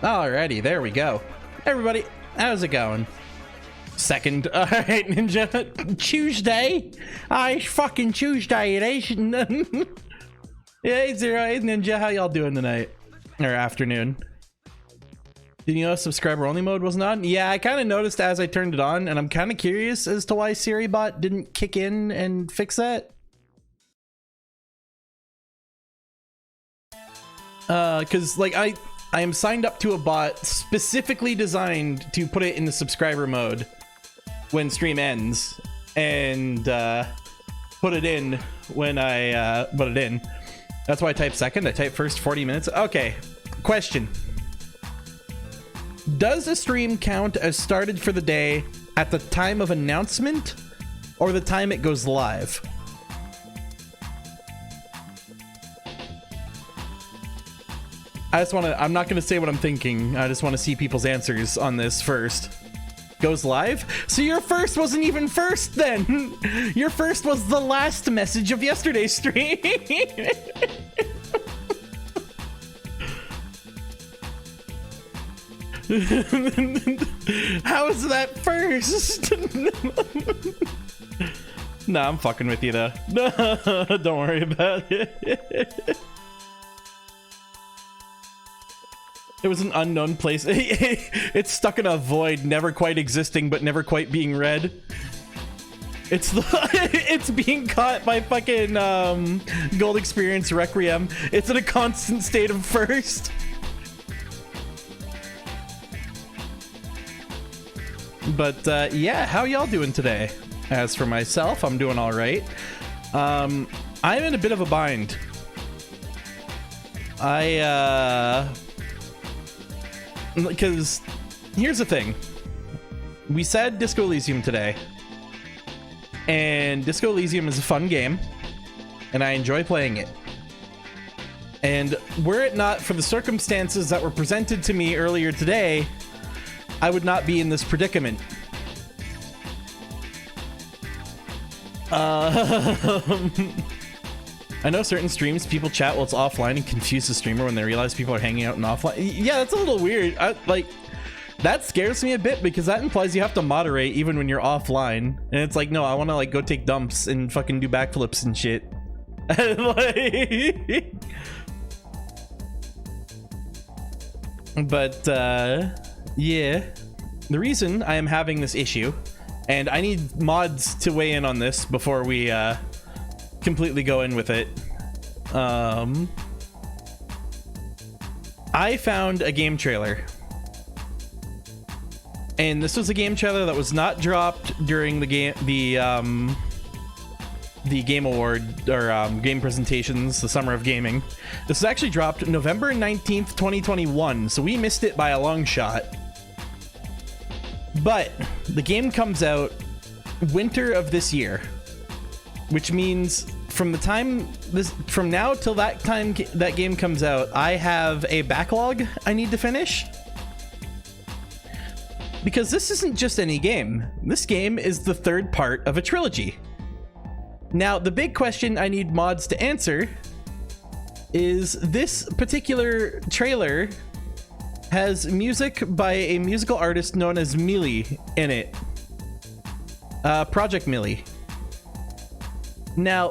Alrighty, there we go. Everybody, how's it going? Second, alright, Ninja. Tuesday? It's fucking Tuesday, it is. Yeah, hey Zero, hey Ninja, how y'all doing tonight? Or afternoon? Did you know subscriber only mode wasn't on? Yeah, I kind of noticed as I turned it on, and I'm kind of curious as to why SiriBot didn't kick in and fix that. Cause like I am signed up to a bot specifically designed to put it in the subscriber mode when stream ends, and put it in when I put it in. That's why I type second. I type first 40 minutes. Okay, question. Does a stream count as started for the day at the time of announcement or the time it goes live? I'm not gonna say what I'm thinking. I just want to see people's answers on this first. Goes live? So your first wasn't even first then. Your first was the last message of yesterday's stream. How is that first? Nah, I'm fucking with you though. Don't worry about it. It was an unknown place. It's stuck in a void, never quite existing, but never quite being read. It's being caught by fucking Gold Experience Requiem. It's in a constant state of first. But yeah, how y'all doing today? As for myself, I'm doing all right. I'm in a bit of a bind. Because here's the thing. We said Disco Elysium today, and Disco Elysium is a fun game, and I enjoy playing it. And were it not for the circumstances that were presented to me earlier today, I would not be in this predicament. I know certain streams people chat while it's offline and confuse the streamer when they realize people are hanging out in offline. Yeah, that's a little weird. That scares me a bit because that implies you have to moderate even when you're offline. And it's like, no, I want to like go take dumps and fucking do backflips and shit. But yeah, the reason I am having this issue, and I need mods to weigh in on this before we completely go in with it. I found a game trailer, and this was a game trailer that was not dropped during the game award or game presentations, the summer of gaming. This was actually dropped November 19th 2021, so we missed it by a long shot. But the game comes out winter of this year, which means from now till that time that game comes out, I have a backlog I need to finish. Because this isn't just any game. This game is the third part of a trilogy. Now, the big question I need mods to answer is this particular trailer has music by a musical artist known as Millie in it. Project Millie. Now,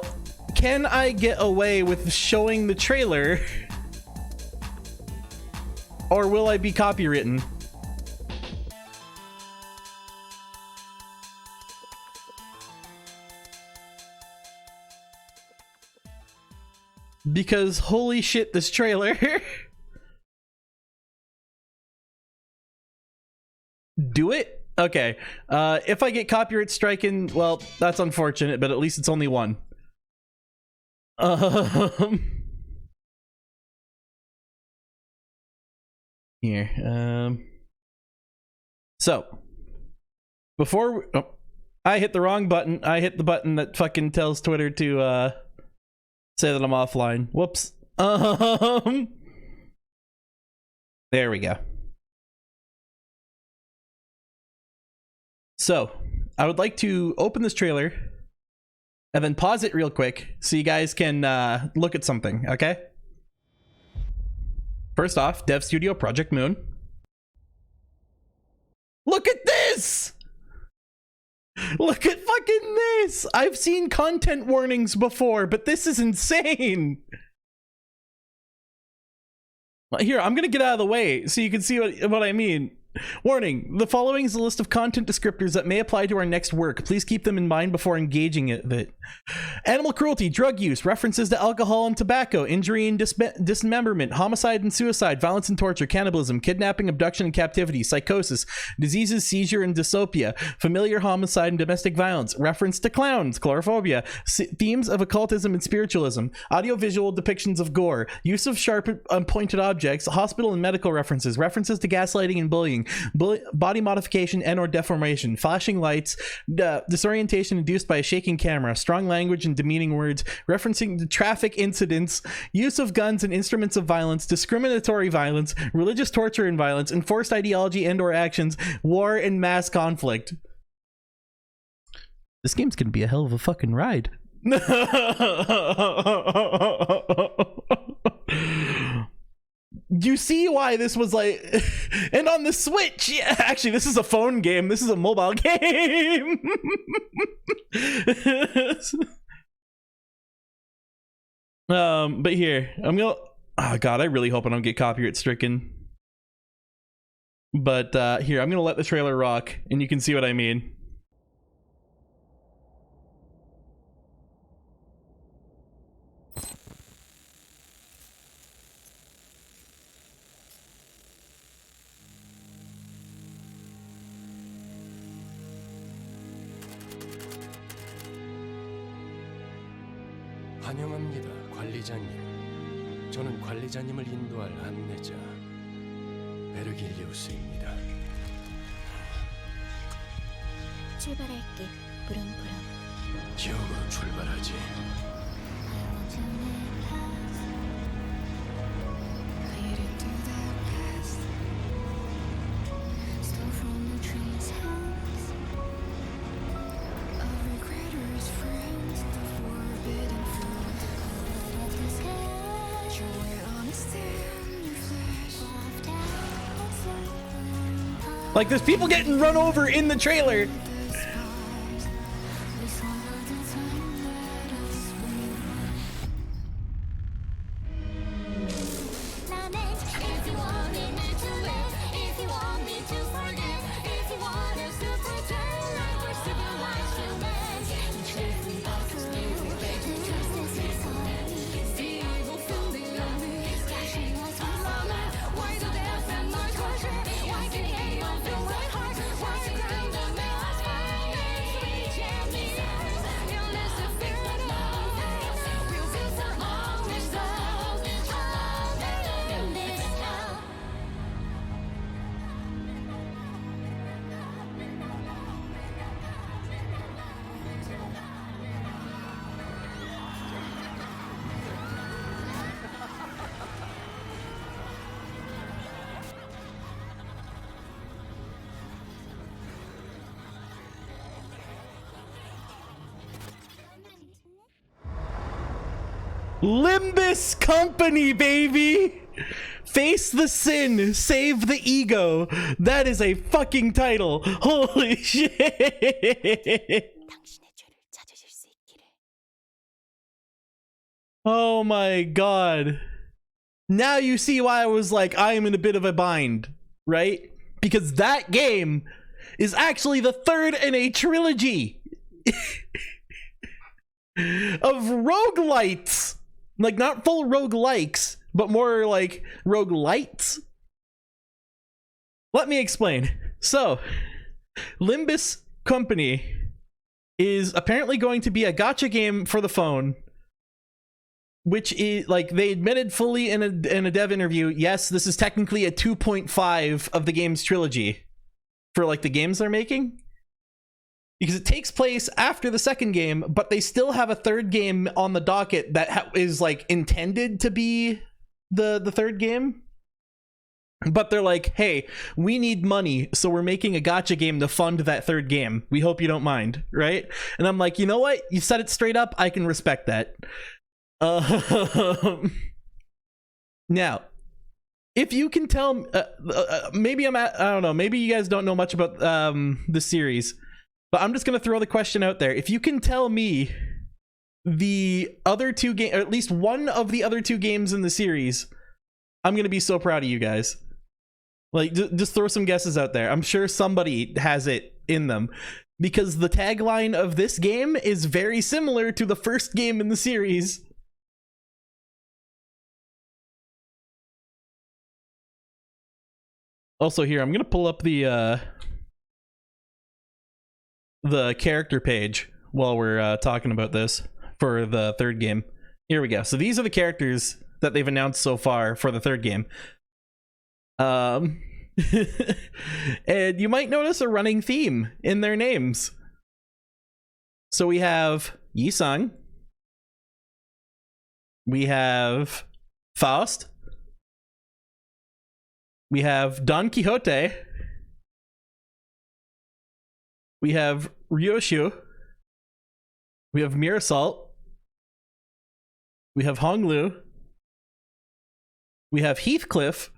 can I get away with showing the trailer? Or will I be copywritten? Because holy shit, this trailer. Do it? Okay. If I get copyright stricken, well, that's unfortunate, but at least it's only one. Here. So, before I hit the wrong button. I hit the button that fucking tells Twitter to say that I'm offline. Whoops. There we go. So, I would like to open this trailer and then pause it real quick so you guys can look at something, okay? First off, Dev Studio Project Moon. Look at this! Look at fucking this! I've seen content warnings before, but this is insane! Here, I'm gonna get out of the way so you can see what I mean. Warning, the following is a list of content descriptors that may apply to our next work. Please keep them in mind before engaging with it. Animal cruelty, drug use, references to alcohol and tobacco, injury and dismemberment, homicide and suicide, violence and torture, cannibalism, kidnapping, abduction and captivity, psychosis, diseases, seizure and dystopia, familiar homicide and domestic violence, reference to clowns, chlorophobia, themes of occultism and spiritualism, audiovisual depictions of gore, use of sharp and pointed objects, hospital and medical references, references to gaslighting and bullying, body modification and or deformation, flashing lights, disorientation induced by a shaking camera, strong language and demeaning words, referencing to traffic incidents, use of guns and instruments of violence, discriminatory violence, religious torture and violence, enforced ideology and or actions, war and mass conflict. This game's gonna be a hell of a fucking ride. You see why this was like, and on the Switch, yeah, actually this is a phone game, this is a mobile game. But here, I'm gonna, oh god, I really hope I don't get copyright stricken. But here, I'm gonna let the trailer rock and you can see what I mean. 환영합니다, 관리자님. 저는 관리자님을 인도할 안내자 베르길리우스입니다. 출발할게. 부릉부릉. 지옥으로 출발하지. Like, there's people getting run over in the trailer. Limbus Company, baby! Face the sin, save the ego. That is a fucking title. Holy shit. Oh my god. Now you see why I was like, I am in a bit of a bind, right? Because that game is actually the third in a trilogy of roguelites. Like, not full roguelikes, but more like roguelites. Let me explain. So, Limbus Company is apparently going to be a gacha game for the phone, which is, like, they admitted fully in a dev interview, yes, this is technically a 2.5 of the game's trilogy for, like, the games they're making. Because it takes place after the second game, but they still have a third game on the docket that is like intended to be the third game. But they're like, hey, we need money, so we're making a gacha game to fund that third game. We hope you don't mind, right? And I'm like, you know what? You said it straight up. I can respect that. Now, if you can tell, maybe I don't know, maybe you guys don't know much about the series, but I'm just gonna throw the question out there. If you can tell me the other two games, or at least one of the other two games in the series, I'm gonna be so proud of you guys. Like, just throw some guesses out there. I'm sure somebody has it in them, because the tagline of this game is very similar to the first game in the series. Also, here, I'm gonna pull up the character page while we're talking about this for the third game. Here we go. So these are the characters that they've announced so far for the third game. And you might notice a running theme in their names. So we have Yi-Sung, we have Faust, we have Don Quixote, we have Ryoshu, we have Mirasol, we have Honglu, we have Heathcliff,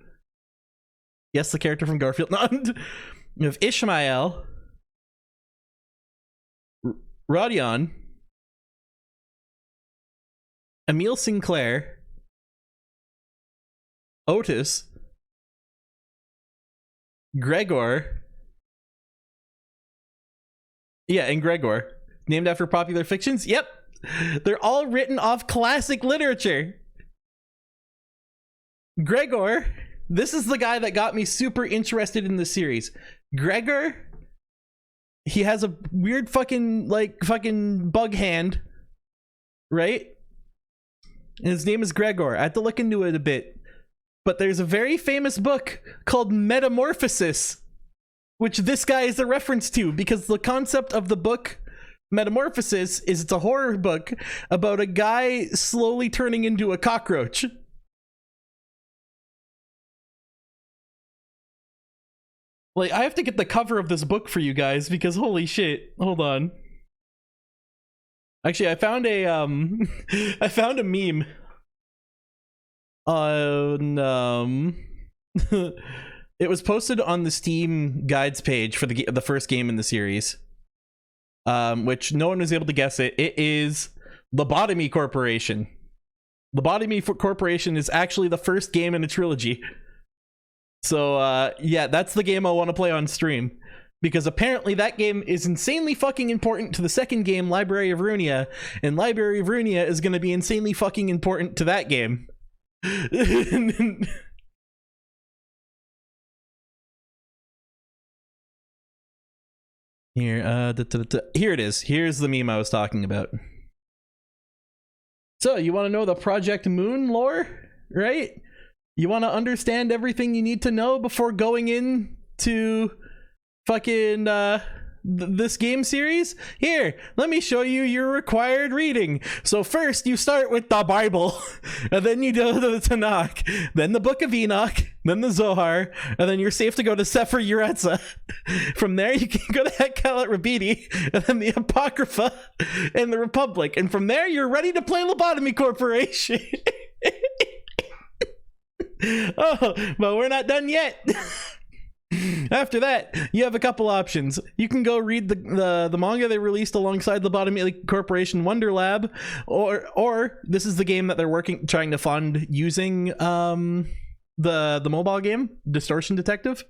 yes, the character from Garfield, we have Ishmael, Rodion, Emile Sinclair, Otis, Gregor, yeah, and Gregor, named after popular fictions. Yep, they're all written off classic literature. Gregor, this is the guy that got me super interested in the series. Gregor, he has a weird fucking bug hand, right? And his name is Gregor. I had to look into it a bit, but there's a very famous book called Metamorphosis, which this guy is a reference to, because the concept of the book Metamorphosis is it's a horror book about a guy slowly turning into a cockroach. Like, I have to get the cover of this book for you guys, because holy shit. Hold on. Actually, I found a I found a meme on it was posted on the Steam guides page for the first game in the series, which no one was able to guess it. It is Lobotomy Corporation. Lobotomy Corporation is actually the first game in a trilogy. So yeah, that's the game I want to play on stream, because apparently that game is insanely fucking important to the second game, Library of Runia, and Library of Runia is going to be insanely fucking important to that game. Here, here it is. Here's the meme I was talking about. So, you want to know the Project Moon lore, right? You want to understand everything you need to know before going into fucking this game series? Here, let me show you your required reading. So first you start with the Bible, and then you go to the Tanakh, then the Book of Enoch, then the Zohar, and then you're safe to go to Sefer Yeretza. From there you can go to Hekalat Rabidi, and then the Apocrypha, and the Republic, and from there you're ready to play Lobotomy Corporation. Oh, but we're not done yet. After that, you have a couple options. You can go read the manga they released alongside Lobotomy Corporation Wonder Lab, or this is the game that they're trying to fund using the mobile game, Distortion Detective.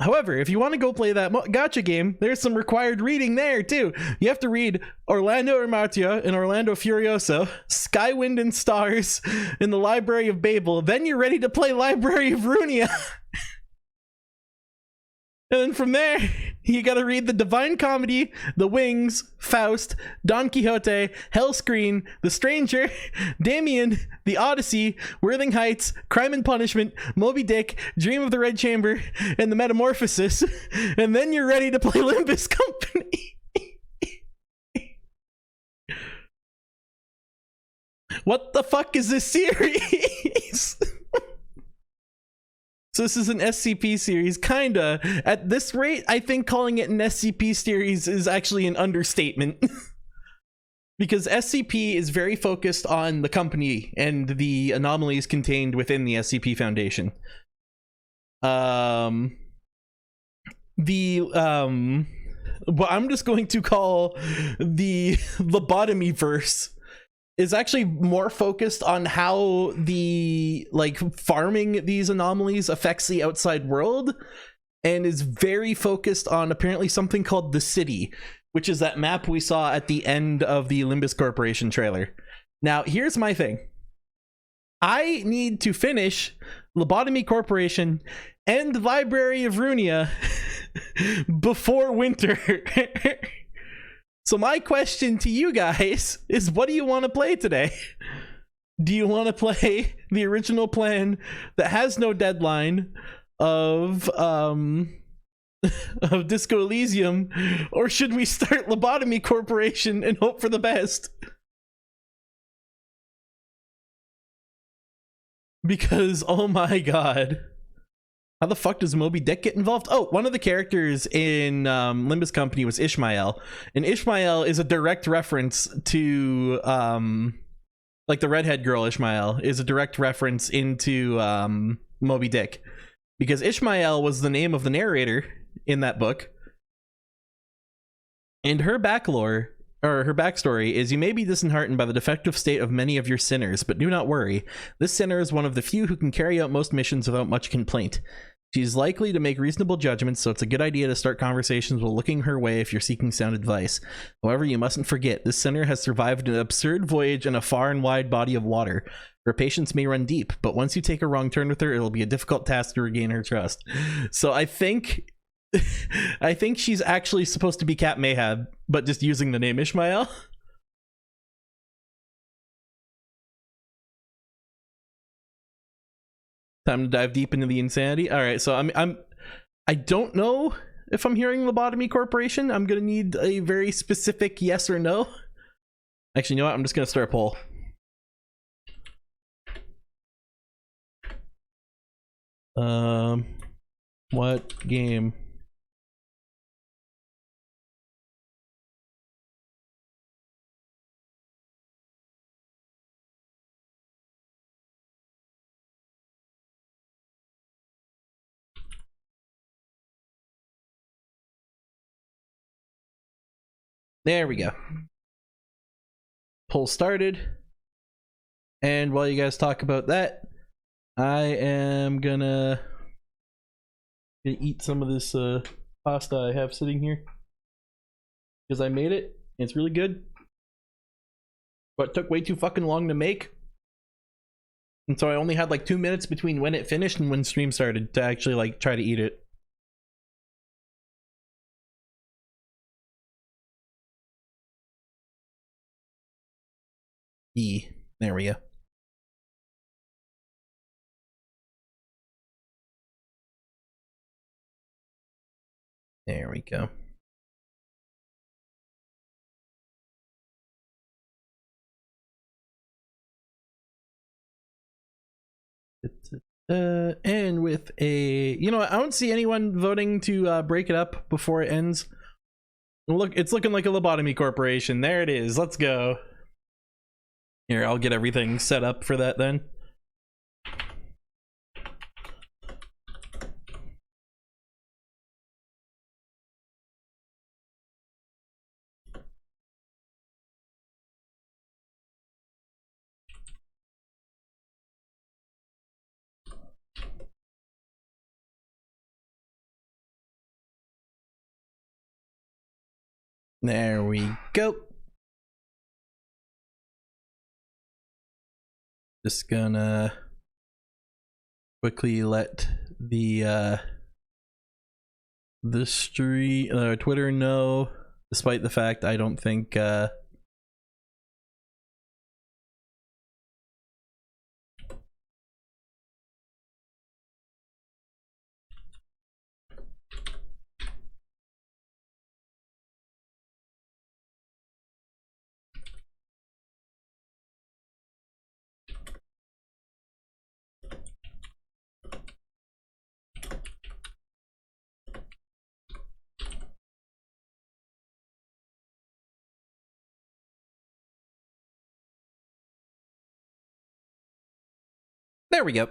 However, if you want to go play that gacha game, there's some required reading there too. You have to read Orlando Armatia and Orlando Furioso, Skywind and Stars in the Library of Babel. Then you're ready to play Library of Runia. And then from there, you gotta read the Divine Comedy, The Wings, Faust, Don Quixote, Hellscreen, The Stranger, Damien, The Odyssey, Worthing Heights, Crime and Punishment, Moby Dick, Dream of the Red Chamber, and The Metamorphosis. And then you're ready to play Limbus Company. What the fuck is this series? So this is an SCP series, kinda. At this rate, I think calling it an SCP series is actually an understatement. because SCP is very focused on the company and the anomalies contained within the SCP Foundation. What I'm just going to call the Lobotomy verse is actually more focused on how the farming these anomalies affects the outside world, and is very focused on apparently something called the City, which is that map we saw at the end of the Limbus Corporation trailer. Now, here's my thing. I need to finish Lobotomy Corporation and the Library of Runia before winter. So my question to you guys is, what do you want to play today? Do you want to play the original plan that has no deadline of Disco Elysium, or should we start Lobotomy Corporation and hope for the best? Because, oh my god, how the fuck does Moby Dick get involved? Oh, one of the characters in Limbus Company was Ishmael, and Ishmael is a direct reference to the redhead girl. Ishmael is a direct reference into Moby Dick, because Ishmael was the name of the narrator in that book, and her backstory is: you may be disheartened by the defective state of many of your sinners, but do not worry. This sinner is one of the few who can carry out most missions without much complaint. She's likely to make reasonable judgments, so it's a good idea to start conversations while looking her way if you're seeking sound advice. However, you mustn't forget, this sinner has survived an absurd voyage in a far and wide body of water. Her patience may run deep, but once you take a wrong turn with her, it'll be a difficult task to regain her trust. So I think she's actually supposed to be Cat Mayhab, but just using the name Ishmael. Time to dive deep into the insanity. All right, so I don't know if I'm hearing Lobotomy Corporation. I'm gonna need a very specific yes or no. Actually, you know what? I'm just gonna start a poll. What game? There we go. Poll started. And while you guys talk about that, I am gonna eat some of this pasta I have sitting here, because I made it. It's really good, but it took way too fucking long to make, and so I only had like 2 minutes between when it finished and when stream started to actually try to eat it. There we go. There we go. And with a, I don't see anyone voting to break it up before it ends. Look, it's looking like a Lobotomy Corporation. There it is. Let's go. Here, I'll get everything set up for that then. There we go. Just gonna quickly let the Twitter know, despite the fact I don't think There we go.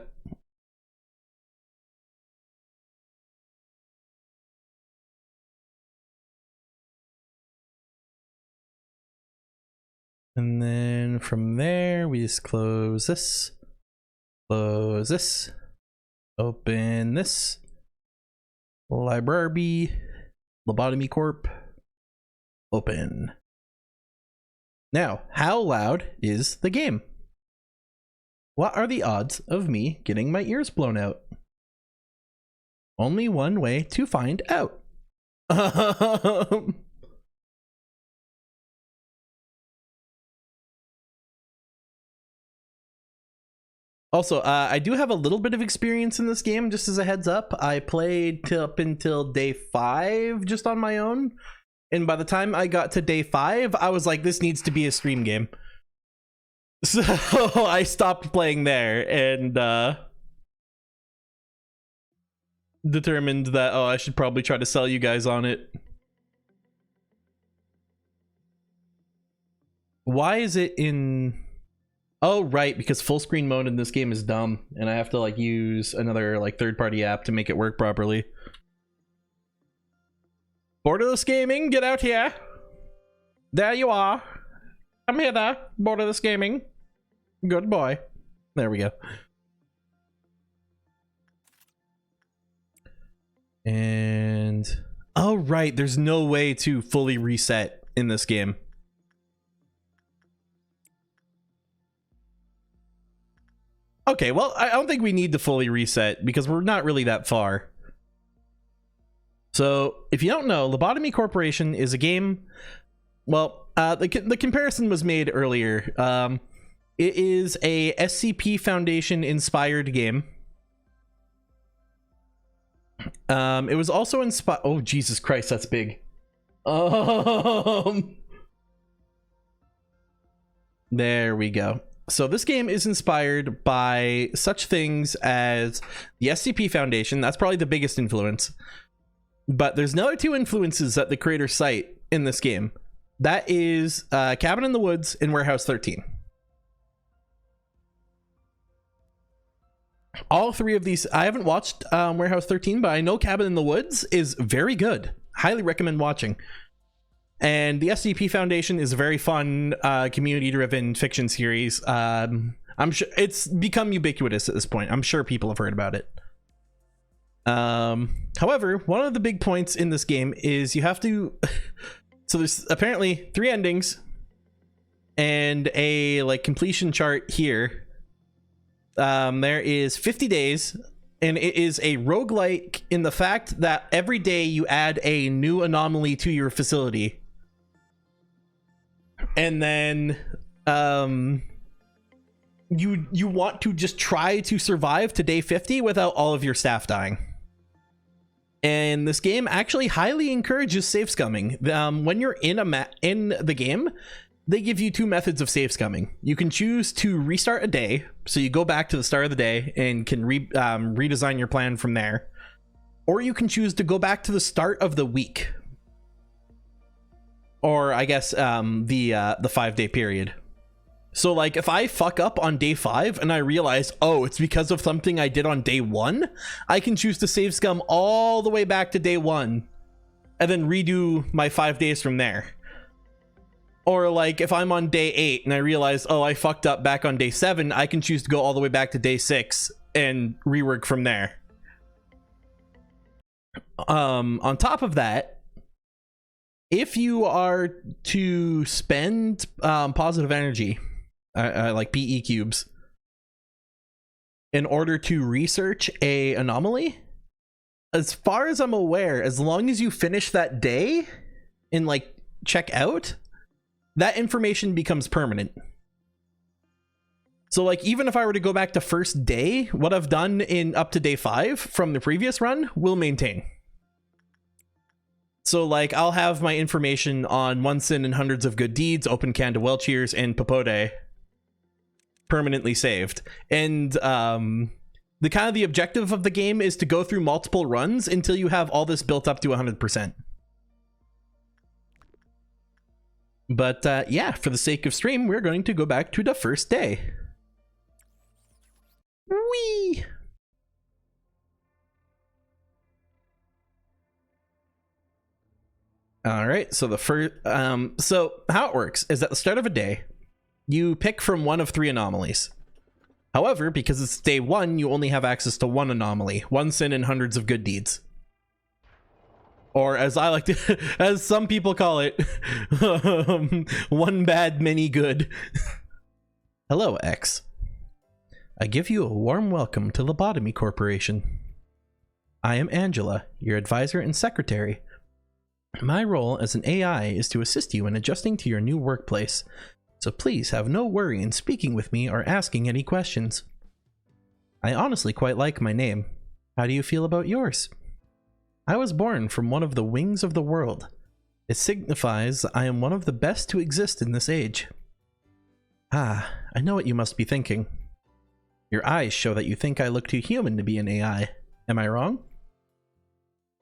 And then from there, we just close this, open this, library, Lobotomy Corp, open. Now, how loud is the game? What are the odds of me getting my ears blown out? Only one way to find out. Also, I do have a little bit of experience in this game, just as a heads up. I played up until day 5 just on my own. And by the time I got to day 5, I was like, this needs to be a stream game. So I stopped playing there and determined that, oh, I should probably try to sell you guys on it. Why is it in... Oh, right, because full screen mode in this game is dumb, and I have to like use another like third-party app to make it work properly. Borderless Gaming, get out here. There you are. Come here there, Borderless Gaming. Good boy. There we go. And oh, right, there's no way to fully reset in this game. Okay, well, I don't think we need to fully reset because we're not really that far. So, if you don't know, Lobotomy Corporation is a game... Well, the comparison was made earlier. It is a SCP Foundation-inspired game. It was also inspired... Oh, Jesus Christ, that's big. There we go. So this game is inspired by such things as the SCP Foundation. That's probably the biggest influence. But there's another 2 influences that the creators cite in this game. That is Cabin in the Woods and Warehouse 13. All 3 of these, I haven't watched Warehouse 13, but I know Cabin in the Woods is very good. Highly recommend watching. And the SCP Foundation is a very fun, community-driven fiction series. I'm sure it's become ubiquitous at this point. I'm sure people have heard about it. However, one of the big points in this game is you have to... So there's apparently 3 endings and a like completion chart here. There is 50 days, and it is a roguelike in the fact that every day you add a new anomaly to your facility. And then you want to just try to survive to day 50 without all of your staff dying. And this game actually highly encourages save scumming. When you're in the game, they give you 2 methods of save scumming. You can choose to restart a day, so you go back to the start of the day and can redesign your plan from there. Or you can choose to go back to the start of the week. Or I guess the 5-day period. So like if I fuck up on day 5 and I realize, oh, it's because of something I did on day 1, I can choose to save scum all the way back to day 1 and then redo my 5 days from there. Or like if I'm on day 8 and I realize, oh, I fucked up back on day 7, I can choose to go all the way back to day 6 and rework from there. On top of that, if you are to spend positive energy, like PE cubes, in order to research a anomaly, as far as I'm aware, as long as you finish that day and like check out, that information becomes permanent. So like even if I were to go back to first day, what I've done in up to day 5 from the previous run will maintain. So like I'll have my information on One Sin and Hundreds of Good Deeds, Open Can to Welchiers, and Papode permanently saved. And the objective of the game is to go through multiple runs until you have all this built up to 100%. But yeah, for the sake of stream, we're going to go back to the first day. Whee! All right, so the first, so how it works is at the start of a day, you pick from one of 3 anomalies. However, because it's day 1, you only have access to 1 anomaly, 1 sin and hundreds of good deeds. Or as I like to, as some people call it, 1 bad, many good. Hello, X. I give you a warm welcome to Lobotomy Corporation. I am Angela, your advisor and secretary. My role as an AI is to assist you in adjusting to your new workplace, so please have no worry in speaking with me or asking any questions. I honestly quite like my name. How do you feel about yours? I was born from one of the wings of the world. It signifies I am one of the best to exist in this age. Ah, I know what you must be thinking. Your eyes show that you think I look too human to be an AI. Am I wrong?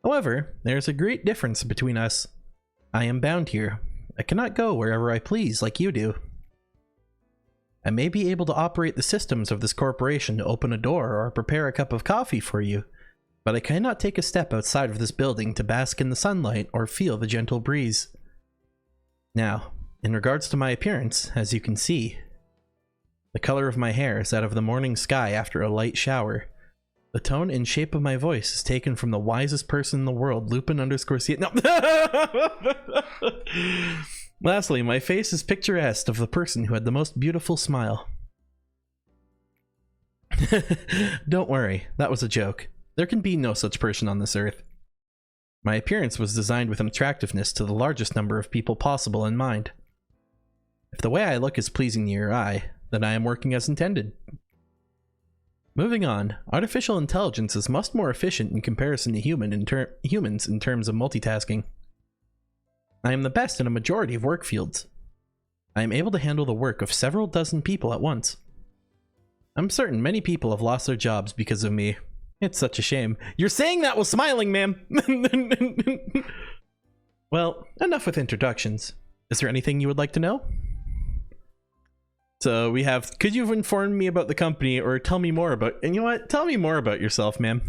However, there's a great difference between us. I am bound here. I cannot go wherever I please like you do. I may be able to operate the systems of this corporation to open a door or prepare a cup of coffee for you, but I cannot take a step outside of this building to bask in the sunlight or feel the gentle breeze. Now, in regards to my appearance, as you can see, the color of my hair is that of the morning sky after a light shower. The tone and shape of my voice is taken from the wisest person in the world, Lupin _ No. Lastly, my face is picturesque of the person who had the most beautiful smile. Don't worry, that was a joke. There can be no such person on this earth. My appearance was designed with an attractiveness to the largest number of people possible in mind. If the way I look is pleasing to your eye, then I am working as intended. Moving on, artificial intelligence is much more efficient in comparison to humans in terms of multitasking. I am the best in a majority of work fields. I am able to handle the work of several dozen people at once. I'm certain many people have lost their jobs because of me. It's such a shame. You're saying that while smiling, ma'am! Well, enough with introductions. Is there anything you would like to know? So we have, could you have informed me about the company or tell me more about, and you know what? Tell me more about yourself, ma'am.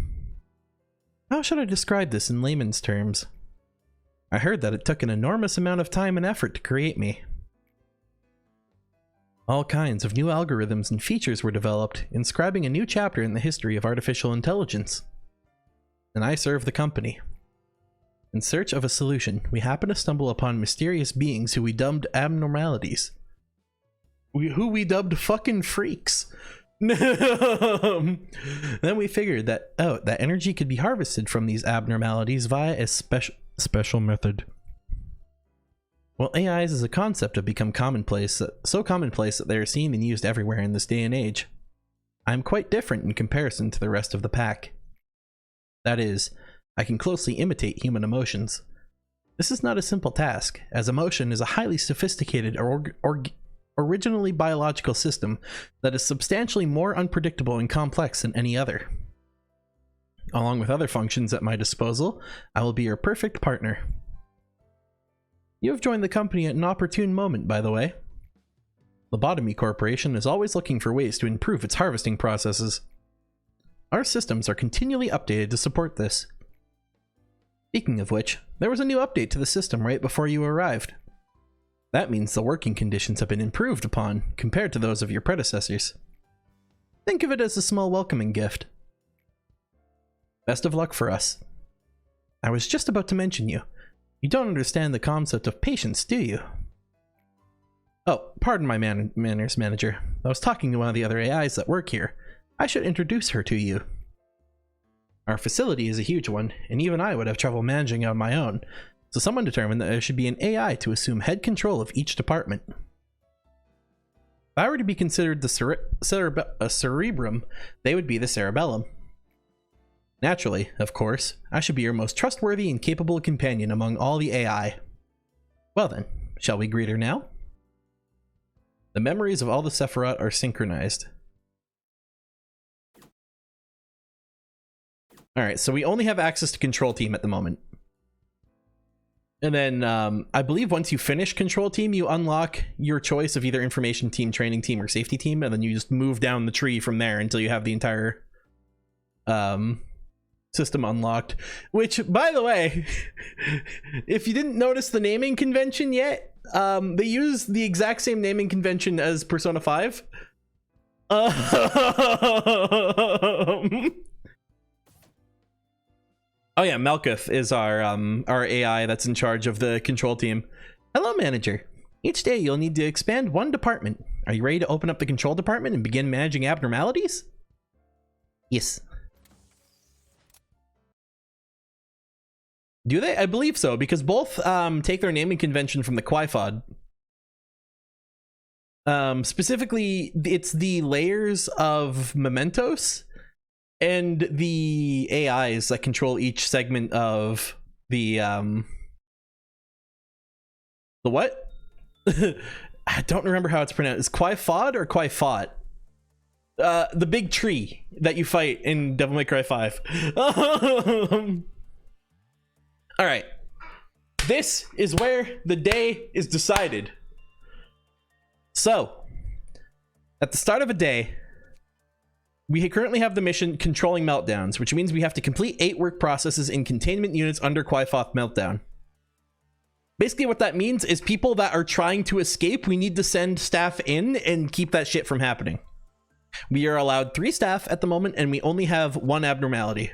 How should I describe this in layman's terms? I heard that it took an enormous amount of time and effort to create me. All kinds of new algorithms and features were developed, inscribing a new chapter in the history of artificial intelligence. And I serve the company. In search of a solution, we happen to stumble upon mysterious beings who we dubbed abnormalities. Who we dubbed fucking freaks. Then we figured that that energy could be harvested from these abnormalities via a special method. Well, AIs as a concept have become commonplace, so commonplace that they are seen and used everywhere in this day and age. I am quite different in comparison to the rest of the pack. That is, I can closely imitate human emotions. This is not a simple task, as emotion is a highly sophisticated originally biological system that is substantially more unpredictable and complex than any other. Along with other functions at my disposal, I will be your perfect partner. You have joined the company at an opportune moment, by the way. Lobotomy Corporation is always looking for ways to improve its harvesting processes. Our systems are continually updated to support this. Speaking of which, there was a new update to the system right before you arrived. That means the working conditions have been improved upon compared to those of your predecessors. Think of it as a small welcoming gift. Best of luck for us. I was just about to mention you. You don't understand the concept of patience, do you? Oh, pardon my manners, manager. I was talking to one of the other AIs that work here. I should introduce her to you. Our facility is a huge one, and even I would have trouble managing on my own. So someone determined that there should be an AI to assume head control of each department. If I were to be considered the cerebrum, they would be the cerebellum. Naturally, of course, I should be your most trustworthy and capable companion among all the AI. Well then, shall we greet her now? The memories of all the Sephiroth are synchronized. Alright, so we only have access to Control Team at the moment. And then I believe once you finish control team, you unlock your choice of either information team, training team, or safety team, and then you just move down the tree from there until you have the entire system unlocked. Which, by the way, if you didn't notice the naming convention yet, they use the exact same naming convention as Persona 5. Oh yeah, Melkith is our AI that's in charge of the control team. Hello, manager. Each day you'll need to expand one department. Are you ready to open up the control department and begin managing abnormalities? Yes. Do they? I believe so, because both take their naming convention from the Qui-Fod. Specifically, it's the layers of mementos and the AIs that control each segment of the what? I don't remember how it's pronounced. Is Qui-Fod or Qui-Fot? The big tree that you fight in Devil May Cry 5. All right. This is where the day is decided. So, at the start of a day, we currently have the mission Controlling Meltdowns, which means we have to complete 8 work processes in containment units under Qui-Foth Meltdown. Basically what that means is people that are trying to escape, we need to send staff in and keep that shit from happening. We are allowed 3 staff at the moment, and we only have 1 abnormality.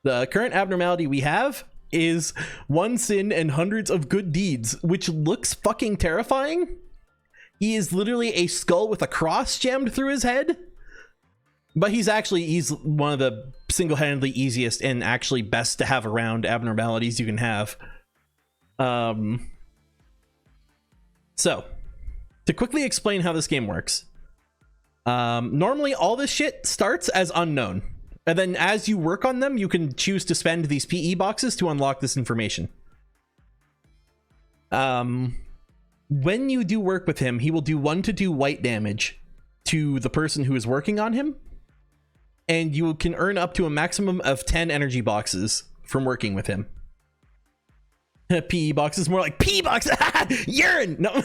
The current abnormality we have is 1 sin and hundreds of good deeds, which looks fucking terrifying. He is literally a skull with a cross jammed through his head. But he's one of the single-handedly easiest and actually best to have around abnormalities you can have. So, to quickly explain how this game works. Normally, all this shit starts as unknown. And then as you work on them, you can choose to spend these PE boxes to unlock this information. When you do work with him, he will do 1 to 2 white damage to the person who is working on him. And you can earn up to a maximum of 10 energy boxes from working with him. PE boxes, more like P box. Urine. No. I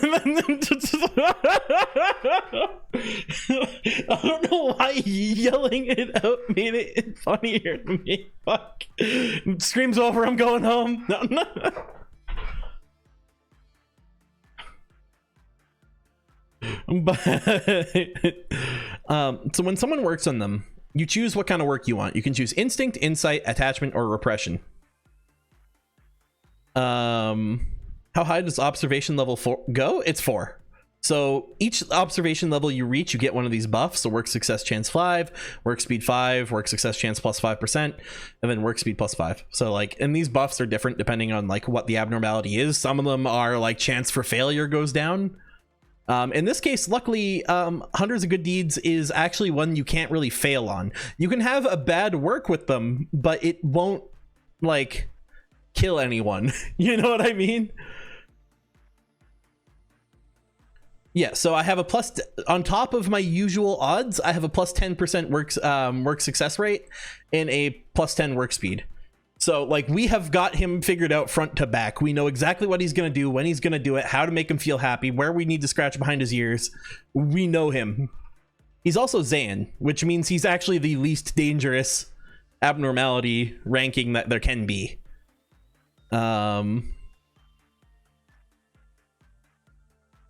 don't know why yelling it out made it funnier to me. Fuck. Scream's over. I'm going home. No. But so when someone works on them, you choose what kind of work you want. You can choose instinct, insight, attachment, or repression. How high does observation level 4 go? It's 4. So each observation level you reach, you get one of these buffs. So work success chance 5, work speed 5, work success chance plus 5%, and then work speed plus 5. So like, and these buffs are different depending on like what the abnormality is. Some of them are like chance for failure goes down. In this case, luckily, hundreds of good deeds is actually one you can't really fail on. You can have a bad work with them, but it won't like kill anyone. You know what I mean? Yeah, so I have a plus on top of my usual odds. I have a plus 10% work success rate and a plus 10 work speed. So like we have got him figured out front to back. We know exactly what he's gonna do, when he's gonna do it, how to make him feel happy, where we need to scratch behind his ears. We know him. He's also Zan, which means he's actually the least dangerous abnormality ranking that there can be.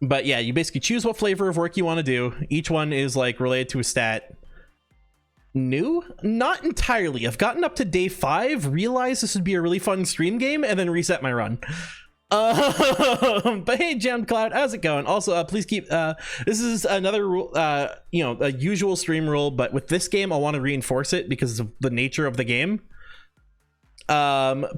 But yeah, you basically choose what flavor of work you want to do. Each one is like related to a stat. New? Not entirely. I've gotten up to day 5, realized this would be a really fun stream game, and then reset my run. But hey, Jammed Cloud, how's it going? Also, please keep this is another rule, you know, a usual stream rule, but with this game I want to reinforce it because of the nature of the game.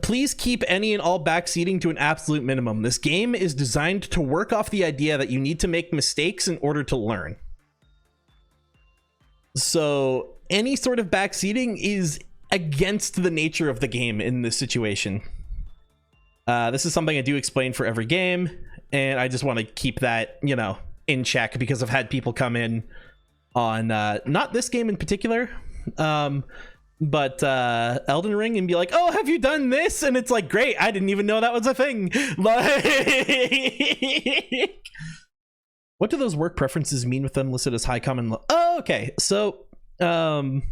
Please keep any and all backseating to an absolute minimum. This game is designed to work off the idea that you need to make mistakes in order to learn. So any sort of backseating is against the nature of the game in this situation. This is something I do explain for every game, and I just want to keep that, you know, in check because I've had people come in on not this game in particular, but Elden Ring and be like, oh, have you done this? And it's like, great, I didn't even know that was a thing. Like, what do those work preferences mean with them listed as high common low? Oh, okay. So from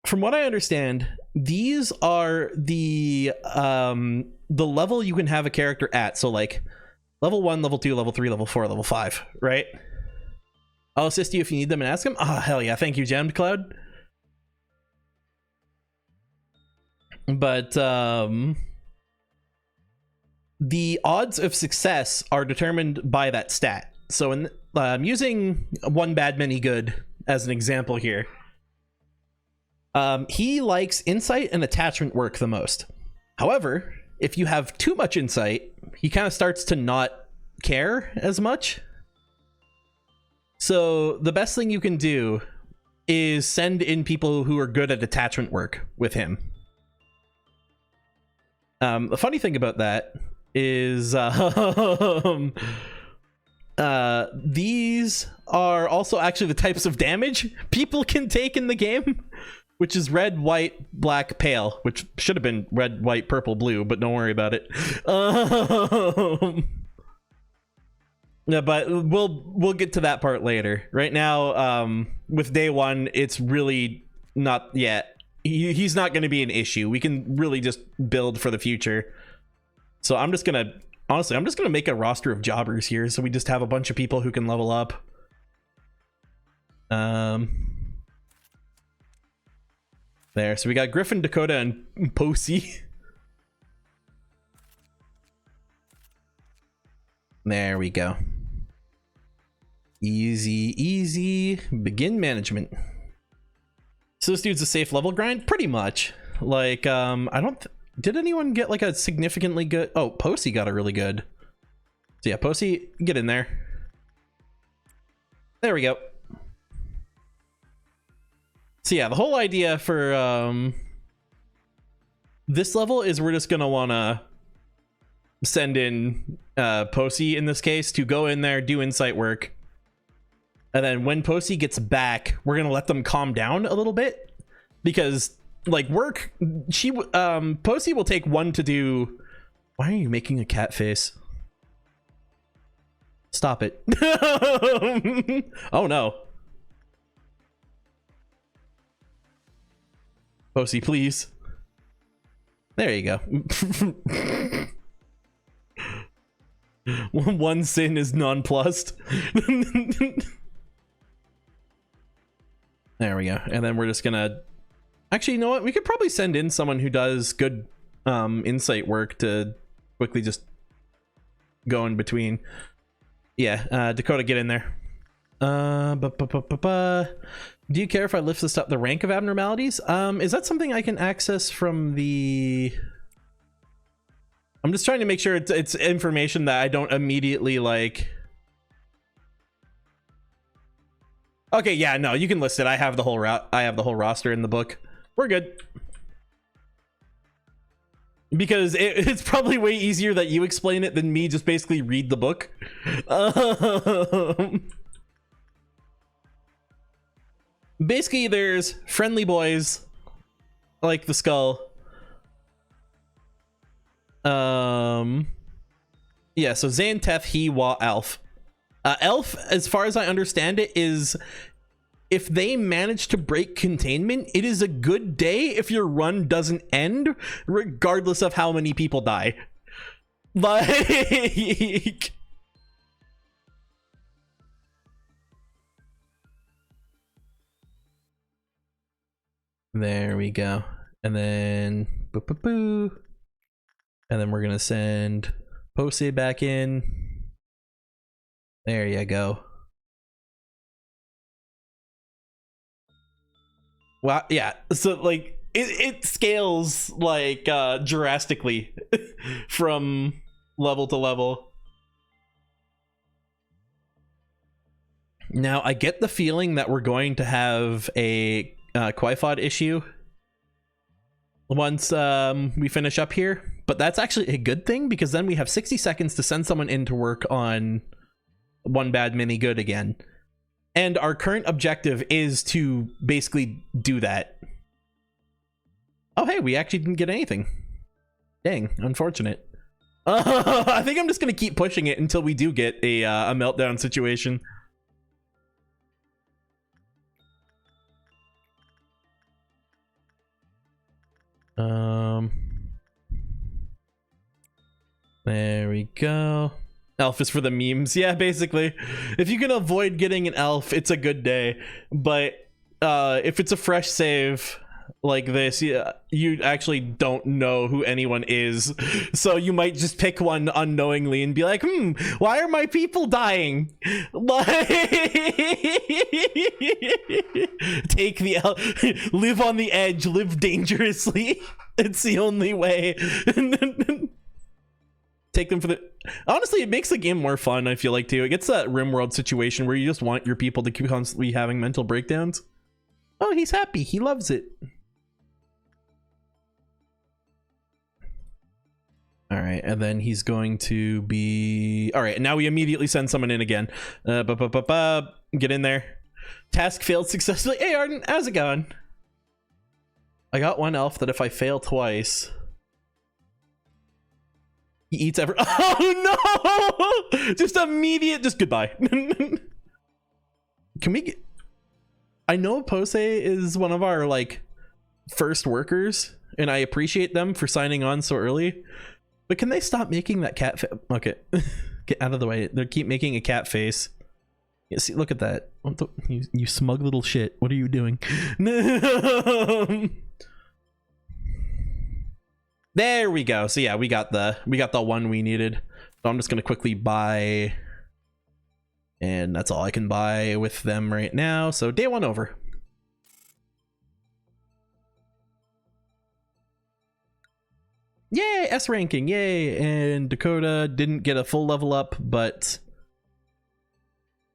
what I understand, these are the level you can have a character at. So like level 1, level 2, level 3, level 4, level 5, right? I'll assist you if you need them and ask them. Oh, hell yeah. Thank you, Jammed Cloud. But the odds of success are determined by that stat. So I'm using one bad, many good as an example here. He likes insight and attachment work the most. However, if you have too much insight, he kind of starts to not care as much. So the best thing you can do is send in people who are good at attachment work with him. The funny thing about that is these are also actually the types of damage people can take in the game, which is red, white, black, pale, which should have been red, white, purple, blue, but don't worry about it. Yeah, but we'll get to that part later. Right now, with day one, it's really not yet. He's not going to be an issue. We can really just build for the future. So I'm just gonna, honestly, I'm just gonna make a roster of jobbers here, so we just have a bunch of people who can level up. There. So we got Griffin, Dakota, and Posey. There we go. Easy, easy. Begin management. So this dude's a safe level grind? Pretty much. Like, I don't... Did anyone get like a significantly good... Oh, Posey got a really good. So yeah, Posey, get in there. There we go. So yeah, the whole idea for this level is we're just gonna wanna send in Posey in this case to go in there, do insight work. And then when Posey gets back, we're gonna let them calm down a little bit, because like work, Posey will take one to do. Why are you making a cat face? Stop it. Oh no. Posey, please. There you go. One sin is nonplussed. There we go. And then we're just gonna... Actually, you know what? We could probably send in someone who does good insight work to quickly just go in between. Yeah, Dakota, get in there. Do you care if I lift this up the rank of abnormalities? Is that something I can access from the... I'm just trying to make sure it's information that I don't immediately like... Okay, yeah, no, you can list it. I have the whole roster in the book. We're good. Because it's probably way easier that you explain it than me just basically read the book. Basically, there's friendly boys like the skull. Yeah, so Zan, Teth, He, Wa, Elf. Elf, as far as I understand it, is if they manage to break containment, it is a good day if your run doesn't end, regardless of how many people die. Like... There we go. And then... Boo, boo, boo. And then we're going to send Posey back in. There you go. Well, yeah. So, like, it scales, like, drastically from level to level. Now, I get the feeling that we're going to have a Quifod issue once we finish up here, but that's actually a good thing, because then we have 60 seconds to send someone in to work on one bad mini good again. And our current objective is to basically do that. Oh, hey, we actually didn't get anything. Dang, unfortunate. I think I'm just gonna keep pushing it until we do get a meltdown situation. There we go. Elf is for the memes. Yeah, basically. If you can avoid getting an elf, it's a good day. But if it's a fresh save like this, you actually don't know who anyone is. So you might just pick one unknowingly and be like, why are my people dying? Take the elf, live on the edge, live dangerously. It's the only way. Take them for the... Honestly, it makes the game more fun, I feel like, too. It gets that RimWorld situation where you just want your people to keep constantly having mental breakdowns. Oh, he's happy. He loves it. All right, and then he's going to be... All right, now we immediately send someone in again. Get in there. Task failed successfully. Hey, Arden, how's it going? I got one elf that if I fail twice... He eats ever. Oh no! Just immediate. Just goodbye. Can we get? I know Pose is one of our like first workers, and I appreciate them for signing on so early. But can they stop making that cat? Okay, get out of the way. They keep making a cat face. Yeah, see, look at that. You smug little shit. What are you doing? There we go. So yeah, we got the one we needed. So I'm just gonna quickly buy, and that's all I can buy with them right now. So day one over. Yay, S ranking, yay! And Dakota didn't get a full level up, but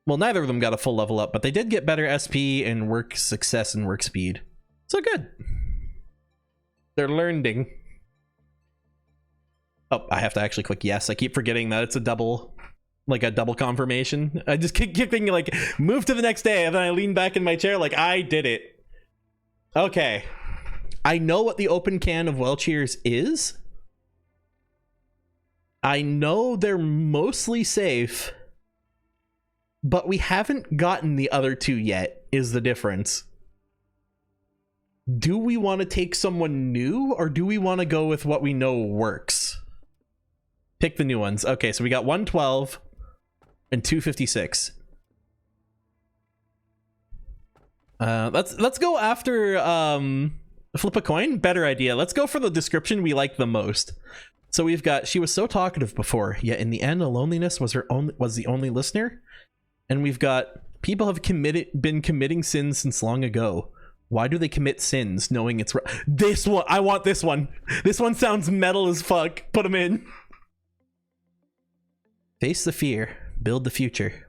well, neither of them got a full level up, but they did get better SP and work success and work speed. So good. They're learning. Oh, I have to actually click yes. I keep forgetting that it's a double, like a double confirmation. I just keep thinking like, move to the next day, and then I lean back in my chair like, I did it. Okay. I know what the open can of Welcheers is. I know they're mostly safe, but we haven't gotten the other two yet, is the difference. Do we want to take someone new, or do we want to go with what we know works? Pick the new ones. Okay, so we got 112 and 256. Let's go after flip a coin. Better idea. Let's go for the description we like the most. So we've got, she was so talkative before, yet in the end, loneliness was the only listener. And we've got, people have been committing sins since long ago. Why do they commit sins knowing it's this one? I want this one. This one sounds metal as fuck. Put them in. Face the fear, build the future.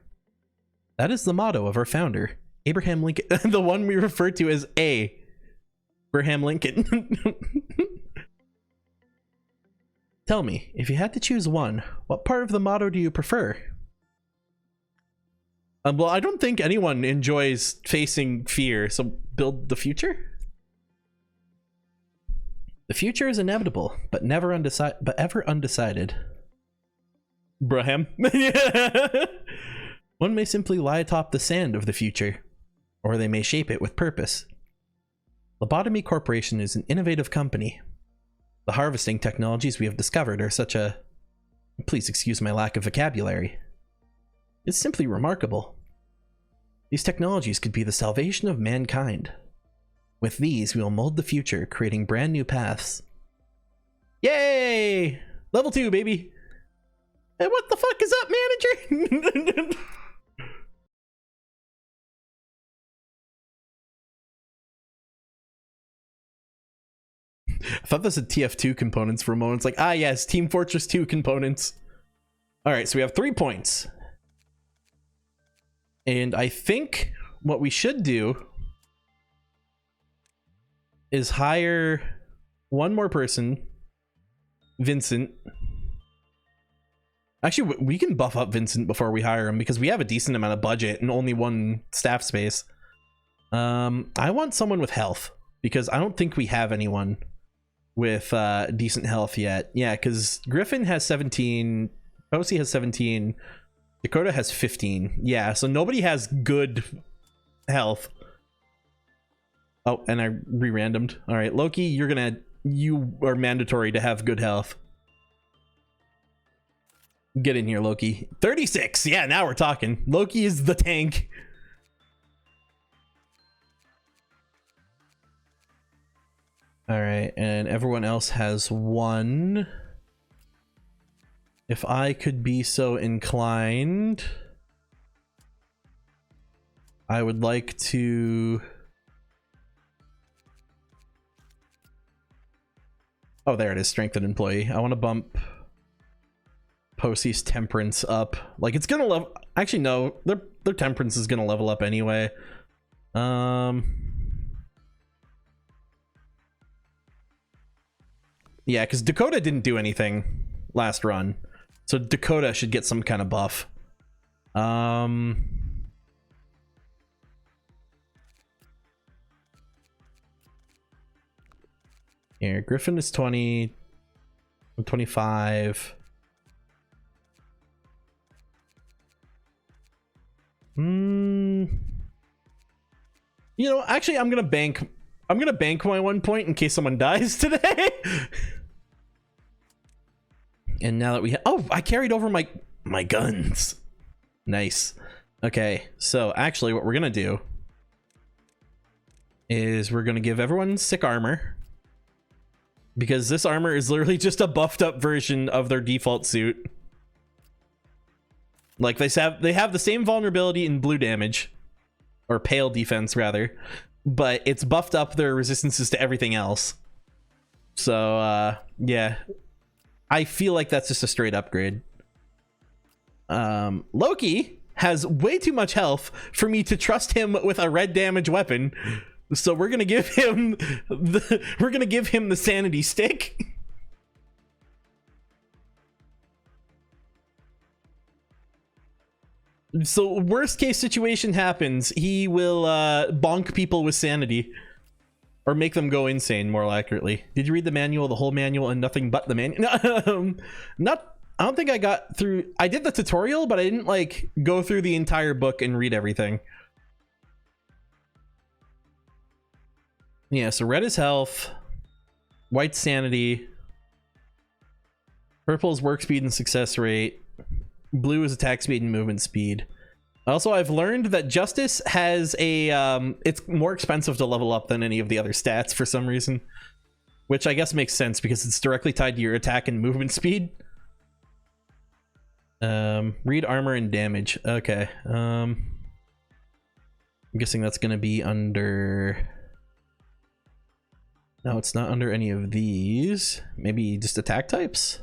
That is the motto of our founder, Abraham Lincoln. The one we refer to as Abraham Lincoln. Tell me, if you had to choose one, what part of the motto do you prefer? Well, I don't think anyone enjoys facing fear, so build the future? The future is inevitable, but ever undecided. Braham. Yeah. One may simply lie atop the sand of the future, or they may shape it with purpose. Lobotomy Corporation is an innovative company. The harvesting technologies we have discovered are such a... Please excuse my lack of vocabulary. It's simply remarkable. These technologies could be the salvation of mankind. With these, we will mold the future, creating brand new paths. Yay! Level 2, baby! Hey, what the fuck is up, manager? I thought this had TF2 components for a moment. It's like, ah yes, Team Fortress 2 components. Alright, so we have 3 points. And I think what we should do is hire 1 more person, Vincent. Actually, we can buff up Vincent before we hire him because we have a decent amount of budget and only one staff space. I want someone with health because I don't think we have anyone with decent health yet. Yeah, because Griffin has 17, Posey has 17, Dakota has 15. Yeah, so nobody has good health. Oh, and I re-randomed. All right, Loki, you are mandatory to have good health. Get in here, Loki. 36. Yeah, now we're talking. Loki is the tank. All right, and everyone else has 1. If I could be so inclined, I would like to... Oh, there it is. Strengthened employee. I want to bump Posey's temperance up. Like, it's gonna level... Actually, no. Their temperance is gonna level up anyway. Yeah, because Dakota didn't do anything last run. So Dakota should get some kind of buff. Here, Griffin is 20. I'm 25. You know, actually, I'm gonna bank my 1 point in case someone dies today. And now that we I carried over my guns. Nice. Okay, so actually what we're gonna do is we're gonna give everyone sick armor, because this armor is literally just a buffed up version of their default suit. Like, they have the same vulnerability in blue damage, or pale defense rather, but it's buffed up their resistances to everything else. So yeah, I feel like that's just a straight upgrade. Loki has way too much health for me to trust him with a red damage weapon, so we're gonna give him the sanity stick. So worst case situation happens, he will bonk people with sanity, or make them go insane, more accurately. Did you read the manual, the whole manual, and nothing but the manual? I don't think I got through. I did the tutorial, but I didn't like go through the entire book and read everything. Yeah, so red is health, white sanity, purple is work speed and success rate, blue is attack speed and movement speed. Also, I've learned that Justice has a it's more expensive to level up than any of the other stats for some reason, which I guess makes sense because it's directly tied to your attack and movement speed. Read armor and damage. Okay. I'm guessing that's gonna be under... No, it's not under any of these. Maybe just attack types?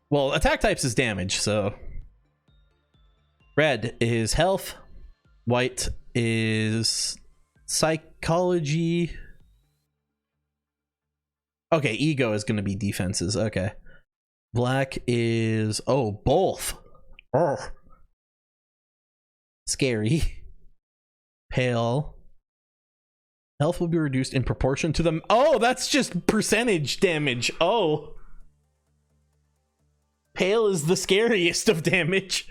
Well, attack types is damage, so... Red is health. White is psychology. Okay, ego is going to be defenses. Okay. Black is... Oh, both. Oh. Scary. Pale. Health will be reduced in proportion to them. Oh, that's just percentage damage. Oh. Pale is the scariest of damage.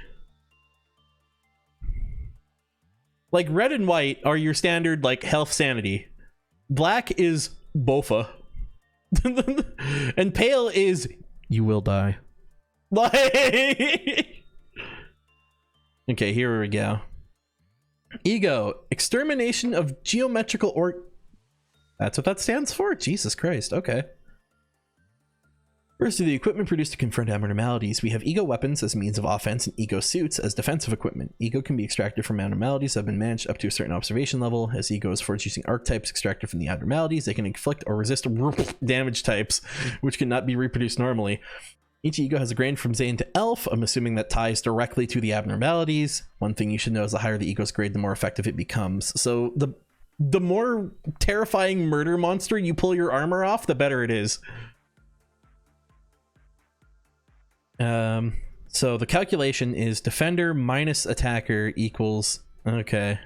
Like, red and white are your standard, like, health sanity. Black is bofa. And pale is you will die. Like... Okay, here we go. Ego, extermination of geometrical or... That's what that stands for? Jesus Christ, okay. First, to the equipment produced to confront abnormalities, we have ego weapons as means of offense and ego suits as defensive equipment. Ego can be extracted from abnormalities that have been managed up to a certain observation level. As ego is forged using archetypes extracted from the abnormalities, they can inflict or resist damage types, which cannot be reproduced normally. Each ego has a grade from Zane to Elf. I'm assuming that ties directly to the abnormalities. One thing you should know is the higher the ego's grade, the more effective it becomes. So the more terrifying murder monster you pull your armor off, the better it is. So the calculation is defender minus attacker equals, okay.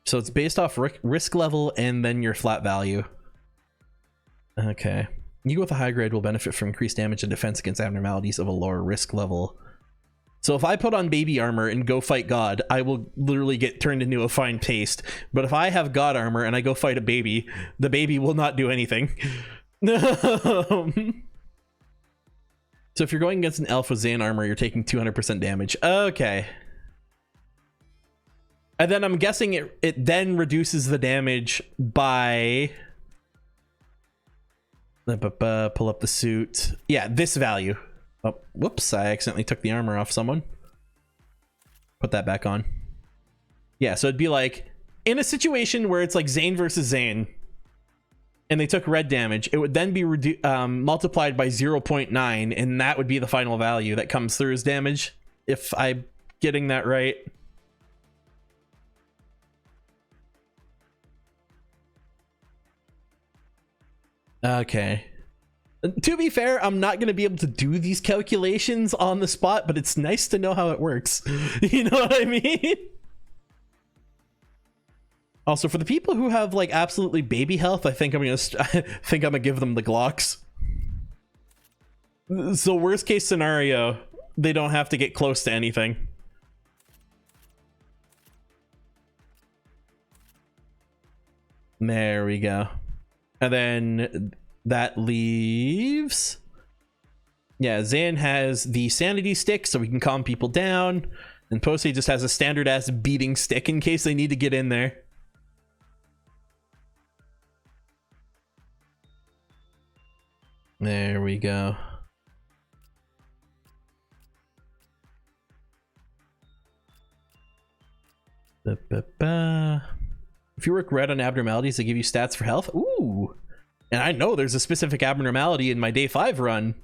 So it's based off risk level and then your flat value. Okay. You with a high grade will benefit from increased damage and defense against abnormalities of a lower risk level. So if I put on baby armor and go fight God, I will literally get turned into a fine paste. But if I have God armor and I go fight a baby, the baby will not do anything. So if you're going against an elf with Zan armor, you're taking 200% damage. Okay. And then I'm guessing it then reduces the damage by... Pull up the suit. Yeah, this value. Oh, whoops, I accidentally took the armor off someone. Put that back on. Yeah, so it'd be like, in a situation where it's like Zane versus Zane, and they took red damage, it would then be multiplied by 0.9, and that would be the final value that comes through as damage, if I'm getting that right. Okay. To be fair, I'm not going to be able to do these calculations on the spot, but it's nice to know how it works. You know what I mean? Also, for the people who have like absolutely baby health, I think I'm gonna give them the Glocks. So worst case scenario, they don't have to get close to anything. There we go. And then that leaves... Yeah, Zan has the sanity stick, so we can calm people down. And Posey just has a standard-ass beating stick in case they need to get in there. There we go. If you work red on abnormalities, they give you stats for health. Ooh. And I know there's a specific abnormality in my day 5 run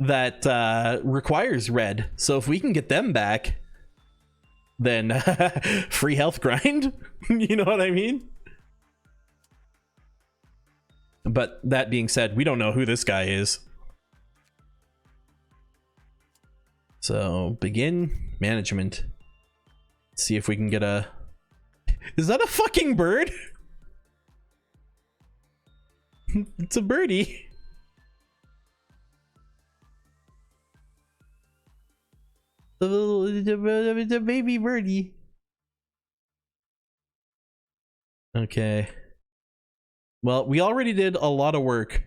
that requires red. So if we can get them back, then free health grind. You know what I mean? But that being said, we don't know who this guy is. So begin management. Let's see if we can get a... Is that a fucking bird? It's a birdie. The baby birdie. Okay. Well, we already did a lot of work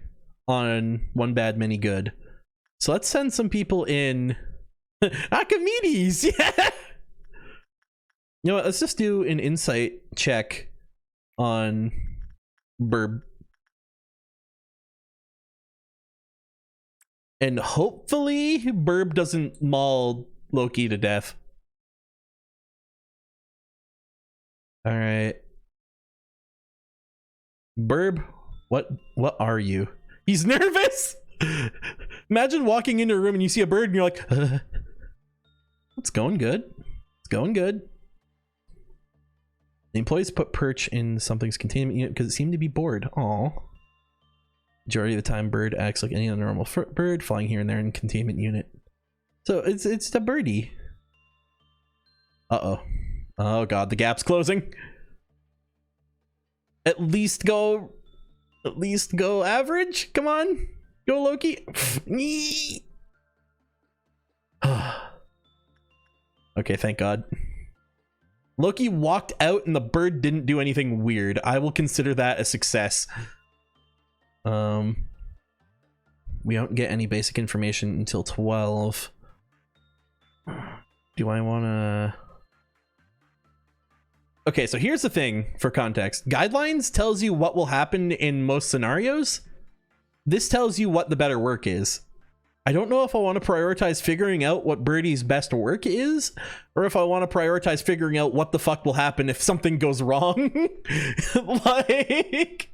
on One Bad Many Good. So let's send some people in. Archimedes! Yeah! You know what? Let's just do an insight check on Burb. And hopefully Burb doesn't maul Loki to death. Alright. Burb, what are you? He's nervous! Imagine walking into a room and you see a bird and you're like, it's going good. It's going good. The employees put perch in something's containment unit because it seemed to be bored. Aw. Majority of the time, bird acts like any other normal bird, flying here and there in containment unit. So it's the birdie. Uh-oh. Oh god, the gap's closing. At least go average. Come on, go Loki. Okay, thank god. Loki walked out and the bird didn't do anything weird. I will consider that a success. We don't get any basic information until 12. Do I want to... Okay, so here's the thing for context. Guidelines tells you what will happen in most scenarios. This tells you what the better work is. I don't know if I want to prioritize figuring out what Birdie's best work is, or if I want to prioritize figuring out what the fuck will happen if something goes wrong. Like...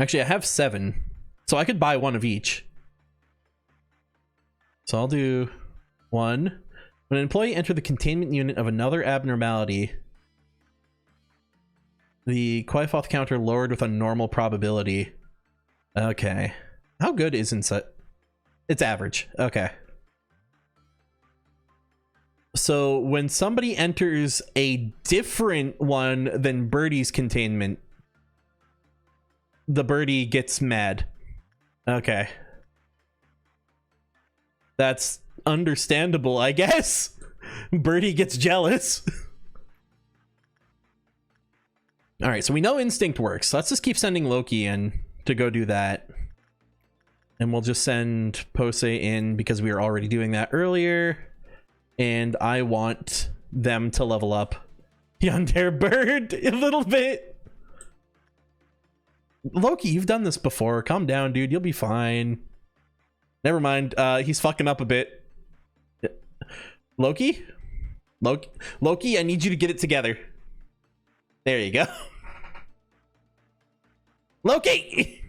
Actually, I have 7, so I could buy one of each. So I'll do 1. When an employee enters the containment unit of another abnormality, The Quaifoth counter lowered with a normal probability. Okay. How good is Insight? It's average. Okay. So when somebody enters a different one than Birdie's containment, the birdie gets mad. Okay. That's understandable, I guess. Birdie gets jealous. All right, so we know instinct works. Let's just keep sending Loki in to go do that. And we'll just send Pose in because we were already doing that earlier. And I want them to level up Yandere Bird a little bit. Loki, you've done this before. Calm down, dude. You'll be fine. Never mind. He's fucking up a bit. Loki? Loki, I need you to get it together. There you go. Loki!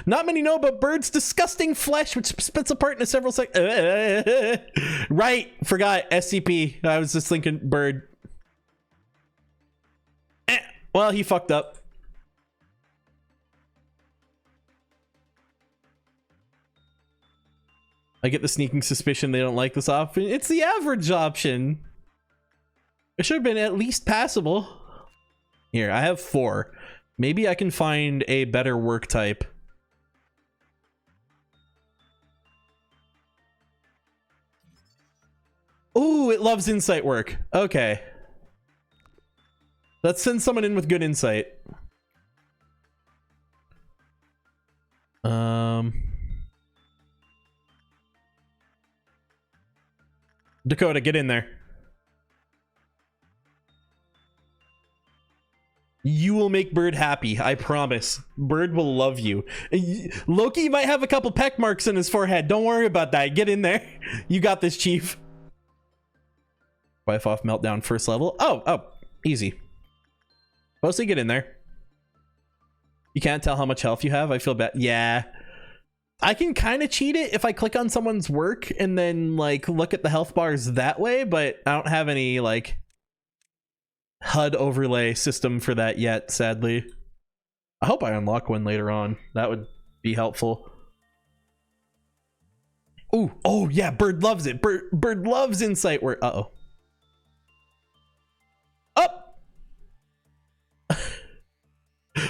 Not many know about Bird's disgusting flesh, which splits apart into several right, forgot. SCP. I was just thinking Bird. Well, he fucked up. I get the sneaking suspicion they don't like this option. It's the average option. It should have been at least passable. Here, I have 4. Maybe I can find a better work type. Ooh, it loves insight work. Okay. Let's send someone in with good insight. Dakota, get in there. You will make Bird happy, I promise. Bird will love you. Loki might have a couple peck marks in his forehead. Don't worry about that. Get in there. You got this, Chief. Wife off meltdown first level. Oh, easy. Mostly get in there. You can't tell how much health you have. I feel bad. Yeah. I can kind of cheat it if I click on someone's work and then like look at the health bars that way, but I don't have any like HUD overlay system for that yet, sadly. I hope I unlock one later on. That would be helpful. Ooh, oh yeah, Bird loves it. Bird loves insight work. Uh-oh. Up!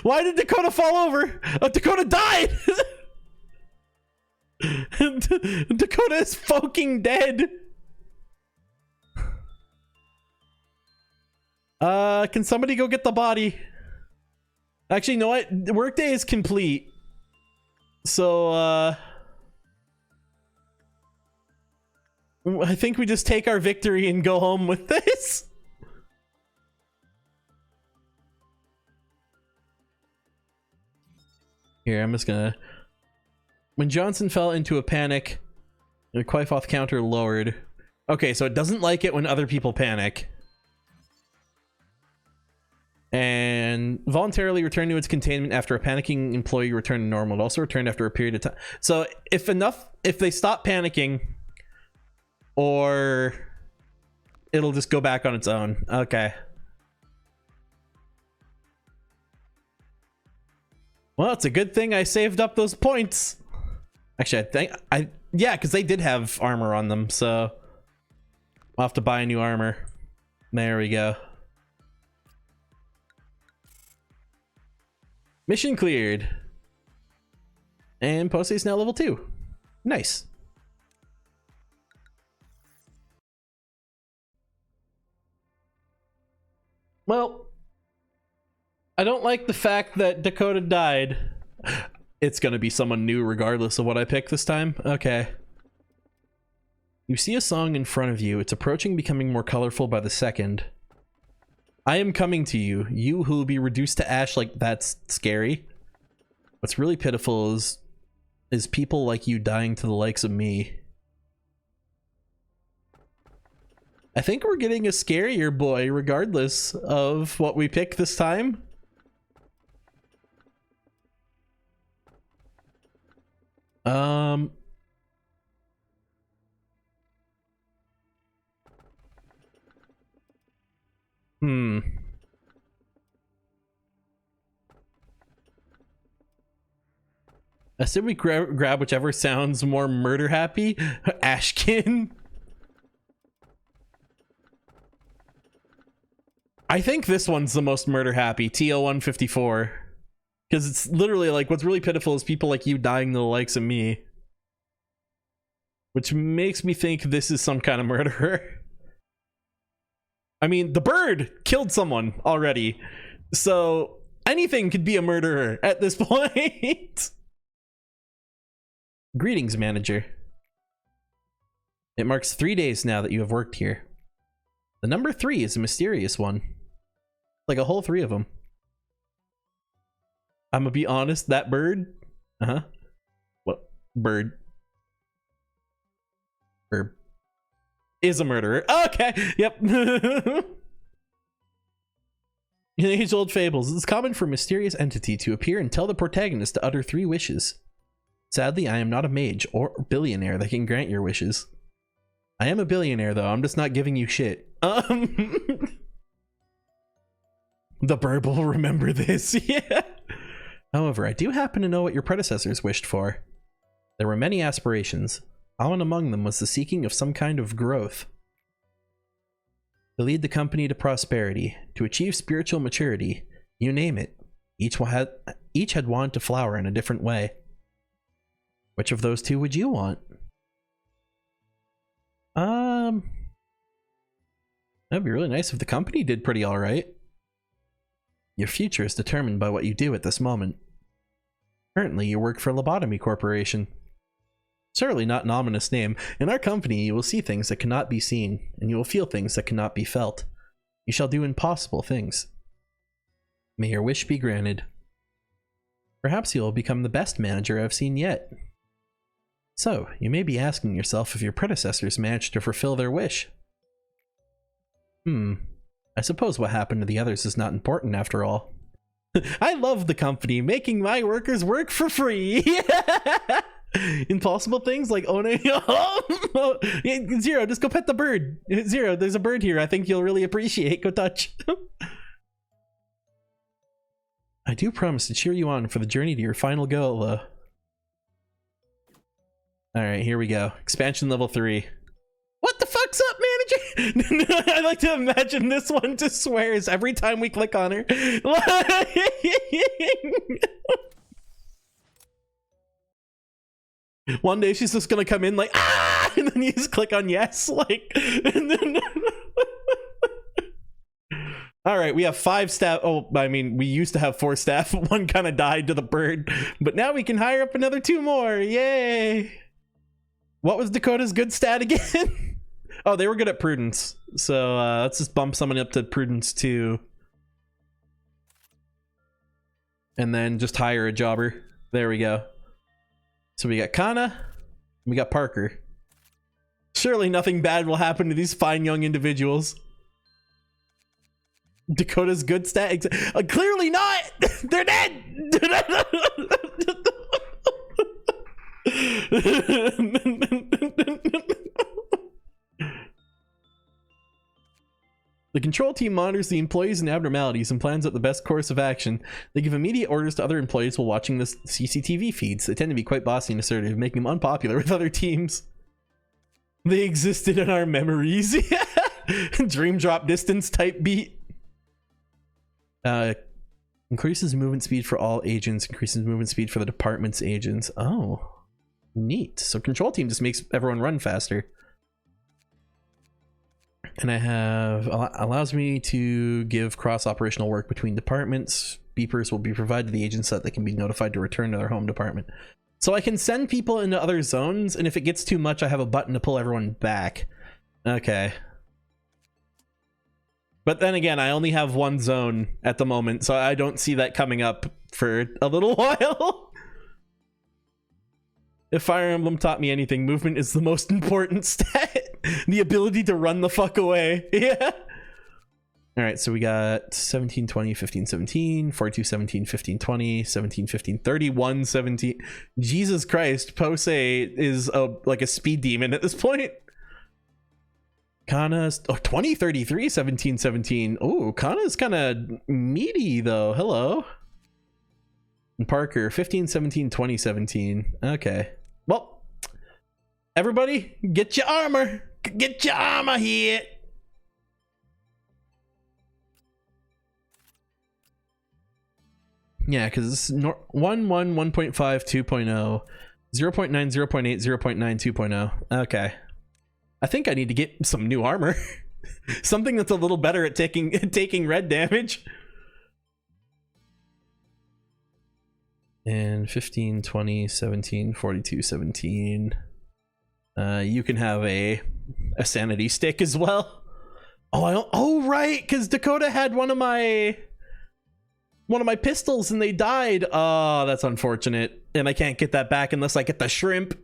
Why did Dakota fall over? Dakota died! Dakota is fucking dead. Can somebody go get the body? Actually, you know what? Workday is complete. So, I think we just take our victory and go home with this. Here, I'm just gonna... When Johnson fell into a panic, the Quaifoth counter lowered. Okay, so it doesn't like it when other people panic. And voluntarily returned to its containment after a panicking employee returned to normal. It also returned after a period of time. So if they stop panicking, or it'll just go back on its own. Okay. Well, it's a good thing I saved up those points. Actually, yeah, because they did have armor on them, so I'll have to buy new armor. There we go. Mission cleared. And Pose is now level 2. Nice. Well, I don't like the fact that Dakota died. It's gonna be someone new regardless of what I pick this time. Okay. You see a song in front of you. It's approaching, becoming more colorful by the second. I am coming to you. You who will be reduced to ash. Like, that's scary. What's really pitiful is people like you dying to the likes of me. I think we're getting a scarier boy regardless of what we pick this time. I said we grab whichever sounds more murder happy. Ashkin. I think this one's the most murder happy. TL154. Because it's literally like, what's really pitiful is people like you dying to the likes of me. Which makes me think this is some kind of murderer. I mean, the bird killed someone already. So anything could be a murderer at this point. Greetings, manager. It marks 3 days now that you have worked here. The number 3 is a mysterious one. Like a whole 3 of them. I'm gonna be honest, that bird? What? Bird. Bird. Is a murderer. Okay, yep. In age-old fables, it's common for a mysterious entity to appear and tell the protagonist to utter 3 wishes. Sadly, I am not a mage or billionaire that can grant your wishes. I am a billionaire, though. I'm just not giving you shit. The bird will remember this. Yeah. However, I do happen to know what your predecessors wished for. There were many aspirations. Common among them was the seeking of some kind of growth. To lead the company to prosperity, to achieve spiritual maturity, you name it. Each had wanted to flower in a different way. Which of those 2 would you want? That'd be really nice if the company did pretty alright. Your future is determined by what you do at this moment. Currently, you work for Lobotomy Corporation. Certainly not an ominous name. In our company, you will see things that cannot be seen, and you will feel things that cannot be felt. You shall do impossible things. May your wish be granted. Perhaps you will become the best manager I've seen yet. So, you may be asking yourself if your predecessors managed to fulfill their wish. I suppose what happened to the others is not important after all. I love the company making my workers work for free. Impossible things like Zero, just go pet the bird. Zero, there's a bird here I think you'll really appreciate. Go touch. I do promise to cheer you on for the journey to your final goal, though. Alright, here we go. Expansion level 3. What the fuck's up, manager? I like to imagine this one just swears every time we click on her. One day she's just gonna come in like, ah! And then you just click on yes, like, and then... Alright, we have 5 staff. Oh, I mean, we used to have 4 staff. One kind of died to the bird. But now we can hire up another 2 more. Yay! What was Dakota's good stat again? Oh, they were good at prudence. So let's just bump someone up to prudence 2. And then just hire a jobber. There we go. So we got Kana. We got Parker. Surely nothing bad will happen to these fine young individuals. Dakota's good stat. Clearly not! They're dead! The control team monitors the employees and abnormalities and plans out the best course of action. They give immediate orders to other employees while watching the CCTV feeds. They tend to be quite bossy and assertive, making them unpopular with other teams. They existed in our memories. Dream drop distance type beat. Increases movement speed for all agents, increases movement speed for the department's agents. Oh, neat. So control team just makes everyone run faster. And I have allows me to give cross-operational work between departments. Beepers will be provided to the agents so that they can be notified to return to their home department. So I can send people into other zones, and if it gets too much, I have a button to pull everyone back. Okay. But then again, I only have 1 zone at the moment, so I don't see that coming up for a little while. If Fire Emblem taught me anything, movement is the most important stat. The ability to run the fuck away. Yeah. Alright, so we got 17, 20, 15, 17, 42, 17, 15, 20, 17, 15, 31, 17. Jesus Christ, Pose is like a speed demon at this point. Kana's 2033 1717. Oh, Kana's kind of meaty though. Hello. And Parker 1517 2017. Okay. Well, everybody, get your armor. Get your armor here. Yeah, because it's 1.1, 1.5, 2.0, 0.9, 0.8, 0.9, 2.0. Okay. I think I need to get some new armor. Something that's a little better at taking red damage. And 15, 20, 17, 42, 17. You can have a sanity stick as well. Oh, right, because Dakota had one of my pistols and they died. Oh, that's unfortunate. And I can't get that back unless I get the shrimp.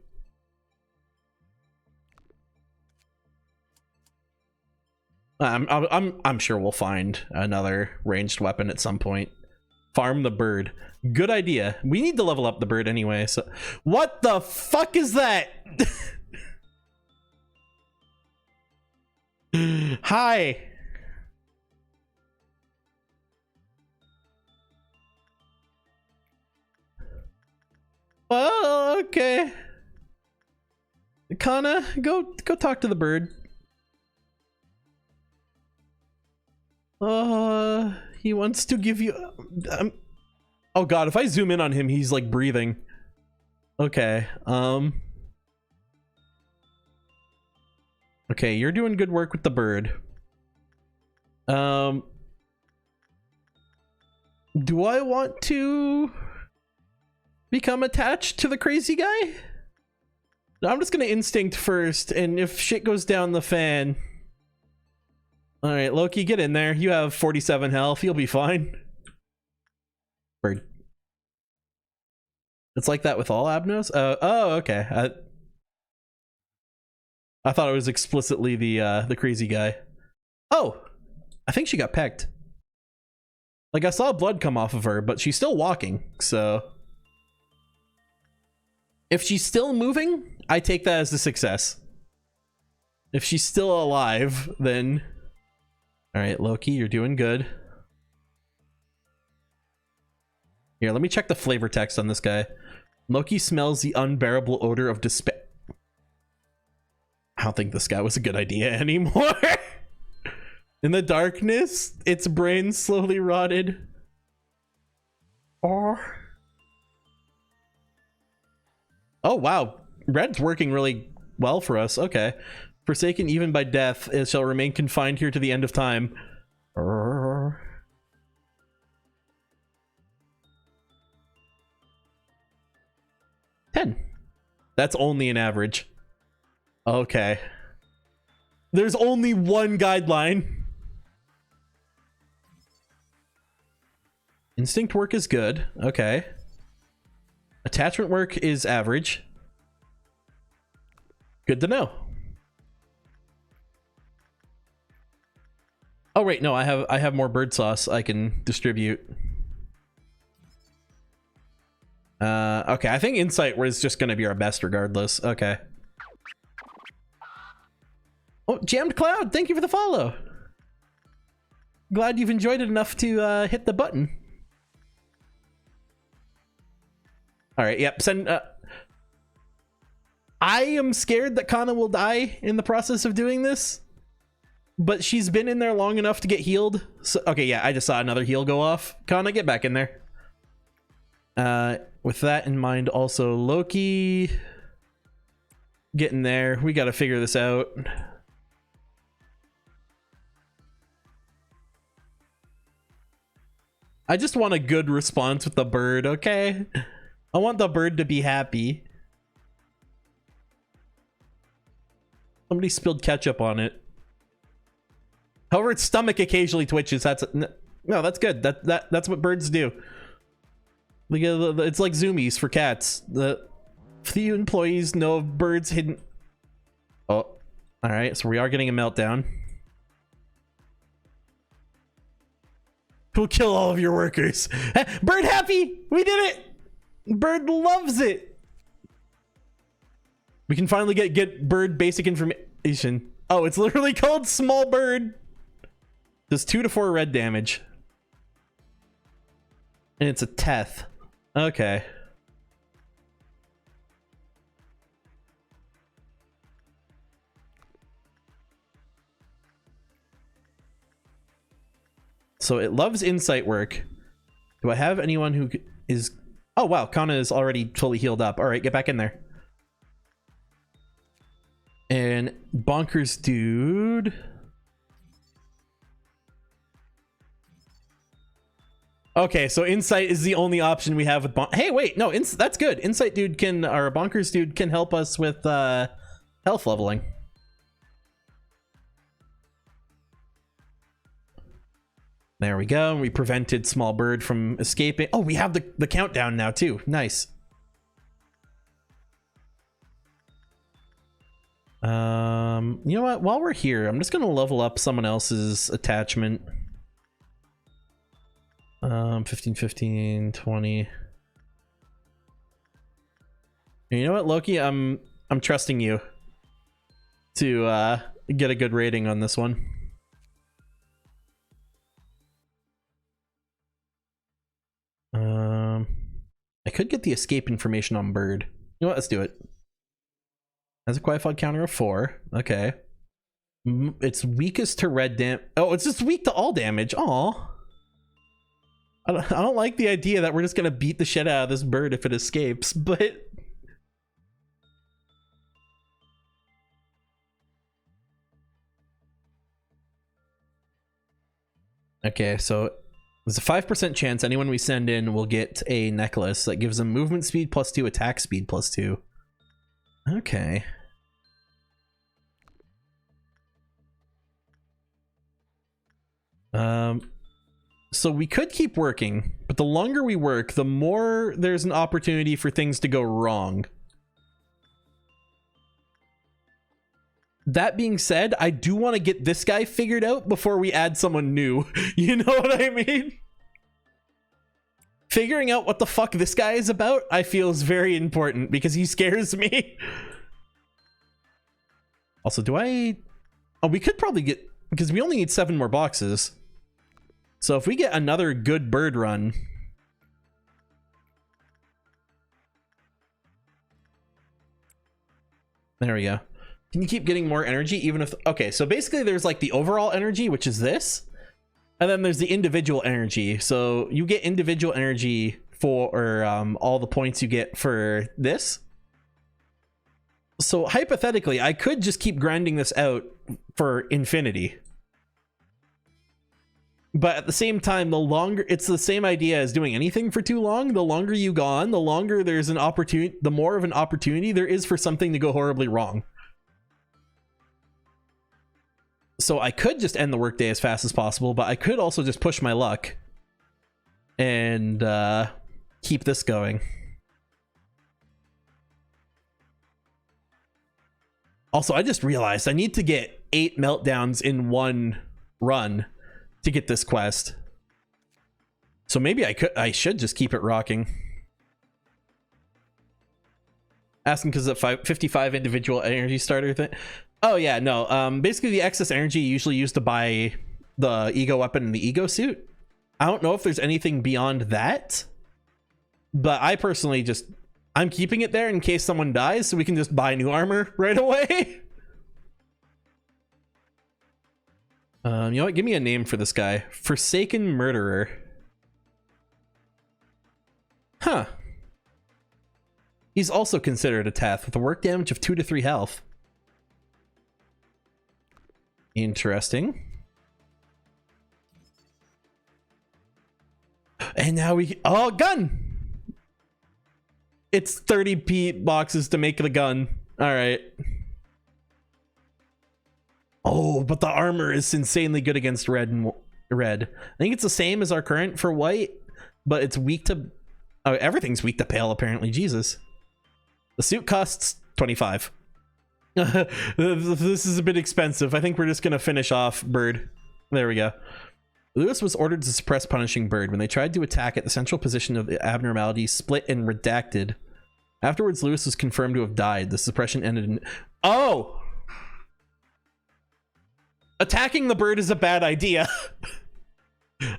I'm sure we'll find another ranged weapon at some point. Farm the bird. Good idea. We need to level up the bird anyway. So, what the fuck is that? Hi. Oh, okay. Kana, go talk to the bird. He wants to give you oh god, if I zoom in on him, he's like breathing. Okay. Okay, you're doing good work with the bird. Do I want to become attached to the crazy guy? I'm just gonna instinct first, and if shit goes down the fan. All right, Loki, get in there. You have 47 health. You'll be fine. Bird. It's like that with all Abnos? Oh, okay. I thought it was explicitly the crazy guy. Oh, I think she got pecked. Like, I saw blood come off of her, but she's still walking, so... If she's still moving, I take that as a success. If she's still alive, then... Alright, Loki, you're doing good. Here, let me check the flavor text on this guy. Loki smells the unbearable odor of despair. I don't think this guy was a good idea anymore. In the darkness, its brain slowly rotted. Oh, wow. Red's working really well for us. Okay. Forsaken even by death, it shall remain confined here to the end of time. 10. That's only an average. Okay. There's only one guideline. Instinct work is good. Okay. Attachment work is average. Good to know. Oh wait, no, I have more bird sauce I can distribute. Okay, I think Insight was just gonna be our best regardless. Okay. Oh, Jammed Cloud, thank you for the follow. Glad you've enjoyed it enough to hit the button. All right, yep. Send. I am scared that Kana will die in the process of doing this, but she's been in there long enough to get healed. So, okay, yeah, I just saw another heal go off. Kana, get back in there. With that in mind, also Loki, get in there. We got to figure this out. I just want a good response with the bird, okay? I want the bird to be happy. Somebody spilled ketchup on it. However, its stomach occasionally twitches. That's no, that's good. That's what birds do. It's like zoomies for cats. The few employees know of birds hidden. Oh, all right. So we are getting a meltdown. We'll kill all of your workers. Bird happy. We did it. Bird loves it. We can finally get bird basic information. Oh, it's literally called Small Bird. Does 2 to 4 red damage. And it's a Teth. Okay. So it loves insight work. Do I have anyone who is... Oh, wow. Kana is already fully healed up. All right, get back in there. And Bonkers Dude... Okay, so Insight is the only option we have with Hey, wait, no, that's good. Insight Dude can, or Bonkers Dude can help us with health leveling. There we go. We prevented Small Bird from escaping. Oh, we have the countdown now too. Nice. You know what? While we're here, I'm just gonna level up someone else's attachment. 15, 15, 20. You know what, Loki? I'm trusting you to get a good rating on this one. I could get the escape information on Bird. You know what? Let's do it. Has a qualified counter of 4. Okay. It's weakest to red damage. Oh, it's just weak to all damage. Aw. I don't like the idea that we're just gonna beat the shit out of this bird if it escapes, but... Okay, so there's a 5% chance anyone we send in will get a necklace that gives them movement speed +2, attack speed +2. Okay. So we could keep working, but the longer we work, the more there's an opportunity for things to go wrong. That being said, I do want to get this guy figured out before we add someone new. You know what I mean? Figuring out what the fuck this guy is about, I feel is very important because he scares me. Also, do I... Oh, we could probably get... Because we only need 7 more boxes. So if we get another good bird run... There we go. Can you keep getting more energy even if... Okay, so basically there's like the overall energy, which is this. And then there's the individual energy. So you get individual energy for all the points you get for this. So hypothetically, I could just keep grinding this out for infinity. But at the same time, the longer... It's the same idea as doing anything for too long. The longer you go on, the longer there's an opportunity... The more of an opportunity there is for something to go horribly wrong. So I could just end the workday as fast as possible, but I could also just push my luck and keep this going. Also, I just realized I need to get 8 meltdowns in one run to get this quest. So maybe I should just keep it rocking. Asking because of 55 individual energy starter thing. Oh yeah, no. Basically the excess energy usually used to buy the ego weapon and the ego suit. I don't know if there's anything beyond that, but I personally just... I'm keeping it there in case someone dies so we can just buy new armor right away. You know what? Give me a name for this guy. Forsaken Murderer. Huh. He's also considered a Teth with a work damage of 2 to 3 health. Interesting. And now we... Oh, gun! It's 30 boxes to make the gun. Alright. Oh, but the armor is insanely good against red and red. I think it's the same as our current for white, but it's weak to... Oh, everything's weak to pale, apparently. Jesus. The suit costs 25. This is a bit expensive. I think we're just gonna finish off Bird. There we go. Lewis was ordered to suppress punishing Bird. When they tried to attack it, the central position of the abnormality split and redacted. Afterwards, Lewis was confirmed to have died. The suppression ended in... Oh! Attacking the bird is a bad idea.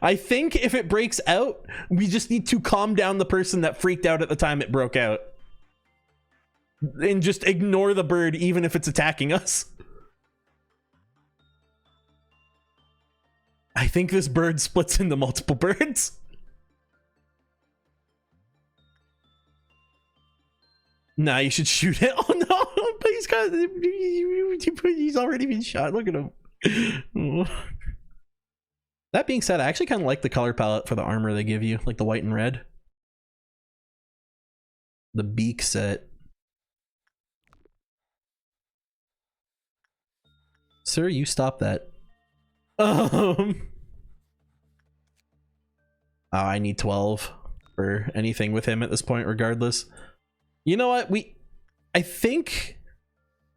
I think if it breaks out, we just need to calm down the person that freaked out at the time it broke out. And just ignore the bird even if it's attacking us. I think this bird splits into multiple birds. Nah, you should shoot it. Oh no, he's already been shot. Look at him. That being said, I actually kind of like the color palette for the armor they give you, like the white and red. The beak set. Sir, you stop that. Oh, I need 12 for anything with him at this point, regardless. You know what? I think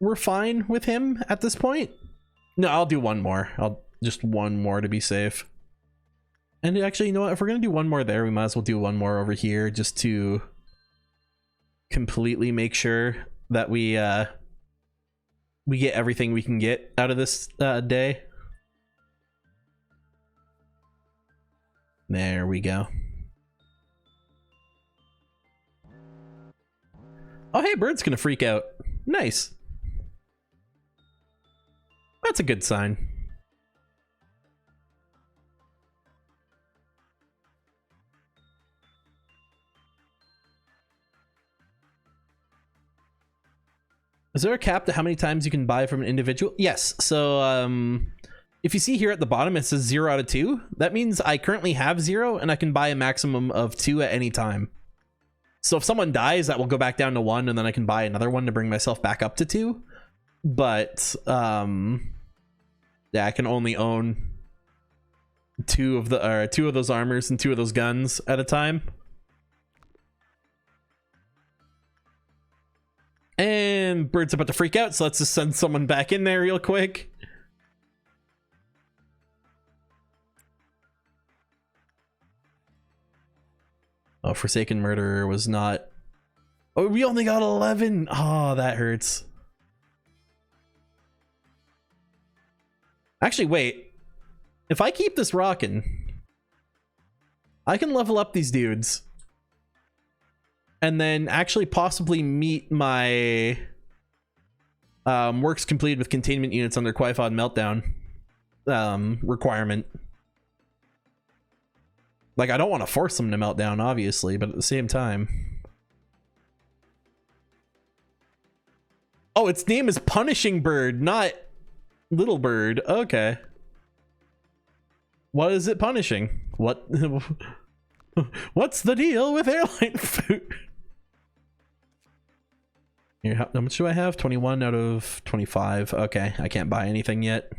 we're fine with him at this point. No, I'll do one more. Just one more to be safe. And actually, you know what? If we're gonna do one more there, we might as well do one more over here just to completely make sure that we get everything we can get out of this day. There we go. Oh, hey, bird's gonna freak out. Nice. That's a good sign. Is there a cap to how many times you can buy from an individual? Yes. So if you see here at the bottom, it says 0 out of 2. That means I currently have 0 and I can buy a maximum of 2 at any time. So if someone dies, that will go back down to 1 and then I can buy another one to bring myself back up to 2. But yeah, I can only own 2 of those armors and 2 of those guns at a time. And bird's about to freak out, so let's just send someone back in there real quick. Oh, Forsaken Murderer was not... Oh, we only got 11! Oh, that hurts. Actually, wait. If I keep this rocking, I can level up these dudes. And then actually possibly meet my works completed with containment units under Qui-Fod Meltdown requirement. Like, I don't want to force them to melt down, obviously, but at the same time. Oh, its name is Punishing Bird, not Little Bird. Okay. What is it punishing? What? What's the deal with airline food? Here, how much do I have? 21 out of 25. Okay, I can't buy anything yet.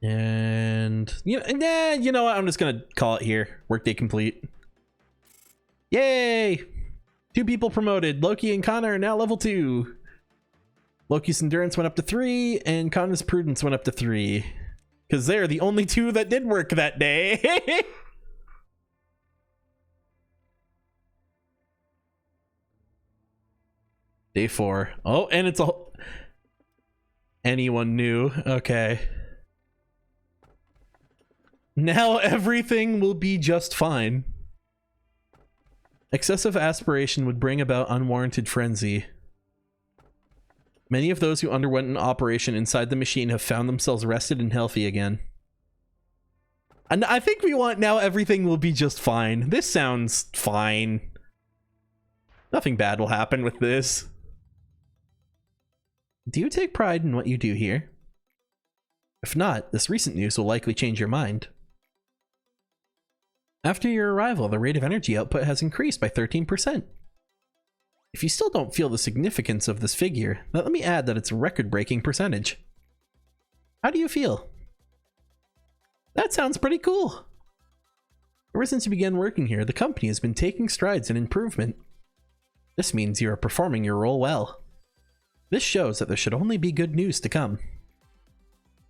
And you know what? I'm just gonna call it here. Workday complete. Yay! 2 people promoted. Loki and Connor are now level 2. Loki's endurance went up to 3, and Connor's prudence went up to 3. Because they're the only 2 that did work that day. Day 4. Oh, and it's a... Anyone new. Okay. Now everything will be just fine. Excessive aspiration would bring about unwarranted frenzy. Many of those who underwent an operation inside the machine have found themselves rested and healthy again. And I think we want now everything will be just fine. This sounds fine. Nothing bad will happen with this. Do you take pride in what you do here? If not, this recent news will likely change your mind. After your arrival, the rate of energy output has increased by 13%. If you still don't feel the significance of this figure, let me add that it's a record-breaking percentage. How do you feel? That sounds pretty cool. Ever since you began working here, the company has been taking strides in improvement. This means you are performing your role well. This shows that there should only be good news to come.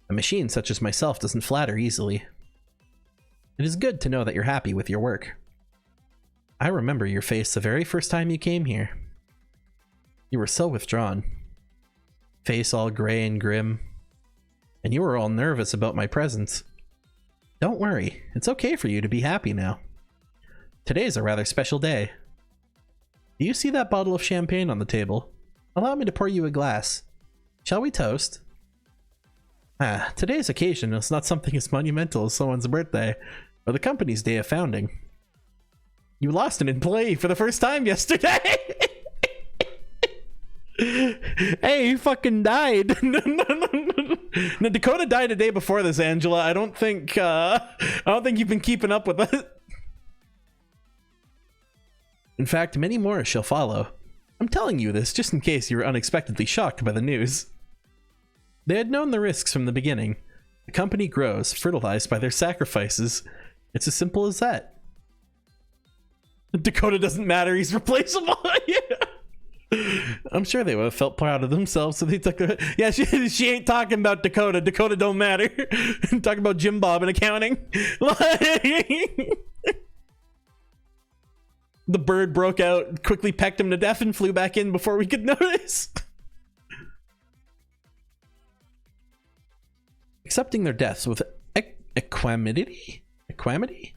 A machine such as myself doesn't flatter easily. It is good to know that you're happy with your work. I remember your face the very first time you came here. You were so withdrawn. face all gray and grim. And you were all nervous about my presence. Don't worry, it's okay for you to be happy now. Today's a rather special day. Do you see that bottle of champagne on the table? Allow me to pour you a glass. Shall we toast? Today's occasion is not something as monumental as someone's birthday, or the company's day of founding. You lost an employee for the first time yesterday! Hey, he fucking died. No, Dakota died a day before this, Angela. I don't think you've been keeping up with it. In fact, many more shall follow. I'm telling you this just in case you were unexpectedly shocked by the news. They had known the risks from the beginning. The company grows, fertilized by their sacrifices. It's as simple as that. Dakota doesn't matter, he's replaceable. Yeah. I'm sure they would have felt proud of themselves, so they took her. Yeah, she ain't talking about Dakota. Dakota don't matter. Talking about Jim Bob and accounting. The bird broke out, quickly pecked him to death, and flew back in before we could notice. Accepting their deaths with equanimity? Equanimity?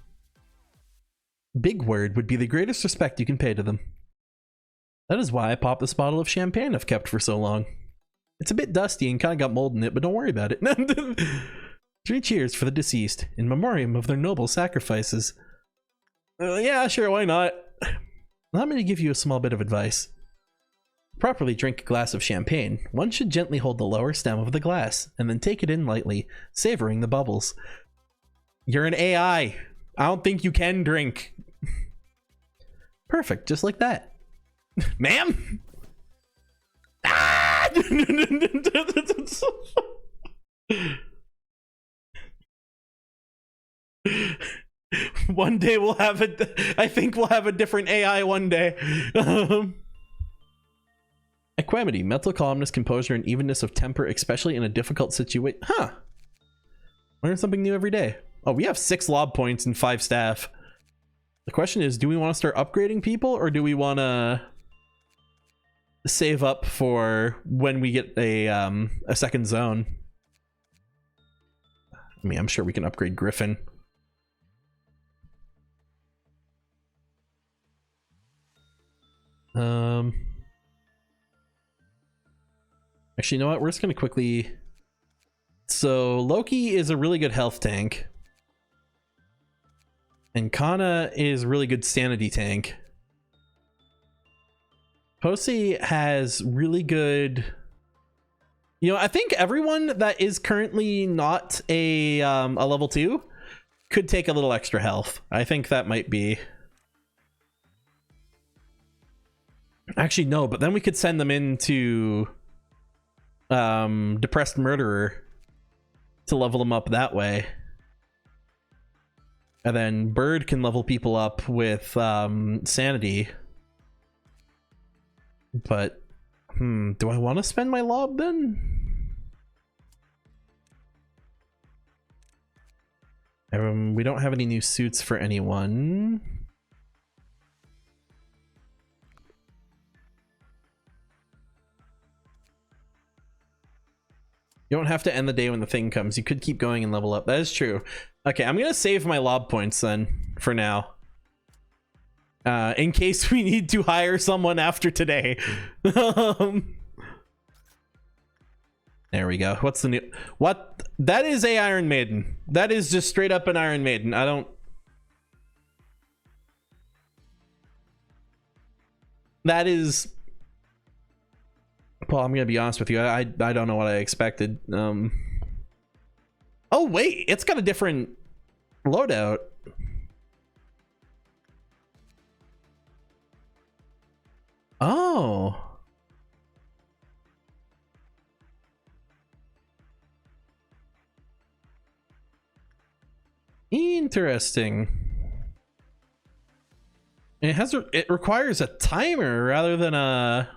Big word would be the greatest respect you can pay to them. That is why I popped this bottle of champagne I've kept for so long. It's a bit dusty and kind of got mold in it, but don't worry about it. 3 cheers for the deceased, in memoriam of their noble sacrifices. Yeah, sure, why not? Allow me to give you a small bit of advice. To properly drink a glass of champagne, one should gently hold the lower stem of the glass, and then take it in lightly, savoring the bubbles. You're an AI. I don't think you can drink. Perfect, just like that. Ma'am? Ah! One day we'll have it. I think we'll have a different AI one day. Equanimity, mental calmness, composure, and evenness of temper, especially in a difficult situation. Huh. Learn something new every day. Oh, we have 6 lob points and 5 staff. The question is, do we want to start upgrading people, or do we want to save up for when we get a second zone? I mean, I'm sure we can upgrade Griffin. Actually, you know what? We're just gonna quickly. So Loki is a really good health tank, and Kana is a really good sanity tank. Posey has really good. You know, I think everyone that is currently not a level 2 could take a little extra health. I think that might be. Actually, no, but then we could send them into Depressed Murderer to level them up that way. And then Bird can level people up with Sanity. But, do I want to spend my lob then? We don't have any new suits for anyone. You don't have to end the day when the thing comes. You could keep going and level up. That is true. Okay, I'm gonna save my lob points then for now. In case we need to hire someone after today. There we go. What's the new? What? That is a Iron Maiden. That is just straight up an Iron Maiden. I don't. That is. Well, I'm gonna be honest with you. I don't know what I expected. Oh wait, it's got a different loadout. Oh. Interesting. It requires a timer rather than a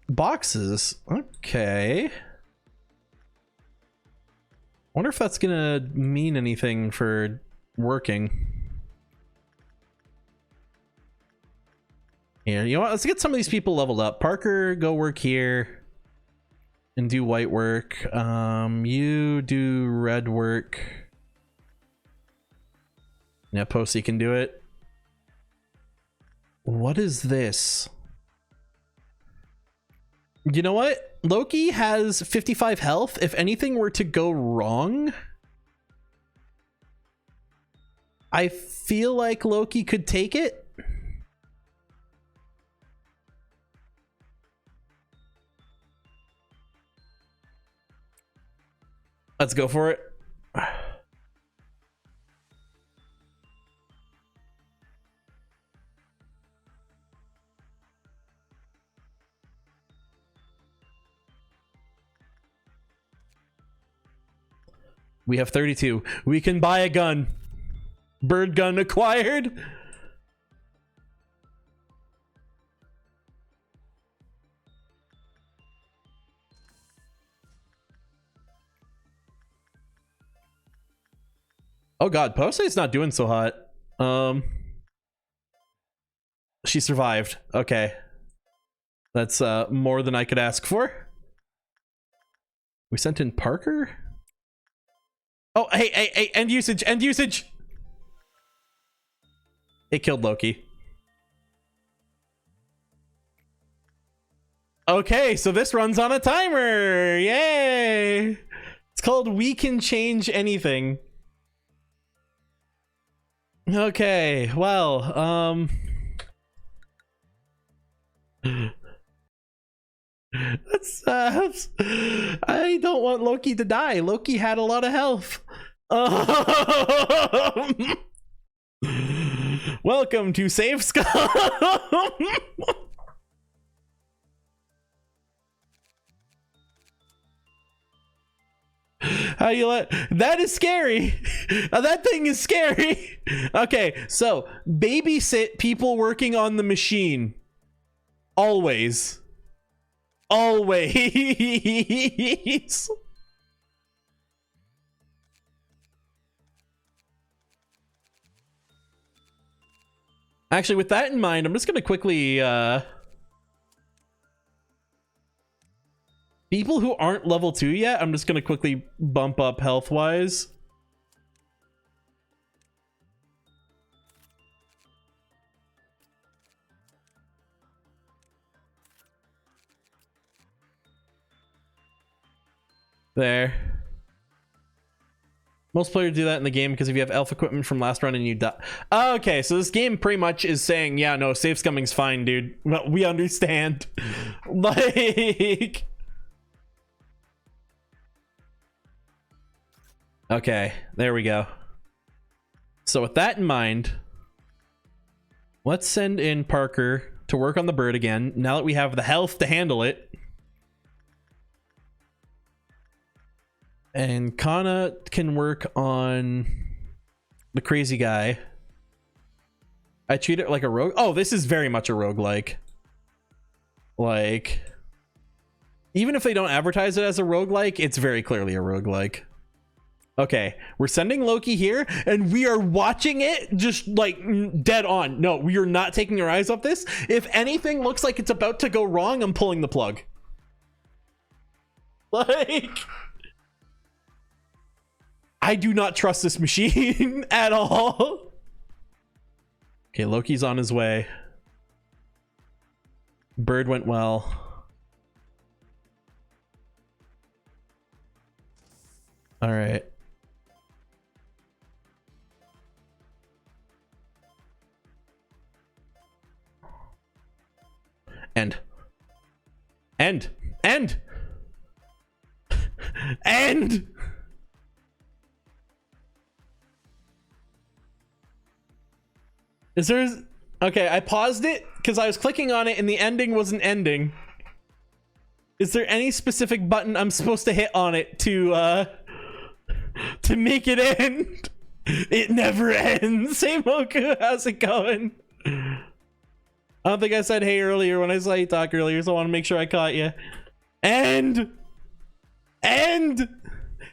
boxes. Okay. Wonder if that's gonna mean anything for working. Here, you know what? Let's get some of these people leveled up. Parker, go work here and do white work. You do red work. Yeah, Posey can do it. What is this? You know what? Loki has 55 health. If anything were to go wrong, I feel like Loki could take it. Let's go for it. We have 32. We can buy a gun. Bird gun acquired. Oh god, Posey's not doing so hot. She survived. Okay. That's more than I could ask for. We sent in Parker? Oh, hey, end usage, end usage! It killed Loki. Okay, so this runs on a timer! Yay! It's called We Can Change Anything. Okay, well, I don't want Loki to die. Loki had a lot of health. Welcome to Save Scum. How you let that is scary. That thing is scary. Okay, so babysit people working on the machine. Always. Always. Actually, with that in mind, I'm just gonna quickly people who aren't level 2 yet, I'm just gonna quickly bump up health wise. There. Most players do that in the game because if you have elf equipment from last run and you die. Okay, so this game pretty much is saying, yeah, no, safe scumming's fine, dude. Well, we understand. Like... Okay, there we go. So with that in mind, let's send in Parker to work on the bird again, now that we have the health to handle it. And Kana can work on the crazy guy. I treat it like a rogue. Oh, this is very much a roguelike. Like, even if they don't advertise it as a roguelike, it's very clearly a roguelike. Okay, we're sending Loki here, and we are watching it just like dead on. No, we are not taking our eyes off this. If anything looks like it's about to go wrong, I'm pulling the plug. Like... I do not trust this machine at all. Okay, Loki's on his way. Bird went well. All right. End. End. End. End. Is there... Okay, I paused it because I was clicking on it and the ending wasn't ending. Is there any specific button I'm supposed to hit on it to make it end? It never ends. Hey Moku, how's it going? I don't think I said hey earlier when I saw you talk earlier, so I want to make sure I caught you. End! End!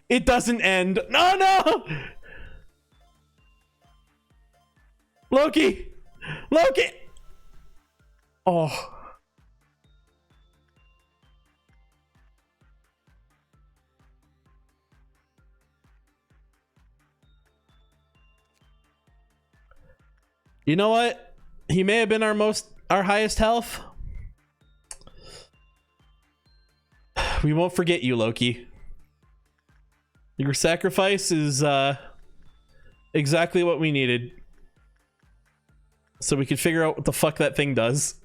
It doesn't end. No, no! Loki! Loki! Oh. You know what? He may have been our highest health. We won't forget you, Loki. Your sacrifice is exactly what we needed. So we could figure out what the fuck that thing does.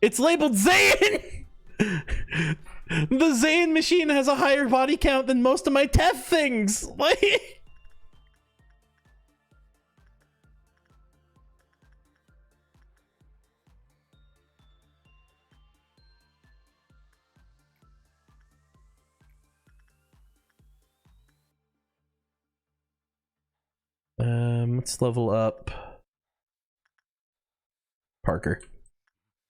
It's labeled Zane! The Zane machine has a higher body count than most of my Teth things! Like... let's level up Parker.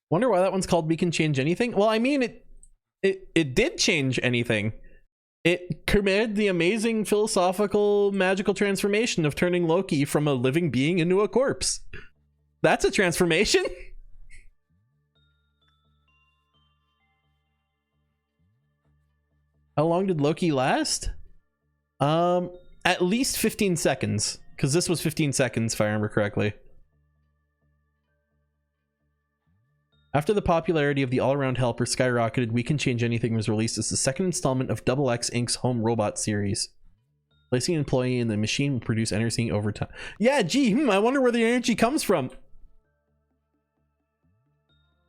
Wonder why that one's called We Can Change Anything? Well, I mean, it did change anything. It committed the amazing philosophical magical transformation of turning Loki from a living being into a corpse. That's a transformation. How long did Loki last? At least 15 seconds. Because this was 15 seconds, if I remember correctly. After the popularity of the all-around helper skyrocketed, We Can Change Anything was released as the second installment of Double X Inc.'s Home Robot series. Placing an employee in the machine will produce energy over time. Yeah, gee, I wonder where the energy comes from.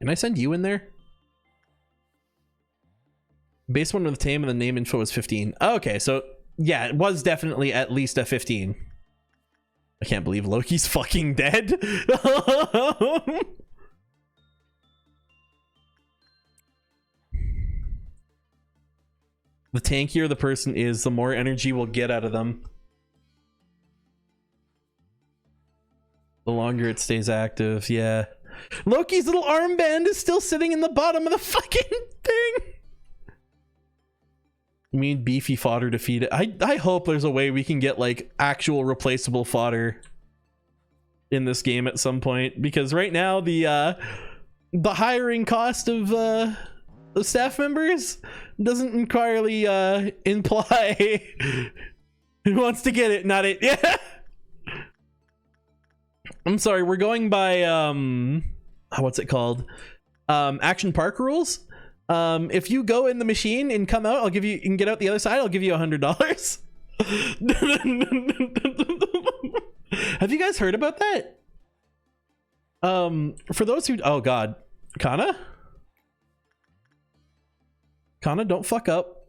Can I send you in there? Base one with the tame and the name info is 15. Okay, so yeah, it was definitely at least a 15. I can't believe Loki's fucking dead. The tankier the person is, the more energy we'll get out of them. The longer it stays active, yeah. Loki's little armband is still sitting in the bottom of the fucking thing. I mean, beefy fodder to feed it. I hope there's a way we can get like actual replaceable fodder in this game at some point, because right now the hiring cost of the staff members doesn't entirely imply who wants to get it, not it. Yeah. I'm sorry, we're going by what's it called? Action Park rules. If you go in the machine and come out, I'll give you, and get out the other side, I'll give you $100. Have you guys heard about that? For those who, oh god, Kana, don't fuck up.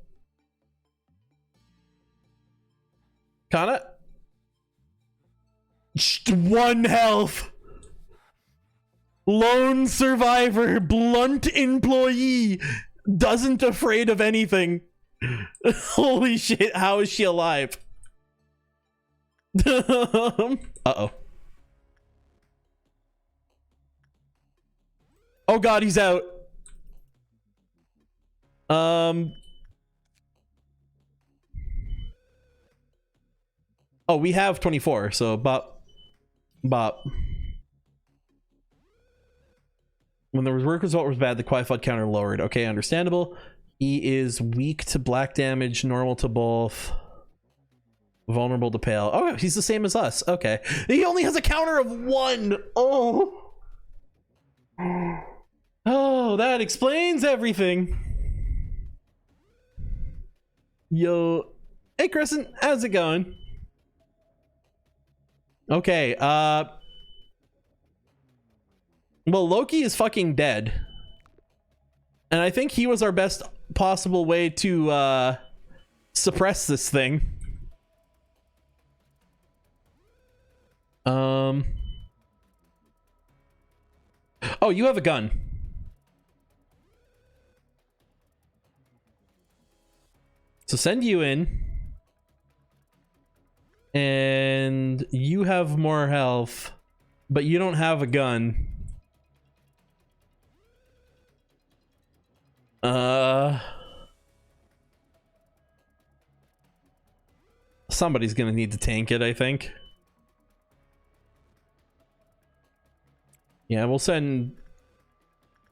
Kana, just 1 health. Lone survivor, blunt employee, doesn't afraid of anything. Holy shit, how is she alive? Uh-oh. Oh god, he's out. Oh, we have 24, so bop. When the work result was bad, the Qualified counter lowered. Okay, understandable. He is weak to black damage, normal to both, vulnerable to pale. Oh, he's the same as us. Okay. He only has a counter of 1. Oh. Oh, that explains everything. Yo. Hey, Crescent. How's it going? Okay, well, Loki is fucking dead. And I think he was our best possible way to suppress this thing. Oh, you have a gun. So send you in. And you have more health, but you don't have a gun. Somebody's gonna need to tank it, I think. Yeah, we'll send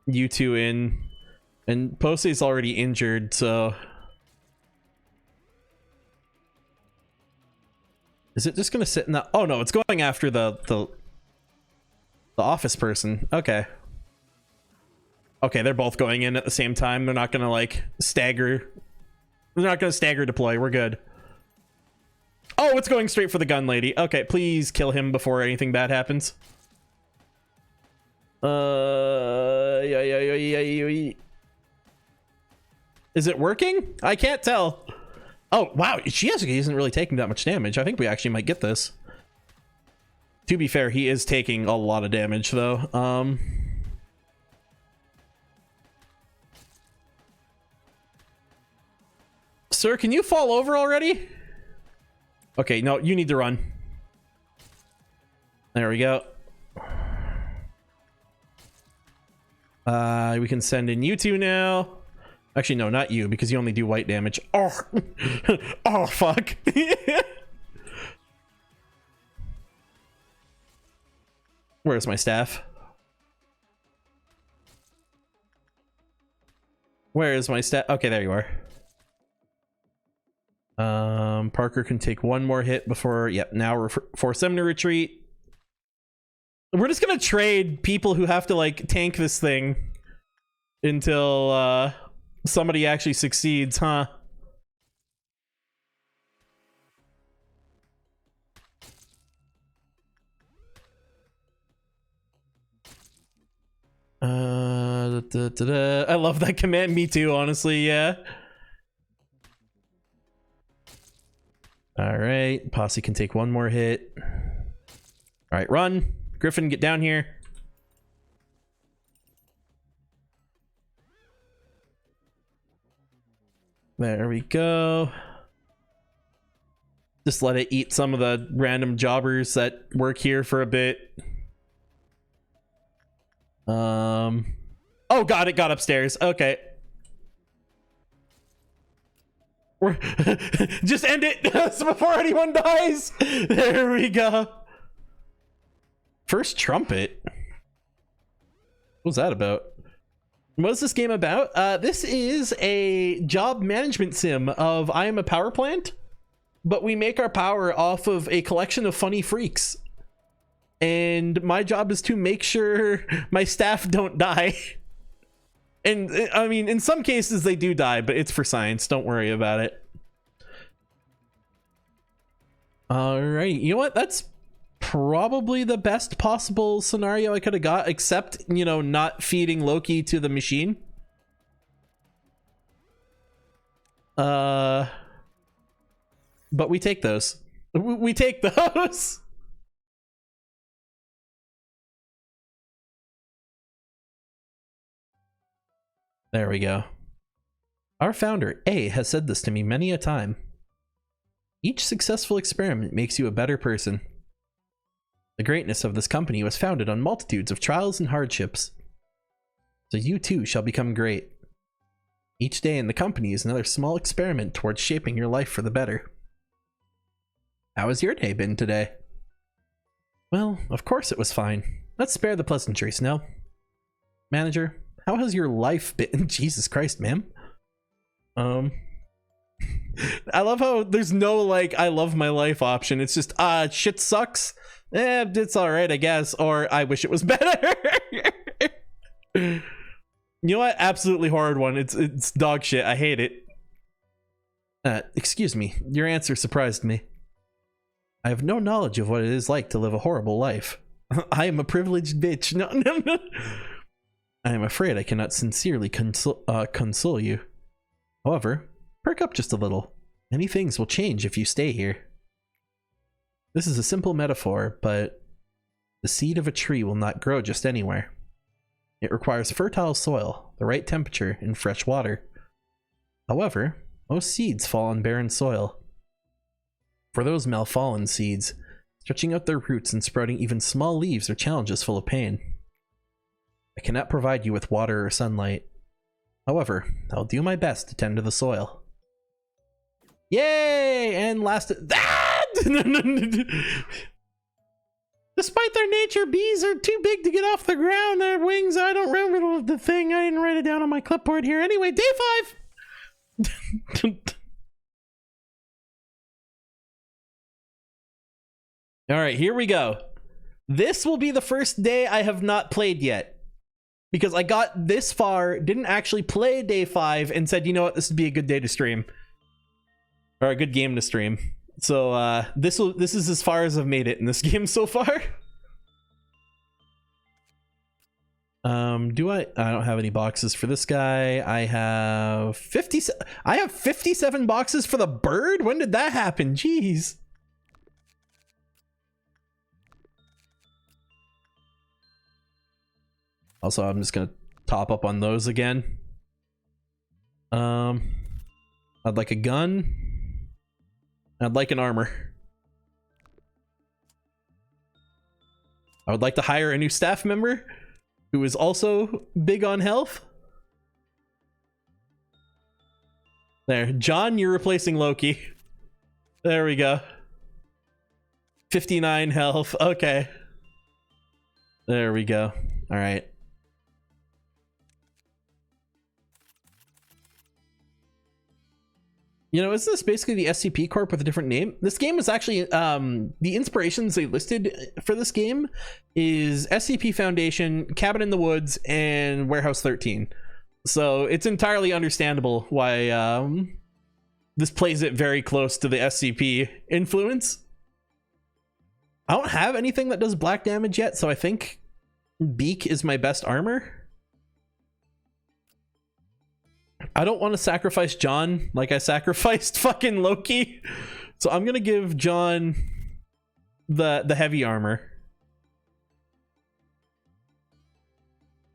you two in. And Posey's already injured, so... Is it just gonna sit in that? Oh no, it's going after the office person. Okay. Okay, they're both going in at the same time. They're not gonna like stagger. They're not gonna stagger deploy. We're good. Oh, it's going straight for the gun lady. Okay, please kill him before anything bad happens. Yeah. Is it working? I can't tell. Oh, wow. Shiasuke isn't really taking that much damage. I think we actually might get this. To be fair, he is taking a lot of damage, though. Sir, can you fall over already? Okay, no, you need to run. There we go. We can send in you two now. Actually, no, not you, because you only do white damage. Oh, oh, fuck. Where's my staff? Where is my staff? Okay, there you are. Parker can take one more hit before... Yep, now we're force them to retreat. We're just gonna trade people who have to, like, tank this thing until, somebody actually succeeds, huh? I love that command. Me too, honestly, yeah. All right, Posse can take one more hit. All right, run. Griffin, get down here. There we go. Just let it eat some of the random jobbers that work here for a bit. Oh god, it got upstairs. Okay. We're just end it before anyone dies. There we go. First trumpet. What was that about? What is this game about? This is a job management sim of I am a power plant, but we make our power off of a collection of funny freaks. And my job is to make sure my staff don't die. And I mean, in some cases they do die, but it's for science. Don't worry about it. All right. You know what? That's probably the best possible scenario I could have got, except, you know, not feeding Loki to the machine. But we take those. We take those. There we go. Our founder, A, has said this to me many a time. Each successful experiment makes you a better person. The greatness of this company was founded on multitudes of trials and hardships. So you too shall become great. Each day in the company is another small experiment towards shaping your life for the better. How has your day been today? Well, of course it was fine. Let's spare the pleasantries, no? Manager, how has your life been? Jesus Christ, ma'am. I love how there's no, like, I love my life option. It's just, shit sucks. It's alright, I guess. Or, I wish it was better. You know what? Absolutely horrid one. It's dog shit. I hate it. Excuse me. Your answer surprised me. I have no knowledge of what it is like to live a horrible life. I am a privileged bitch. No. I am afraid I cannot sincerely console you. However, perk up just a little. Many things will change if you stay here. This is a simple metaphor, but the seed of a tree will not grow just anywhere. It requires fertile soil, the right temperature, and fresh water. However, most seeds fall on barren soil. For those malfallen seeds, stretching out their roots and sprouting even small leaves are challenges full of pain. I cannot provide you with water or sunlight. However, I'll do my best to tend to the soil. Yay! And last... Ah! Despite their nature, bees are too big to get off the ground. Their wings, I don't remember the thing. I didn't write it down on my clipboard here. Anyway, day 5. All right, here we go. This will be the first day I have not played yet. Because I got this far, didn't actually play day 5, and said, you know what, this would be a good day to stream. Or a good game to stream. So this is as far as I've made it in this game so far. I don't have any boxes for this guy. I have 57 boxes for the bird? When did that happen? Jeez. Also, I'm just gonna top up on those again. I'd like a gun. I'd like an armor. I would like to hire a new staff member who is also big on health. There, John, you're replacing Loki. There we go. 59 health. Okay. There we go. All right. You know, is this basically the SCP Corp with a different name? This game is actually, the inspirations they listed for this game is SCP Foundation, Cabin in the Woods, and Warehouse 13. So it's entirely understandable why this plays it very close to the SCP influence. I don't have anything that does black damage yet, so I think Beak is my best armor. I don't want to sacrifice John like I sacrificed fucking Loki. So I'm going to give John the heavy armor.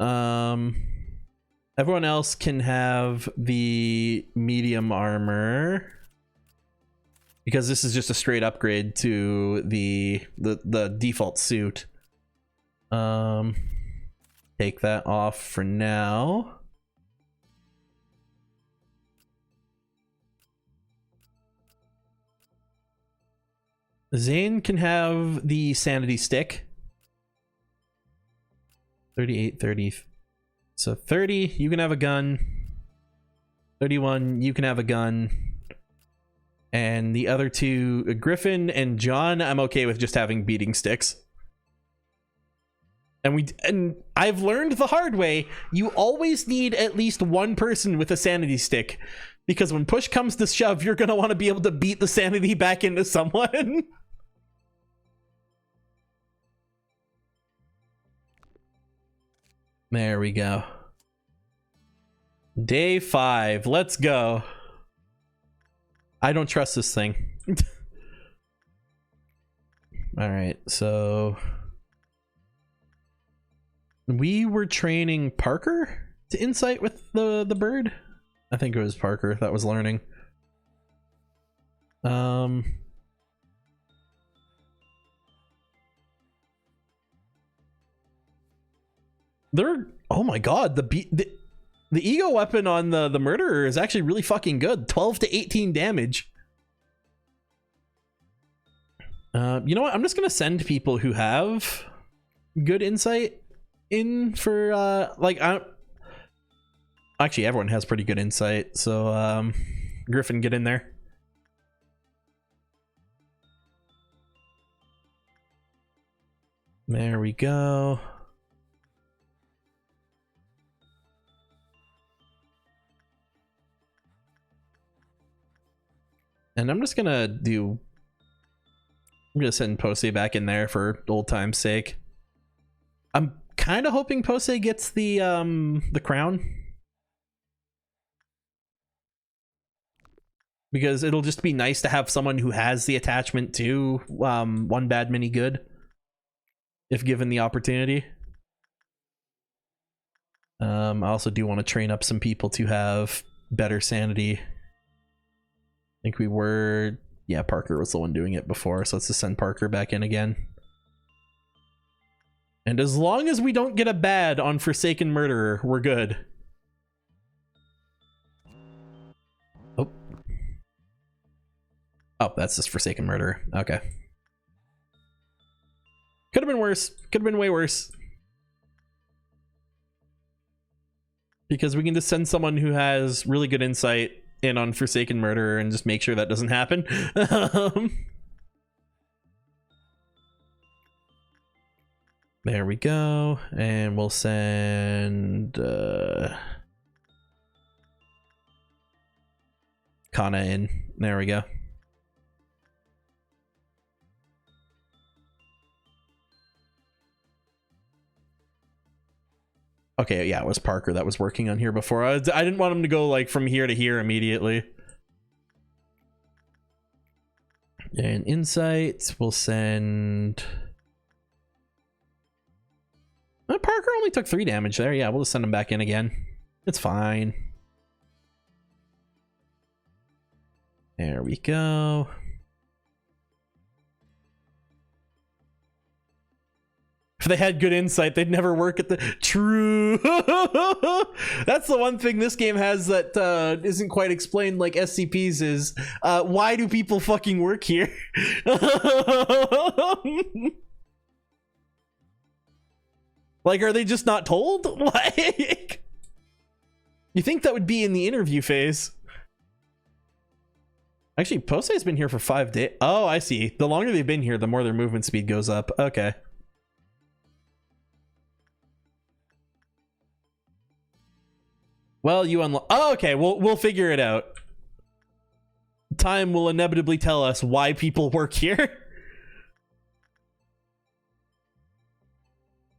Everyone else can have the medium armor because this is just a straight upgrade to the default suit. Take that off for now. Zane can have the sanity stick. 38, 30. So 30, you can have a gun. 31, you can have a gun. And the other two, Griffin and John, I'm okay with just having beating sticks. And I've learned the hard way, you always need at least one person with a sanity stick. Because when push comes to shove, you're going to want to be able to beat the sanity back into someone. There we go. Day 5. Let's go. I don't trust this thing. All right, so we were training Parker to insight with the bird. I think it was Parker that was learning. Oh my god, the ego weapon on the murderer is actually really fucking good. 12 to 18 damage. You know what? I'm just gonna send people who have good insight in for actually everyone has pretty good insight, so Griffin, get in there. There we go. And I'm gonna send Posey back in there for old time's sake. I'm kind of hoping Posey gets the crown, because it'll just be nice to have someone who has the attachment to one bad many good, if given the opportunity. I also do want to train up some people to have better sanity. I think we were, yeah, Parker was the one doing it before, so let's just send Parker back in again. And as long as we don't get a bad on Forsaken Murderer, we're good. Oh, that's just Forsaken Murderer. Okay. Could Could have been worse. Could have been way worse. Because we can just send someone who has really good insight in on Forsaken Murderer and just make sure that doesn't happen. There we go. And we'll send Kana in. There we go. Okay, yeah, it was Parker that was working on here before. I didn't want him to go like from here to here immediately. And insights, we'll send... Parker only took 3 damage there. Yeah, we'll just send him back in again. It's fine. There we go. If they had good insight, they'd never work at the... True. That's the one thing this game has that isn't quite explained like SCPs is. Why do people fucking work here? Like, are they just not told? Like, you think that would be in the interview phase. Actually, Posey's been here for 5 days. Oh, I see. The longer they've been here, the more their movement speed goes up. Okay. Well, you unlock... Oh, okay. We'll figure it out. Time will inevitably tell us why people work here.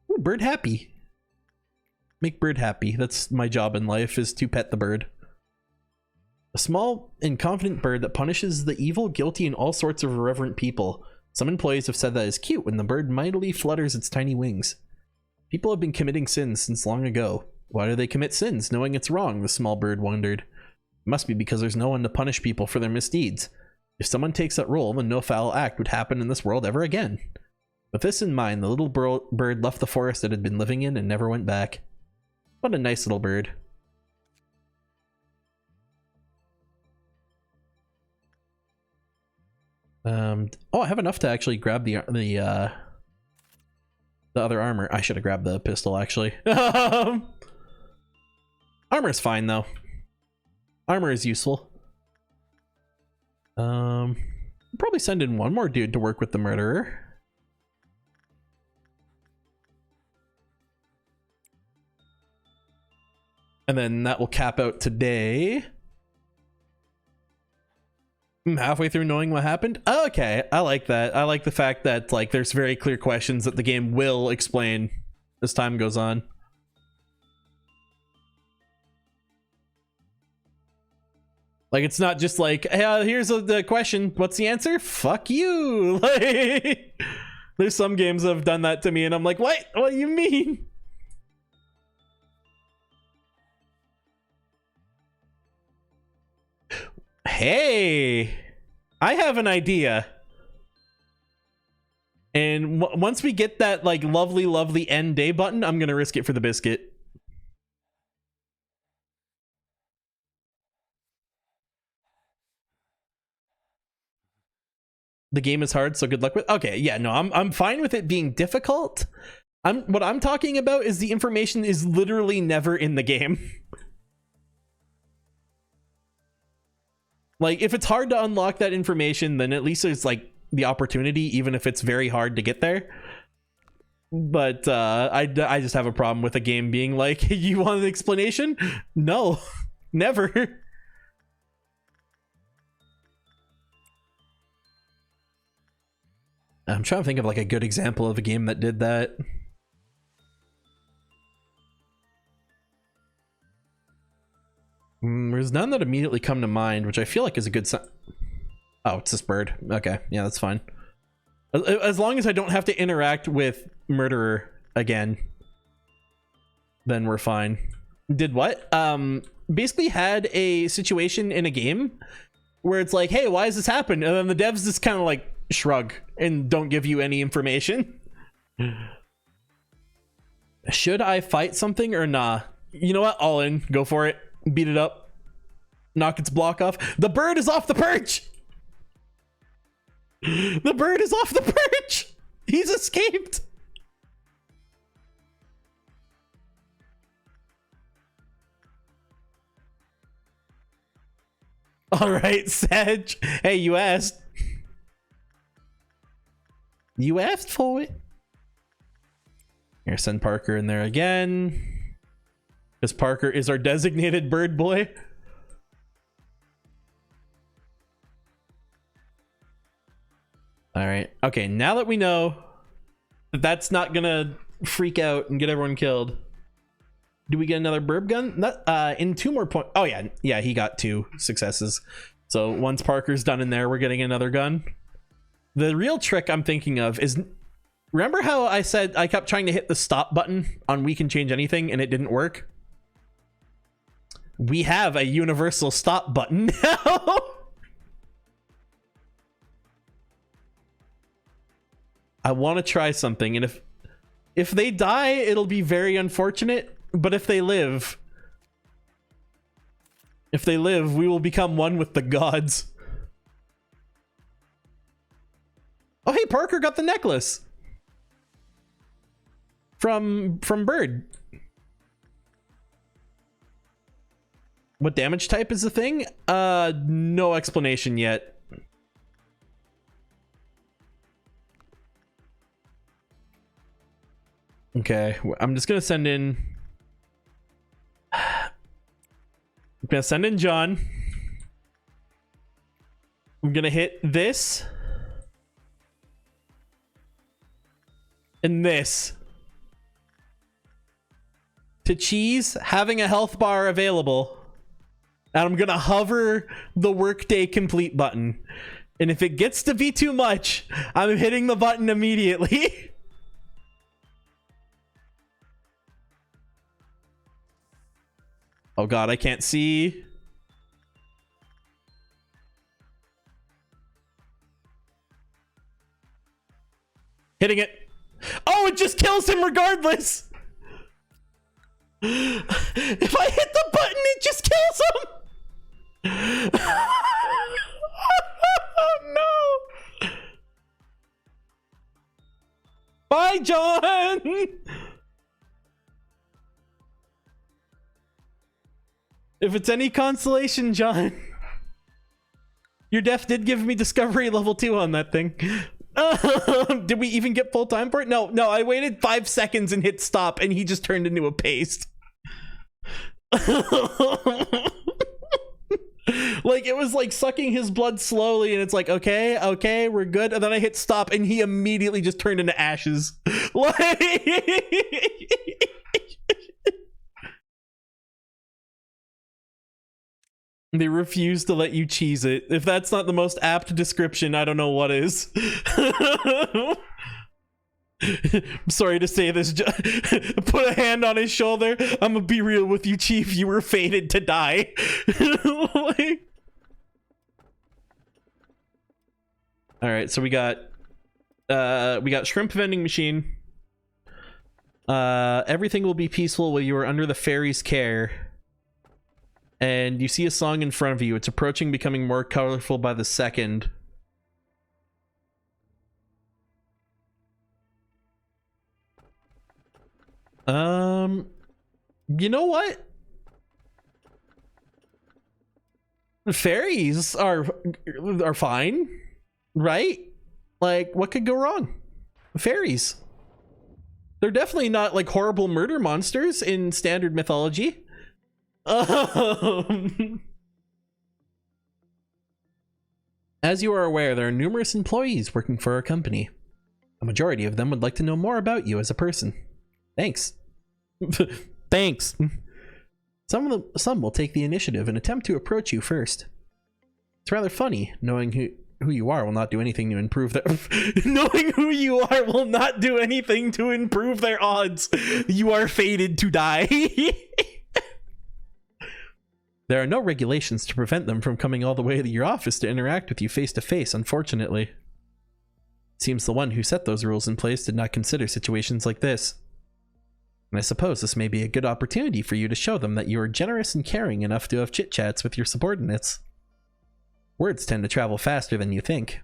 Ooh, bird happy. Make bird happy. That's my job in life, is to pet the bird. A small and confident bird that punishes the evil, guilty, and all sorts of irreverent people. Some employees have said that is cute when the bird mightily flutters its tiny wings. People have been committing sins since long ago. Why do they commit sins, knowing it's wrong? The small bird wondered. It must be because there's no one to punish people for their misdeeds. If someone takes that role, then no foul act would happen in this world ever again. With this in mind, the little bird left the forest it had been living in and never went back. What a nice little bird. Oh, I have enough to actually grab the other armor. I should have grabbed the pistol, actually. Armor's fine, though. Armor is useful. Probably send in one more dude to work with the murderer. And then that will cap out today. I'm halfway through knowing what happened. Okay, I like that. I like the fact that like there's very clear questions that the game will explain as time goes on. Like, it's not just like, hey, here's the question. What's the answer? Fuck you. Like, there's some games that have done that to me, and I'm like, what? What do you mean? Hey, I have an idea. And once we get that, like, lovely end day button, I'm gonna risk it for the biscuit. The game is hard, so good luck with... Okay, yeah, no, I'm fine with it being difficult. What I'm talking about is the information is literally never in the game. Like, if it's hard to unlock that information, then at least there's, like, the opportunity, even if it's very hard to get there. But I just have a problem with a game being like, you want an explanation? No, never. I'm trying to think of like a good example of a game that did that. There's none that immediately come to mind, which I feel like is a good sign. Oh, it's this bird. Okay, yeah, that's fine. As long as I don't have to interact with Murderer again, then we're fine. Did what? Basically had a situation in a game where it's like, hey, why has this happened? And then the devs just kind of like shrug and don't give you any information. Should I fight something or nah? You know what? All in. Go for it. Beat it up. Knock its block off. The bird is off the perch! The bird is off the perch! He's escaped! All right, Sag. Hey, you asked. You asked for it. Here, send Parker in there again. Because Parker is our designated bird boy. All right. Okay, now that we know that that's not gonna freak out and get everyone killed, do we get another burb gun? Not, in 2 more points. Oh yeah, yeah, he got 2 successes. So once Parker's done in there, we're getting another gun. The real trick I'm thinking of is, remember how I said I kept trying to hit the stop button on We Can Change Anything and it didn't work? We have a universal stop button now. I want to try something, and if they die, it'll be very unfortunate, but if they live, we will become one with the gods. Oh, hey, Parker got the necklace from Bird. What damage type is the thing? No explanation yet. Okay, I'm just gonna send in. I'm gonna send in John. I'm gonna hit this and this to Cheese having a health bar available, and I'm gonna hover the workday complete button, and if it gets to be too much, I'm hitting the button immediately. Oh god, I can't see. Hitting it. Oh, it just kills him regardless. If I hit the button, it just kills him. Oh no. Bye, John. If it's any consolation, John, your death did give me discovery level 2 on that thing. Did we even get full time for it? No, I waited 5 seconds and hit stop, and he just turned into a paste. Like, it was like sucking his blood slowly, and it's like, okay, we're good. And then I hit stop, and he immediately just turned into ashes. Like... They refuse to let you cheese it. If that's not the most apt description, I don't know what is. I'm sorry to say this. Put a hand on his shoulder. I'm gonna be real with you, Chief. You were fated to die. Like... All right, so we got shrimp vending machine. Everything will be peaceful while you are under the fairy's care. And you see a song in front of you. It's approaching, becoming more colorful by the second. You know what? Fairies are fine, right? Like, what could go wrong? Fairies. They're definitely not like horrible murder monsters in standard mythology. As you are aware, there are numerous employees working for our company. A majority of them would like to know more about you as a person. Thanks. Thanks. Some will take the initiative and attempt to approach you first. It's rather funny, knowing who you are will not do anything to improve their... Knowing who you are will not do anything to improve their odds. You are fated to die. There are no regulations to prevent them from coming all the way to your office to interact with you face to face, unfortunately. It seems the one who set those rules in place did not consider situations like this. And I suppose this may be a good opportunity for you to show them that you are generous and caring enough to have chit-chats with your subordinates. Words tend to travel faster than you think.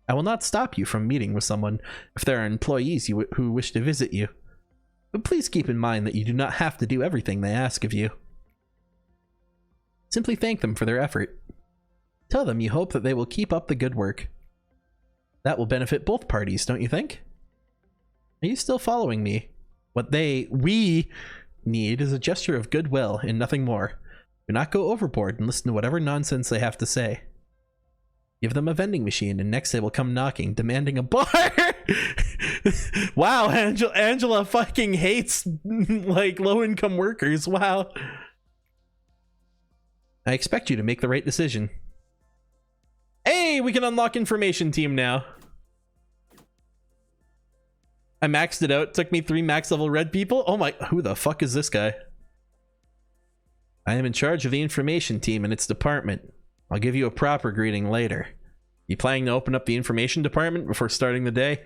I will not stop you from meeting with someone if there are employees who wish to visit you. But please keep in mind that you do not have to do everything they ask of you. Simply thank them for their effort. Tell them you hope that they will keep up the good work. That will benefit both parties, don't you think? Are you still following me? What we need is a gesture of goodwill and nothing more. Do not go overboard and listen to whatever nonsense they have to say. Give them a vending machine and next they will come knocking, demanding a bar. Wow, Angela fucking hates like low-income workers. Wow. I expect you to make the right decision. Hey, we can unlock information team now. I maxed it out. Took me 3 max level red people. Oh my, who the fuck is this guy? I am in charge of the information team and its department. I'll give you a proper greeting later. You planning to open up the information department before starting the day?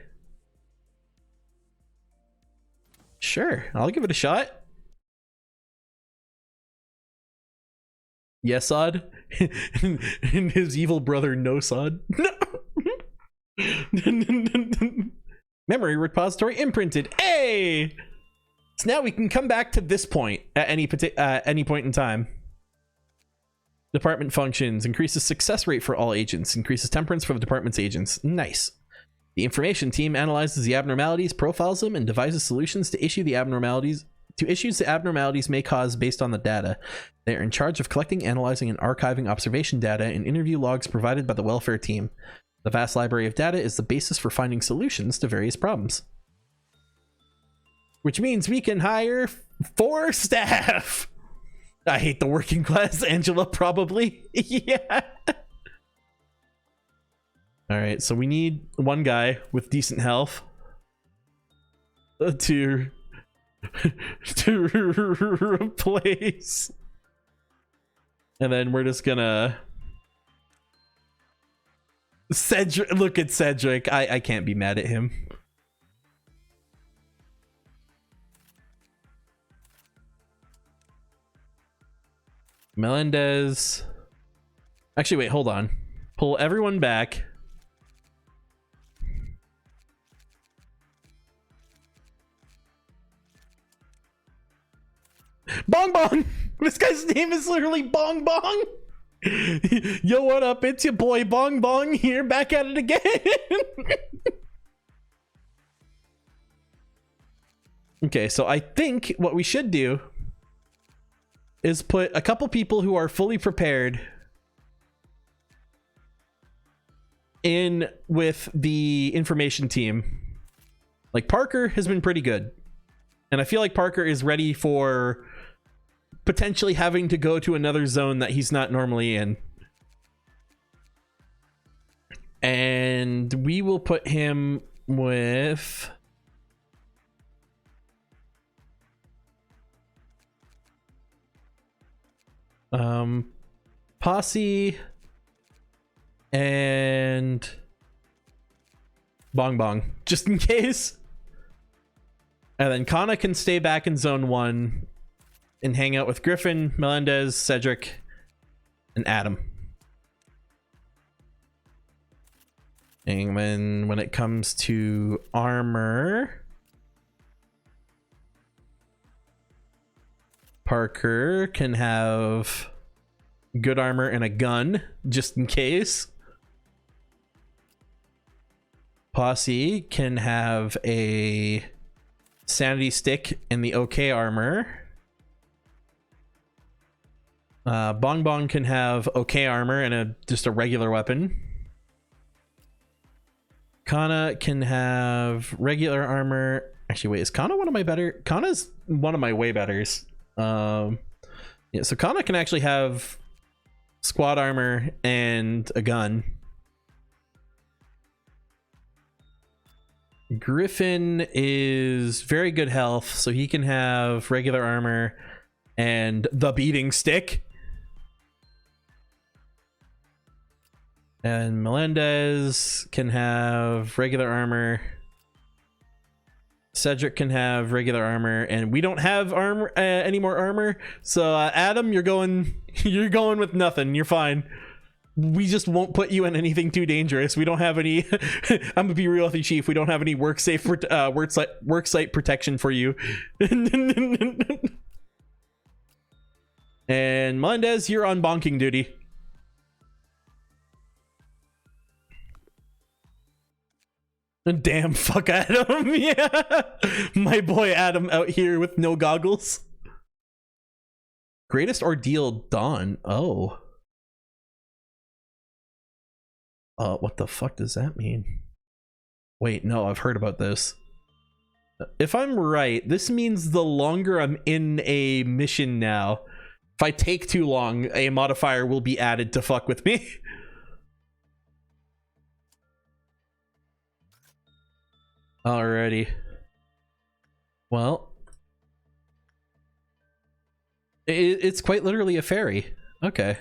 Sure, I'll give it a shot. Yes, Odd. And his evil brother, No Sod. Memory repository imprinted. Hey! So now we can come back to this point at any point in time. Department functions. Increases success rate for all agents. Increases temperance for the department's agents. Nice. The information team analyzes the abnormalities, profiles them, and devises solutions to issues the abnormalities may cause based on the data. They are in charge of collecting, analyzing, and archiving observation data and interview logs provided by the welfare team. The vast library of data is the basis for finding solutions to various problems. Which means we can hire 4 staff. I hate the working class, Angela, probably. Yeah. All right, so we need 1 guy with decent health to replace. And then we're just gonna Cedric. Look at Cedric. I can't be mad at him. Melendez. Actually, wait, hold on. Pull everyone back. Bong Bong! This guy's name is literally Bong Bong! Yo, what up? It's your boy Bong Bong here, back at it again! Okay, so I think what we should do is put a couple people who are fully prepared in with the information team. Like, Parker has been pretty good. And I feel like Parker is ready for potentially having to go to another zone that he's not normally in. And we will put him with... Posse and Bong Bong, just in case. And then Kana can stay back in zone 1 and hang out with Griffin, Melendez, Cedric, and Adam. And when it comes to armor, Parker can have good armor and a gun, just in case. Posse can have a sanity stick and the okay armor. Bong Bong can have okay armor and just a regular weapon. Kana can have regular armor. Actually, wait, is Kana one of my better? Kana's one of my way betters. Yeah, so Kana can actually have squad armor and a gun. Griffin is very good health, so he can have regular armor and the beating stick. And Melendez can have regular armor. Cedric can have regular armor, and we don't have armor any more armor. So Adam, you're going with nothing. You're fine. We just won't put you in anything too dangerous. We don't have any. I'm gonna be real with you, Chief. We don't have any work site protection for you. And Melendez, you're on bonking duty. Damn, fuck Adam. Yeah. My boy Adam out here with no goggles. Greatest ordeal dawn. Oh. What the fuck does that mean? Wait, no, I've heard about this. If I'm right, this means the longer I'm in a mission now, if I take too long, a modifier will be added to fuck with me. Alrighty. Well, it's quite literally a ferry. Okay.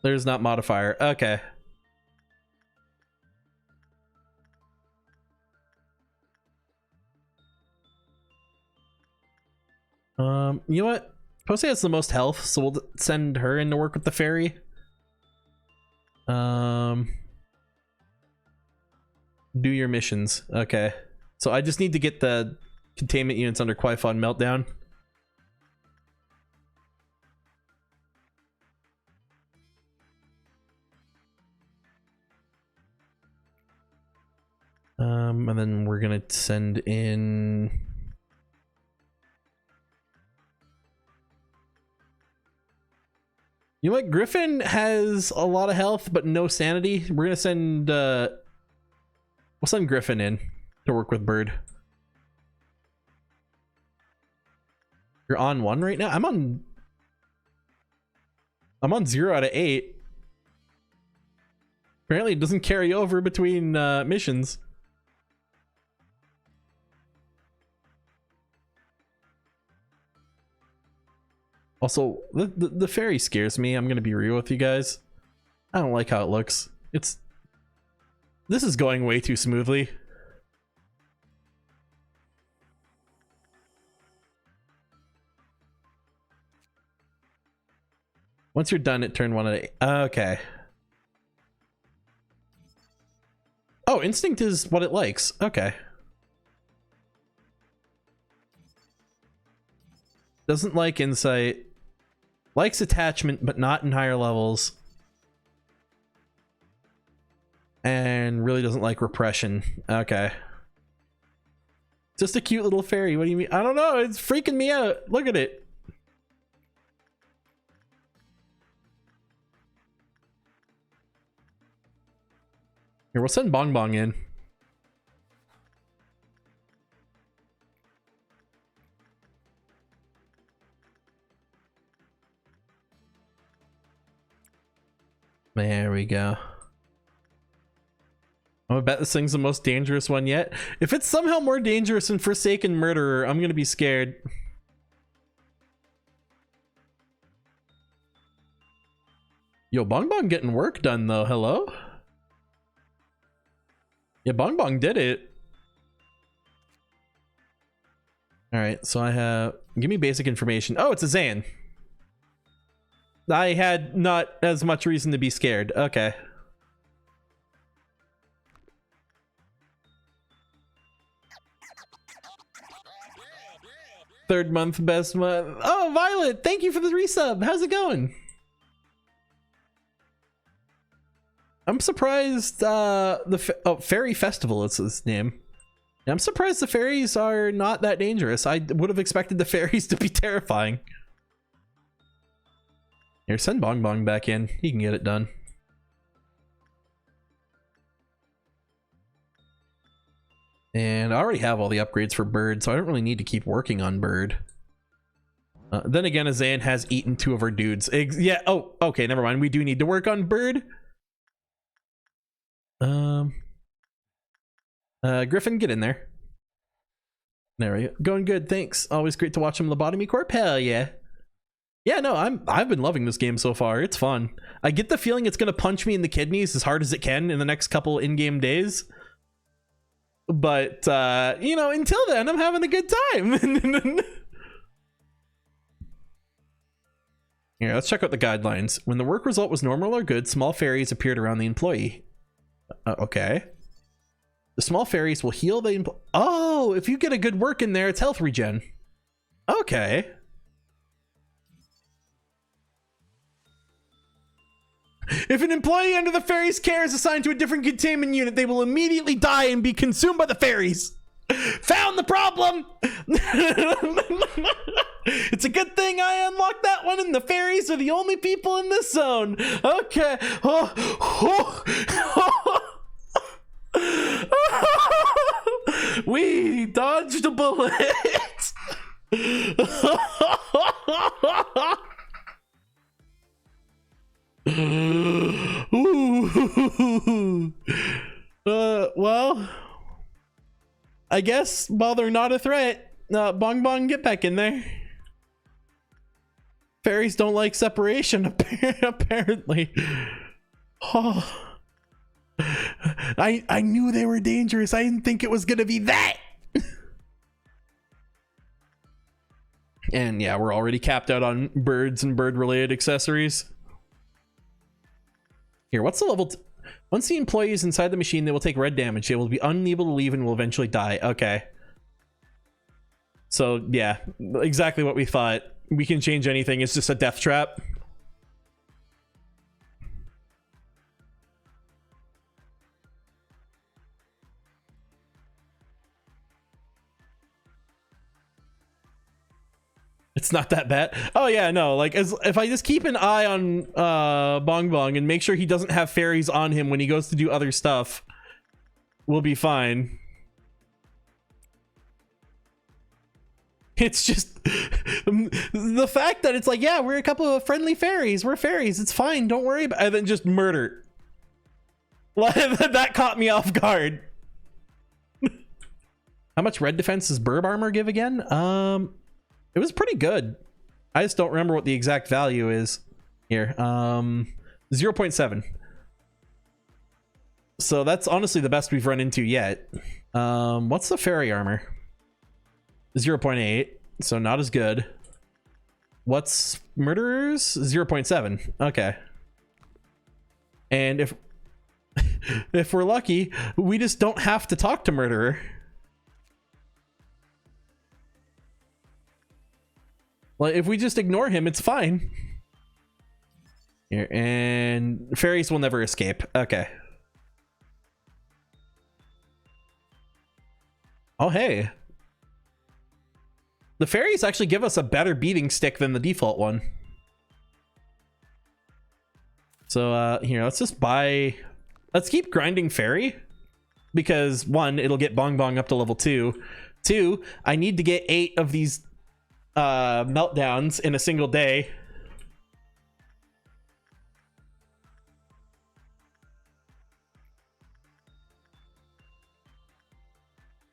There's not modifier. Okay. You know what? Posey has the most health, so we'll send her in to work with the ferry. Do your missions. Okay. So I just need to get the containment units under Qui-Fon Meltdown. And then we're gonna send in... You know what? Griffin has a lot of health, but no sanity. We're gonna send, we'll send Griffin in to work with Bird. You're on 1 right now? I'm on 0 out of 8. Apparently it doesn't carry over between missions. Also, the ferry scares me. I'm gonna be real with you guys. I don't like how it looks. This is going way too smoothly. Once you're done at turn 1 at 8. Okay. Oh, instinct is what it likes. Okay. Doesn't like insight. Likes attachment, but not in higher levels. And really doesn't like repression. Okay. Just a cute little fairy. What do you mean? I don't know. It's freaking me out. Look at it. Here, we'll send Bong Bong in. There we go. I'm gonna bet this thing's the most dangerous one yet. If it's somehow more dangerous than Forsaken Murderer, I'm gonna be scared. Yo, Bong Bong getting work done though. Hello? Yeah, Bong Bong did it. Alright, so I have... Give me basic information. Oh, it's a Zan. I had not as much reason to be scared. Okay. Third month, best month. Oh, Violet, thank you for the resub. How's it going? I'm surprised Fairy Festival is his name. I'm surprised the fairies are not that dangerous. I would have expected the fairies to be terrifying. Here, send Bong Bong back in. He can get it done. And I already have all the upgrades for Bird, so I don't really need to keep working on Bird. Then again, Azan has eaten 2 of our dudes. Yeah, oh, okay, never mind. We do need to work on Bird. Griffin, get in there. There we go. Going good, thanks. Always great to watch him Lobotomy Corp. Hell yeah. Yeah, no, I've been loving this game so far. It's fun. I get the feeling it's gonna punch me in the kidneys as hard as it can in the next couple in-game days. But you know, until then, I'm having a good time. Here, let's check out the guidelines. When the work result was normal or good, small fairies appeared around the employee. Okay. The small fairies will heal the oh, if you get a good work in there, it's health regen. Okay. If an employee under the fairies' care is assigned to a different containment unit, they will immediately die and be consumed by the fairies. Found the problem. It's a good thing I unlocked that one, and the fairies are the only people in this zone. Okay. We dodged a bullet. Ooh. Well, I guess while they're not a threat, Bong Bong, get back in there. Fairies don't like separation, apparently. Oh. I knew they were dangerous. I didn't think it was gonna be that. And yeah, we're already capped out on birds and bird-related accessories. Here, what's the level? Once the employee is inside the machine, they will take red damage. They will be unable to leave and will eventually die. Okay. So yeah, exactly what we thought. We can change anything. It's just a death trap. It's not that bad. Oh yeah, no, like if I just keep an eye on Bong Bong and make sure he doesn't have fairies on him when he goes to do other stuff, we'll be fine. It's just the fact that it's like, yeah, we're a couple of friendly fairies. We're fairies. It's fine. Don't worry about it. And then just murder. That caught me off guard. How much red defense does Burb armor give again? It was pretty good. I just don't remember what the exact value is here. 0.7. So that's honestly the best we've run into yet. What's the fairy armor? 0.8. So not as good. What's murderers? 0.7. Okay. And if we're lucky, we just don't have to talk to murderer. Well, if we just ignore him, it's fine. Here, and fairies will never escape. Okay. Oh, hey. The fairies actually give us a better beating stick than the default one. So, here, let's just buy... Let's keep grinding fairy. Because, 1, it'll get Bong Bong up to level 2. 2, I need to get 8 of these... meltdowns in a single day.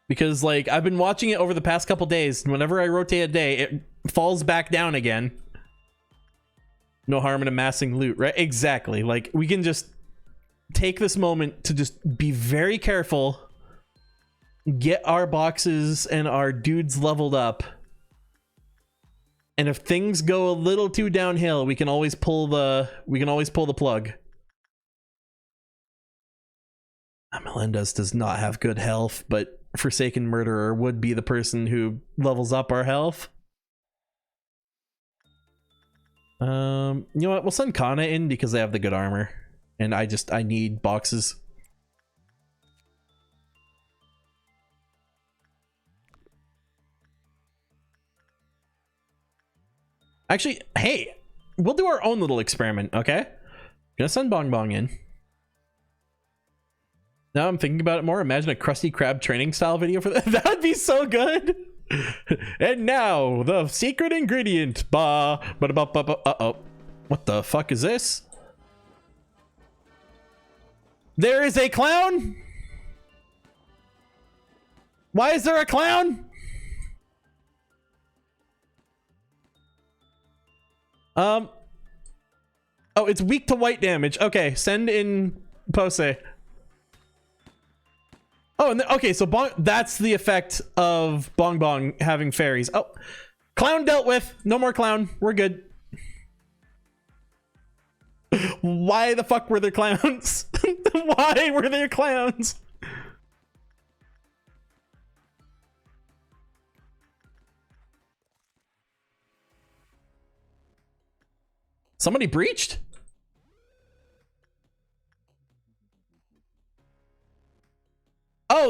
Because like I've been watching it over the past couple days, and whenever I rotate a day it falls back down again. No harm in amassing loot, right? Exactly. Like we can just take this moment to just be very careful, get our boxes and our dudes leveled up. And if things go a little too downhill, we can always pull the plug. Melendez does not have good health, but Forsaken Murderer would be the person who levels up our health. You know what? We'll send Kana in because they have the good armor, and I need boxes. Actually, hey, we'll do our own little experiment, okay? Gonna send Bong Bong in. Now I'm thinking about it more. Imagine a Krusty Krab training style video for that. That would be so good. And now the secret ingredient. Uh-oh. What the fuck is this? There is a clown? Why is there a clown? Oh, it's weak to white damage. Okay, send in Pose. Oh, and okay, so that's the effect of Bong Bong having fairies. Oh, clown dealt with. No more clown. We're good. Why the fuck were there clowns? Why were there clowns? Somebody breached?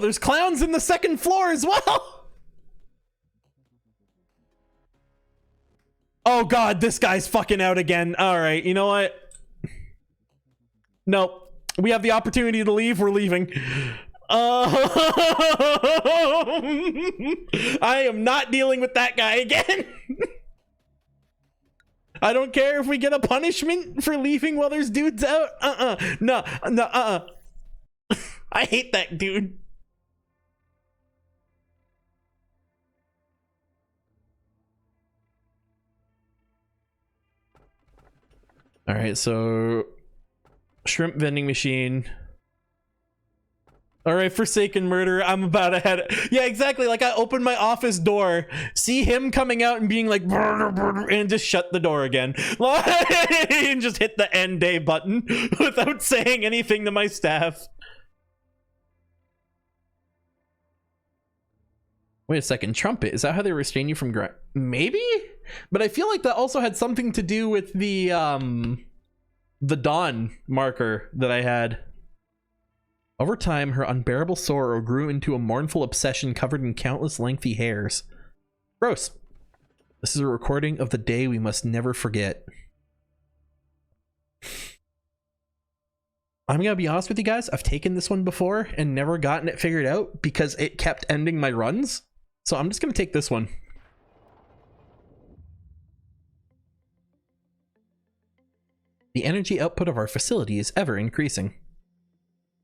no, there's clowns in the second floor as well. Oh god, this guy's fucking out again. All right, you know what? Nope. We have the opportunity to leave. We're leaving. I am not dealing with that guy again. I don't care if we get a punishment for leaving while there's dudes out. No. I hate that dude. All right, so shrimp vending machine. All right, Forsaken Murder. I'm about to head. Yeah, exactly. Like I opened my office door, see him coming out and being like, and just shut the door again, and just hit the end day button without saying anything to my staff. Wait a second, trumpet. Is that how they restrain you from maybe? But I feel like that also had something to do with the dawn marker that I had. Over time, her unbearable sorrow grew into a mournful obsession covered in countless lengthy hairs. Gross. This is a recording of the day we must never forget. I'm gonna be honest with you guys, I've taken this one before and never gotten it figured out because it kept ending my runs. So I'm just gonna take this one. The energy output of our facility is ever increasing.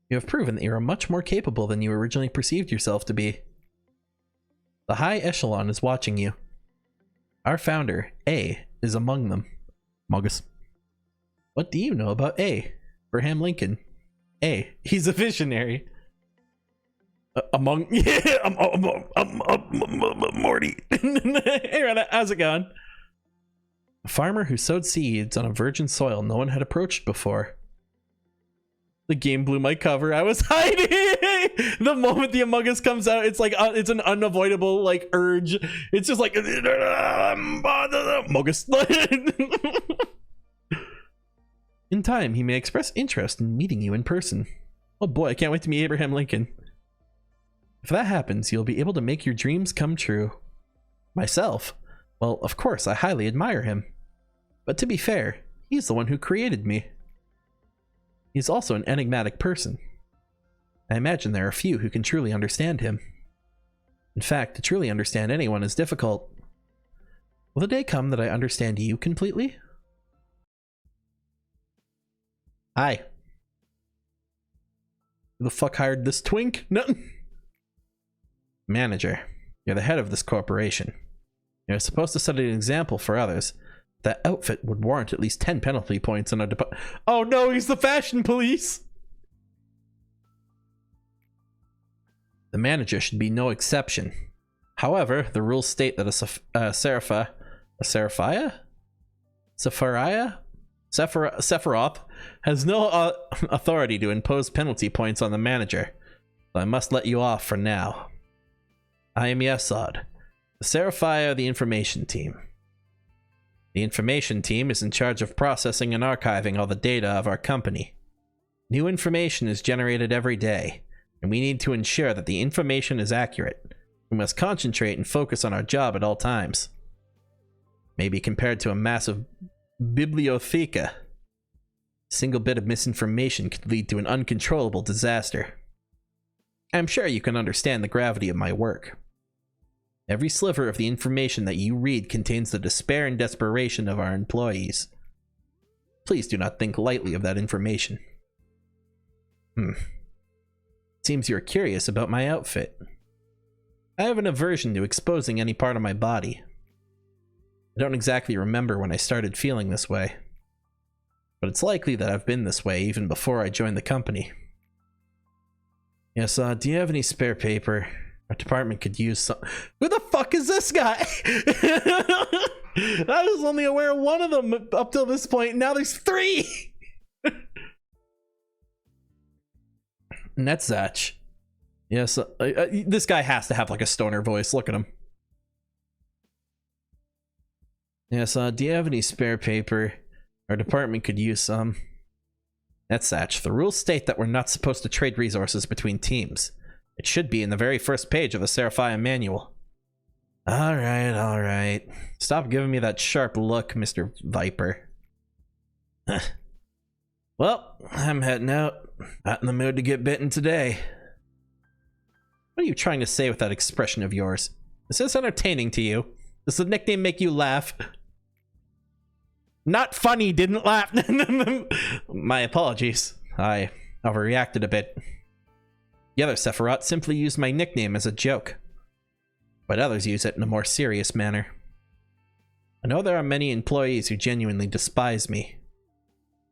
You have proven that you are much more capable than you originally perceived yourself to be. The high echelon is watching you. Our founder, A, is among them. Moggus. What do you know about A? Abraham Lincoln. A, he's a visionary. Morty. Hey, Rana, how's it going? A farmer who sowed seeds on a virgin soil no one had approached before. The game blew my cover. I was hiding. The moment the Among Us comes out, it's like it's an unavoidable like urge. It's just like Mogus. In time, he may express interest in meeting you in person. Oh boy, I can't wait to meet Abraham Lincoln. If that happens, you'll be able to make your dreams come true. Myself? Well, of course, I highly admire him. But to be fair, he's the one who created me. He's also an enigmatic person. I imagine there are few who can truly understand him. In fact, to truly understand anyone is difficult. Will the day come that I understand you completely? Hi. Who the fuck hired this twink? No. Manager, you're the head of this corporation. You're supposed to set an example for others. That outfit would warrant at least 10 penalty points on a Oh no, he's the fashion police! The manager should be no exception. However, the rules state that Sephiroth has no authority to impose penalty points on the manager. So I must let you off for now. I am Yesod, the Seraphia of the information team. The information team is in charge of processing and archiving all the data of our company. New information is generated every day, and we need to ensure that the information is accurate. We must concentrate and focus on our job at all times. Maybe compared to a massive bibliotheca, a single bit of misinformation could lead to an uncontrollable disaster. I'm sure you can understand the gravity of my work. Every sliver of the information that you read contains the despair and desperation of our employees. Please do not think lightly of that information. Seems you're curious about my outfit. I have an aversion to exposing any part of my body. I don't exactly remember when I started feeling this way, but it's likely that I've been this way even before I joined the company. Yes, do you have any spare paper? Our department could use some. Who the fuck is this guy? I was only aware of one of them up till this point. Now there's 3. Netzach. Yes, this guy has to have like a stoner voice. Look at him. Yes, do you have any spare paper? Our department could use some. Netzach. The rules state that we're not supposed to trade resources between teams. It should be in the very first page of the Seraphia manual. Alright, alright. Stop giving me that sharp look, Mr. Viper. Well, I'm heading out. Not in the mood to get bitten today. What are you trying to say with that expression of yours? Is this entertaining to you? Does the nickname make you laugh? Not funny, didn't laugh. My apologies. I overreacted a bit. The other Sephiroth simply used my nickname as a joke, but others use it in a more serious manner. I know there are many employees who genuinely despise me.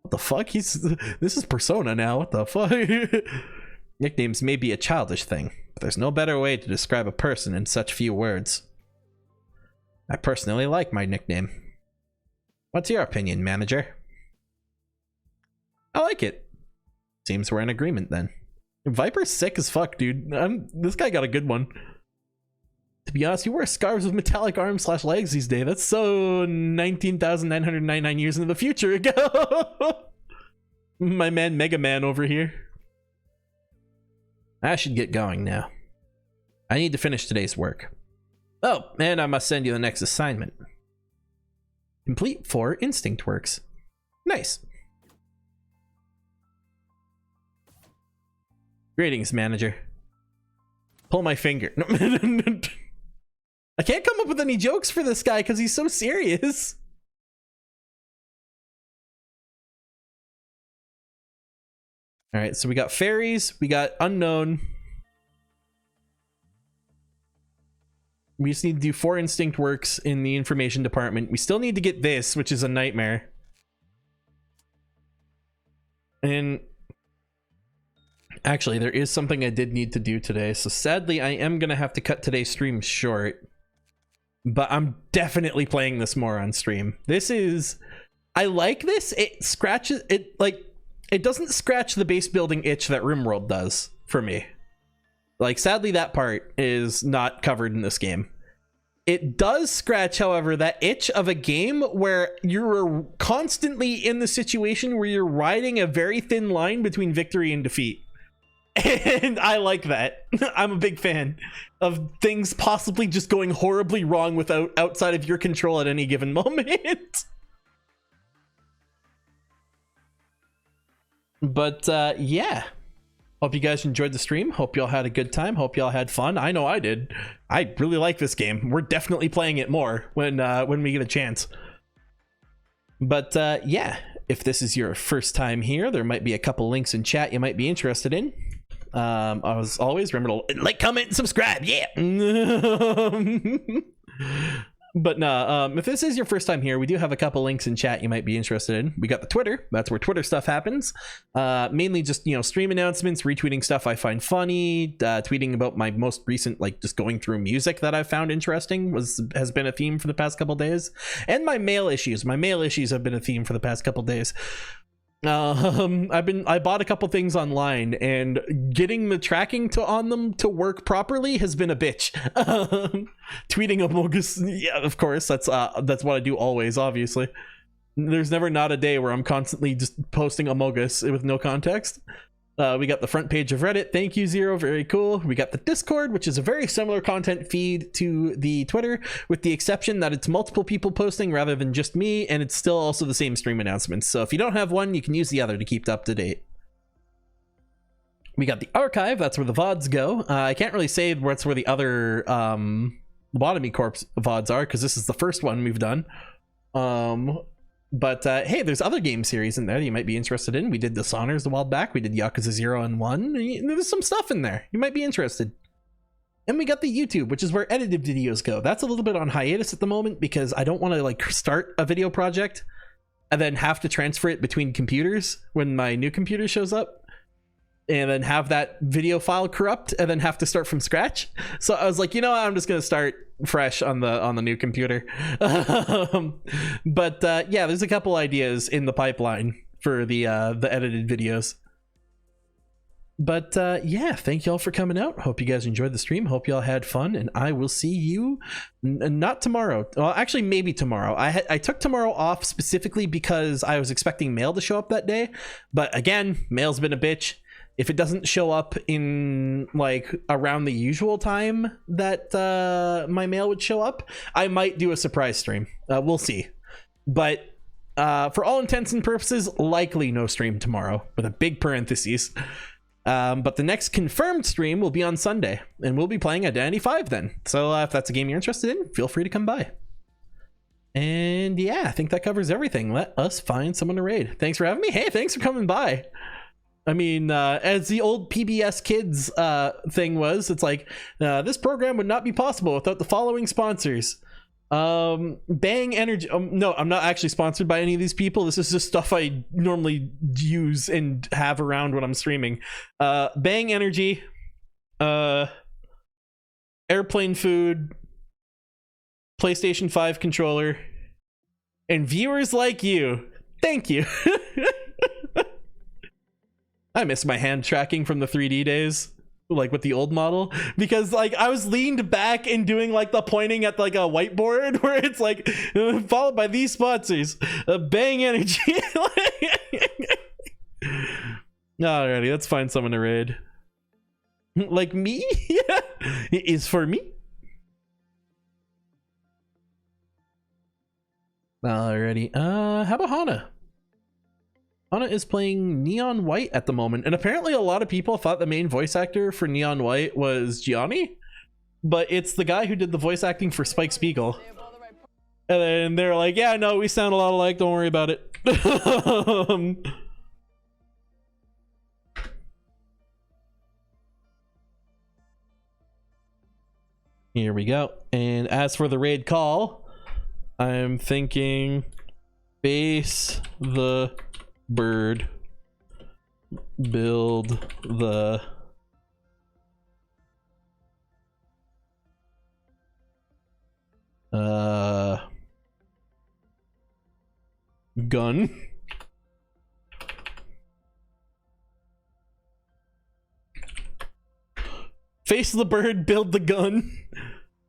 What the fuck? This is Persona now. What the fuck? Nicknames may be a childish thing, but there's no better way to describe a person in such few words. I personally like my nickname. What's your opinion, manager? I like it. Seems we're in agreement then. Viper's sick as fuck, dude. This guy got a good one. To be honest, you wear scarves with metallic arms / legs these days. That's so 19,999 years into the future ago. My man Mega Man over here. I should get going now. I need to finish today's work. Oh, and I must send you the next assignment. Complete 4 instinct works. Nice. Greetings, manager. Pull my finger. No. I can't come up with any jokes for this guy because he's so serious. All right, so we got fairies, we got unknown. We just need to do 4 instinct works in the information department. We still need to get this, which is a nightmare. And actually, there is something I did need to do today. So sadly, I am going to have to cut today's stream short. But I'm definitely playing this more on stream. This is... I like this. It scratches... It doesn't scratch the base building itch that RimWorld does for me. Like, sadly, that part is not covered in this game. It does scratch, however, that itch of a game where you're constantly in the situation where you're riding a very thin line between victory and defeat. And I like that. I'm a big fan of things possibly just going horribly wrong outside of your control at any given moment. But yeah. Hope you guys enjoyed the stream. Hope y'all had a good time. Hope y'all had fun. I know I did. I really like this game. We're definitely playing it more when we get a chance. But yeah, if this is your first time here, there might be a couple links in chat you might be interested in. As always, remember to like, comment, and subscribe. Yeah. But no, if this is your first time here, we do have a couple links in chat you might be interested in. We got the Twitter. That's where Twitter stuff happens. Mainly just, stream announcements, retweeting stuff I find funny, tweeting about my most recent, just going through music that I found interesting has been a theme for the past couple days. And my mail issues. My mail issues have been a theme for the past couple days. I bought a couple things online, and getting the tracking on them to work properly has been a bitch. Tweeting Amogus, yeah, of course, that's what I do always, obviously. There's never not a day where I'm constantly just posting Amogus with no context. We got the front page of Reddit. Thank you, Zero. Very cool. We got the Discord, which is a very similar content feed to the Twitter, with the exception that it's multiple people posting rather than just me, and it's still also the same stream announcements. So if you don't have one, you can use the other to keep up to date. We got the archive. That's where the VODs go. I can't really say that's where the other Lobotomy Corps VODs are, because this is the first one we've done. But hey, there's other game series in there that you might be interested in. We did Dishonors a while back. We did Yakuza 0 and 1. There's some stuff in there. You might be interested. And we got the YouTube, which is where edited videos go. That's a little bit on hiatus at the moment because I don't want to start a video project and then have to transfer it between computers when my new computer shows up, and then have that video file corrupt and then have to start from scratch. So I was like, I'm just going to start fresh on the new computer. But yeah, there's a couple ideas in the pipeline for the edited videos. But yeah, thank y'all for coming out. Hope you guys enjoyed the stream. Hope y'all had fun, and I will see you not tomorrow. Well, actually, maybe tomorrow. I took tomorrow off specifically because I was expecting mail to show up that day. But again, mail's been a bitch. If it doesn't show up in like around the usual time that my mail would show up, I might do a surprise stream. We'll see. But for all intents and purposes, likely no stream tomorrow, with a big parentheses. But the next confirmed stream will be on Sunday, and we'll be playing Identity 5 then. So if that's a game you're interested in, feel free to come by. And yeah, I think that covers everything. Let us find someone to raid. Thanks for having me. Hey, thanks for coming by. I mean, as the old PBS Kids thing was, it's like, this program would not be possible without the following sponsors. Bang Energy. No, I'm not actually sponsored by any of these people. This is just stuff I normally use and have around when I'm streaming. Bang Energy, Airplane Food, PlayStation 5 controller, and viewers like you. Thank you. I miss my hand tracking from the 3D days, like with the old model, because like I was leaned back and doing like the pointing at like a whiteboard where it's like followed by these sponsors. Bang Energy. Alrighty, let's find someone to raid. Like me? Yeah, it is for me. Alrighty, how about Hana? Hana is playing Neon White at the moment, and apparently a lot of people thought the main voice actor for Neon White was Gianni, but it's the guy who did the voice acting for Spike Spiegel. And then they're like, yeah, no, we sound a lot alike, don't worry about it. Here we go. And as for the raid call, I'm thinking base the bird, build the gun. Face the bird, build the gun.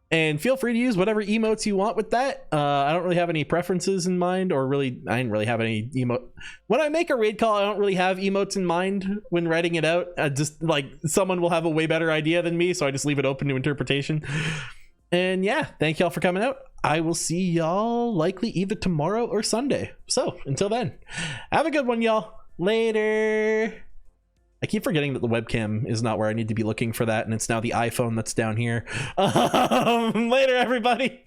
And feel free to use whatever emotes you want with that. I don't really have any preferences in mind, or really, I didn't really have any emote. When I make a raid call, I don't really have emotes in mind when writing it out. Just like someone will have a way better idea than me, so I just leave it open to interpretation. And yeah, thank y'all for coming out. I will see y'all likely either tomorrow or Sunday. So until then, have a good one, y'all. Later. I keep forgetting that the webcam is not where I need to be looking for that, and it's now the iPhone that's down here. Later, everybody.